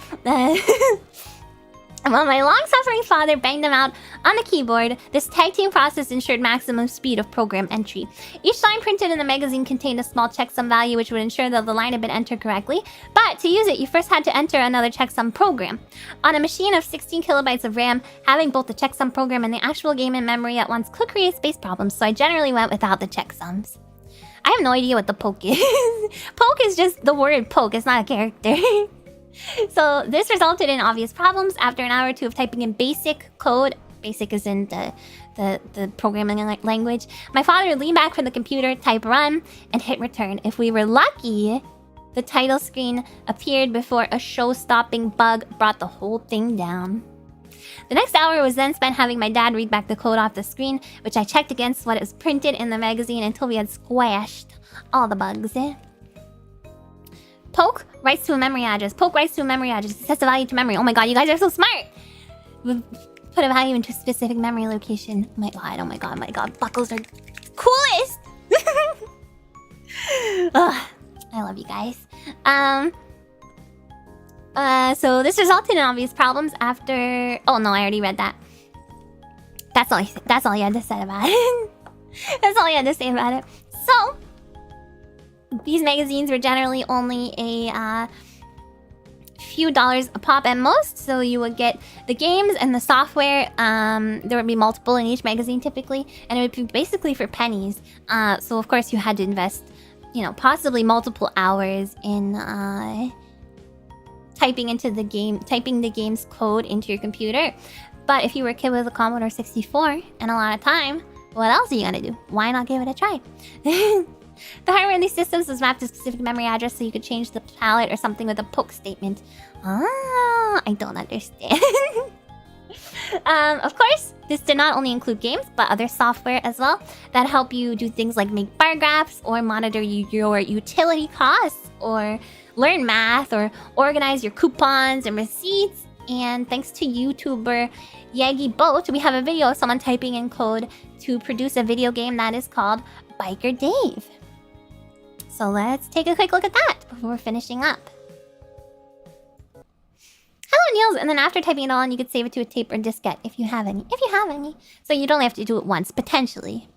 While my long-suffering father banged them out on the keyboard, this tag team process ensured maximum speed of program entry. Each line printed in the magazine contained a small checksum value which would ensure that the line had been entered correctly, but to use it, you first had to enter another checksum program. On a machine of 16 kilobytes of RAM, having both the checksum program and the actual game in memory at once could create space problems, so I generally went without the checksums. I have no idea what the poke is. Poke is just the word poke, it's not a character. So this resulted in obvious problems. After an hour or two of typing in basic code, basic is in the programming language, my father would lean back from the computer, type run, and hit return. If we were lucky, the title screen appeared before a show-stopping bug brought the whole thing down. The next hour was then spent having my dad read back the code off the screen, which I checked against what was printed in the magazine until we had squashed all the bugs. Poke writes to a memory address. Poke writes to a memory address. It sets a value to memory. Oh my god, you guys are so smart! Put a value into a specific memory location. Oh my god, oh my god, oh my god. Buckles are coolest! Ugh, I love you guys. So this resulted in obvious problems after... Oh no, I already read that. That's all you had to say about it. That's all you had to say about it. So... these magazines were generally only a few dollars a pop at most, so you would get the games and the software. There would be multiple in each magazine typically, and it would be basically for pennies. So of course you had to invest, you know, possibly multiple hours in typing the game's code into your computer. But if you were a kid with a Commodore 64 and a lot of time, what else are you gonna do? Why not give it a try? The hardware in these systems was mapped to a specific memory address, so you could change the palette or something with a poke statement. Ah, I don't understand. Of course, this did not only include games, but other software as well that help you do things like make bar graphs, or monitor your utility costs, or learn math, or organize your coupons and receipts. And thanks to YouTuber Yagi Boat, we have a video of someone typing in code to produce a video game that is called Biker Dave. So let's take a quick look at that before we're finishing up. Hello, Niels. And then after typing it all in, you could save it to a tape or diskette if you have any. If you have any. So you'd only have to do it once, potentially.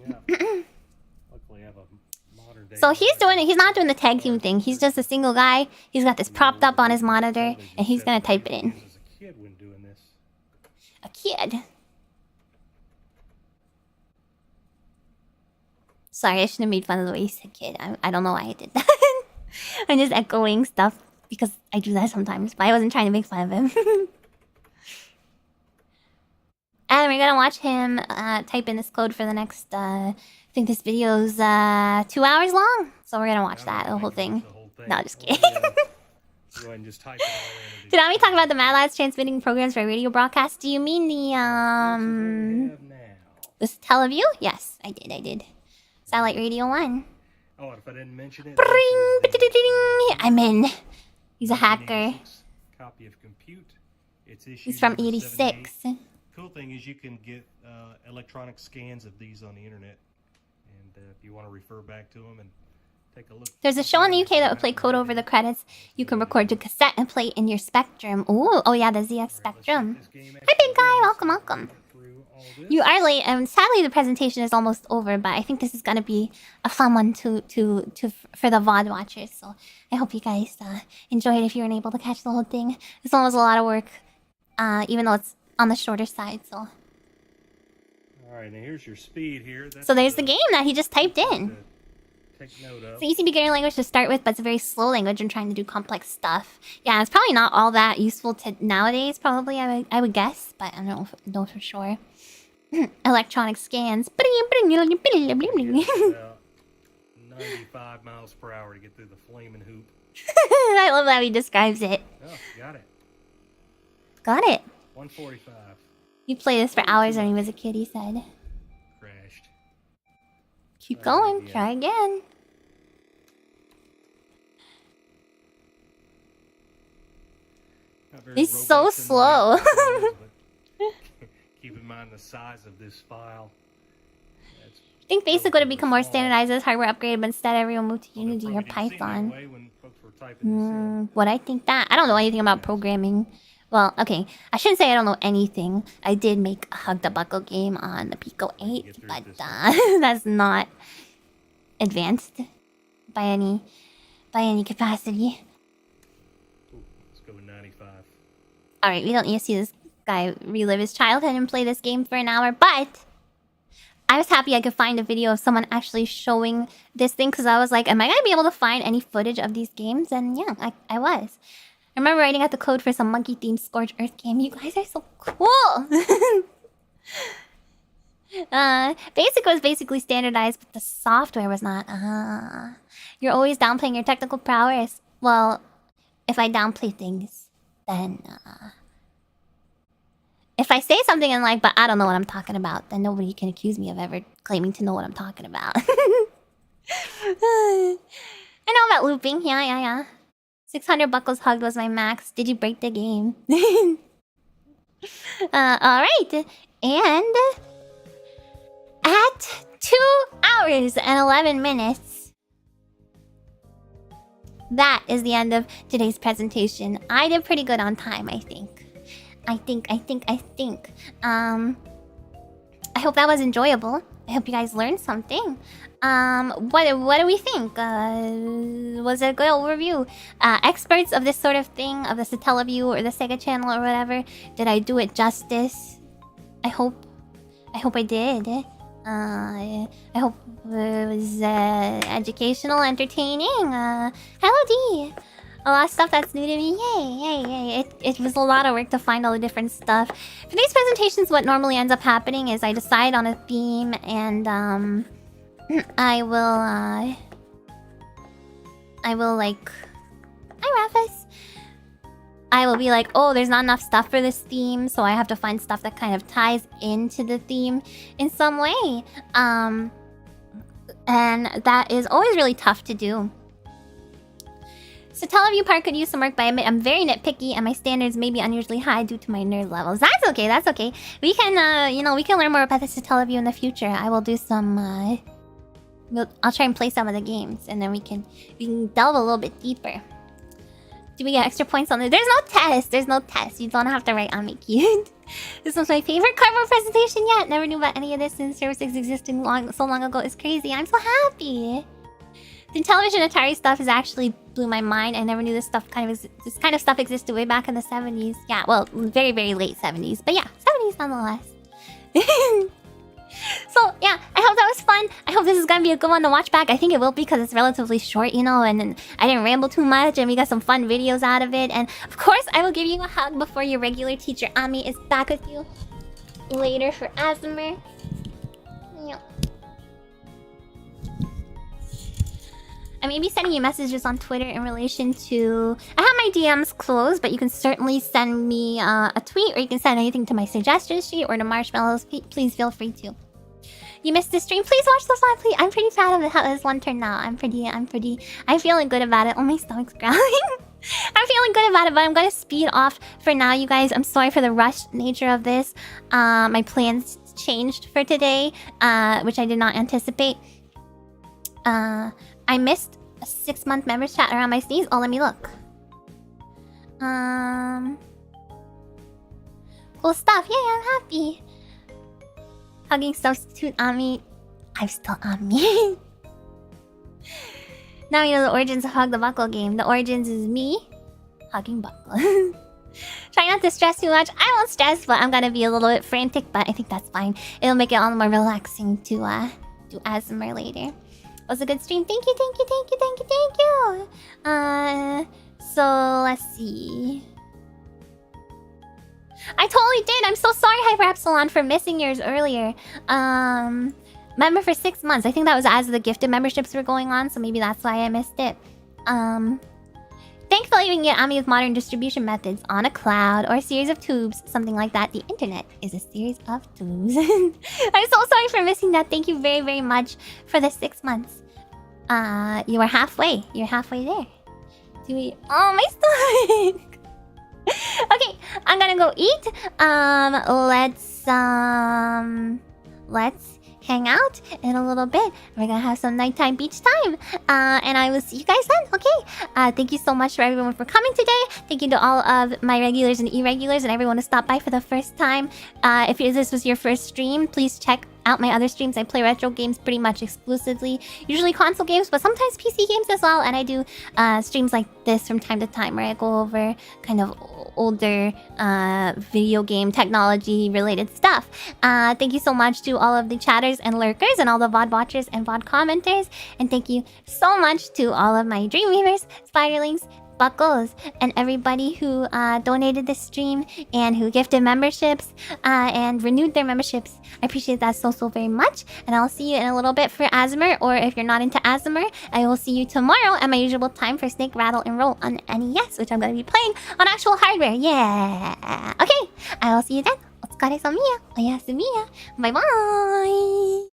Yeah. Luckily, I have a modern day. So he's doing it. He's not doing the tag team thing. He's just a single guy. He's got this propped up on his monitor, and he's gonna type it in. As a kid when doing this. A kid. Sorry, I shouldn't have made fun of the way you said kid. I don't know why I did that. I'm just echoing stuff because I do that sometimes, but I wasn't trying to make fun of him. And we're gonna watch him type in this code for the next, I think this video's 2 hours long. So we're gonna watch that, the whole thing. No, just kidding. Go ahead and just type it all in. Did Ami talk about the Mad Lads transmitting programs for radio broadcasts? Do you mean the Satellaview? Yes, I did. Satellite Radio 1. Oh, if I didn't mention it. Bring, I'm in. He's a hacker. Copy of Compute. It's issued He's from number 86. 78. Cool thing is you can get electronic scans of these on the internet, and if you want to refer back to them and take a look. There's a show in the UK that would play code over the credits. You can record to cassette and play it in your Spectrum. Ooh, oh yeah, the ZX Spectrum. Hi, big guy. Welcome. You are late, and sadly the presentation is almost over. But I think this is gonna be a fun one for the VOD watchers. So I hope you guys enjoy it if you weren't able to catch the whole thing. This one was a lot of work. even though it's on the shorter side. So. All right, now here's your speed here. That's So there's the game that he just typed in. Take note of. It's an easy beginner language to start with, but it's a very slow language when trying to do complex stuff. Yeah, it's probably not all that useful to nowadays. Probably, I would guess, but I don't know for sure. Electronic scans. About 95 miles per hour to get through the flaming hoop. I love how he describes it. Oh, got it. Got it. 145. You played this for hours when he was a kid, he said. Crashed. Keep going. Try again. He's so slow. Keep in mind the size of this file. I think BASIC would have become more standardized as hardware upgraded, but instead everyone moved to Unity or Python. Would I think that? I don't know anything about programming. Well, okay, I shouldn't say I don't know anything. I did make a Hug the Buckle game on the Pico 8, but that's not advanced by any capacity. Ooh, let's go with 95. Alright, we don't need to see this guy relive his childhood and play this game for an hour, but I was happy I could find a video of someone actually showing this thing, because I was like, am I going to be able to find any footage of these games? And yeah, I was. I remember writing out the code for some monkey-themed Scorched Earth game. You guys are so cool! Basic was basically standardized, but the software was not. You're always downplaying your technical prowess. Well, if I downplay things, then if I say something and like, but I don't know what I'm talking about, then nobody can accuse me of ever claiming to know what I'm talking about. I know about looping. Yeah. 600 buckles hugged was my max. Did you break the game? Alright. And at 2 hours and 11 minutes, that is the end of today's presentation. I did pretty good on time, I think. I think. I hope that was enjoyable. I hope you guys learned something. What do we think? Was it a good overview? Experts of this sort of thing, of the Satellaview or the Sega Channel or whatever, did I do it justice? I hope I did. I hope it was educational, entertaining. Hello D! A lot of stuff that's new to me. Yay. It was a lot of work to find all the different stuff. For these presentations, what normally ends up happening is I decide on a theme and I will like... Hi, Rafis! I will be like, oh, there's not enough stuff for this theme, so I have to find stuff that kind of ties into the theme in some way. And that is always really tough to do. Satellaview part could use some work, but I admit I'm very nitpicky and my standards may be unusually high due to my nerd levels. That's okay. We can, we can learn more about the Satellaview in the future. I will do some, I'll try and play some of the games and then we can delve a little bit deeper. Do we get extra points on it? There's no test. You don't have to write on me cute. This was my favorite cardboard presentation yet. Never knew about any of this since services existed so long ago. It's crazy. I'm so happy. The Intellivision Atari stuff is actually blew my mind. I never knew this kind of stuff existed way back in the 70s. Yeah, well, very, very late 70s. But yeah, 70s nonetheless. So yeah, I hope that was fun. I hope this is gonna be a good one to watch back. I think it will be because it's relatively short, and I didn't ramble too much, and we got some fun videos out of it. And of course, I will give you a hug before your regular teacher Ami is back with you later for ASMR. Yeah. I may be sending you messages on Twitter in relation to... I have my DMs closed, but you can certainly send me a tweet, or you can send anything to my suggestion sheet or to Marshmallows. Please feel free to. You missed the stream? Please watch the live, please. I'm pretty proud of how this one turned out. I'm feeling good about it. Oh, my stomach's growling. I'm feeling good about it, but I'm gonna speed off for now, you guys. I'm sorry for the rushed nature of this. My plans changed for today, which I did not anticipate. I missed a 6-month members chat around my sneeze. Oh, let me look. Cool stuff. Yeah, I'm happy. Hugging substitute Ami. I'm still Ami. Now you know the origins of Hug the Buckle game. The origins is me hugging Buckle. Try not to stress too much. I won't stress, but I'm gonna be a little bit frantic. But I think that's fine. It'll make it all the more relaxing to do ASMR later. It was a good stream. Thank you, thank you, thank you, thank you, thank you. So let's see. I totally did. I'm so sorry, Hyper Epsilon, for missing yours earlier. Member for 6 months. I think that was as the gifted memberships were going on, so maybe that's why I missed it. Thankfully, we can get Ami with modern distribution methods on a cloud or a series of tubes, something like that. The internet is a series of tubes. I'm so sorry for missing that. Thank you very, very much for the 6 months. You are halfway. You're halfway there. Do we? Oh, my stomach. Okay, I'm gonna go eat. Let's hang out in a little bit. We're gonna have some nighttime beach time. And I will see you guys then, okay? Thank you so much for everyone for coming today. Thank you to all of my regulars and irregulars and everyone who stopped by for the first time. If this was your first stream, please check out my other streams. I play retro games pretty much exclusively. Usually console games, but sometimes PC games as well. And I do streams like this from time to time where I go over kind of older video game technology related stuff. Thank you so much to all of the chatters and lurkers and all the VOD watchers and VOD commenters. And thank you so much to all of my Dreamweavers, Spiderlings, Buckles, and everybody who donated this stream and who gifted memberships and renewed their memberships. I appreciate that so very much. And I'll see you in a little bit for ASMR, or if you're not into ASMR, I will see you tomorrow at my usual time for Snake, Rattle, and Roll on NES, which I'm going to be playing on actual hardware. Yeah. Okay, I will see you then. Otsukaresamiya. Oyasumiya. Bye bye.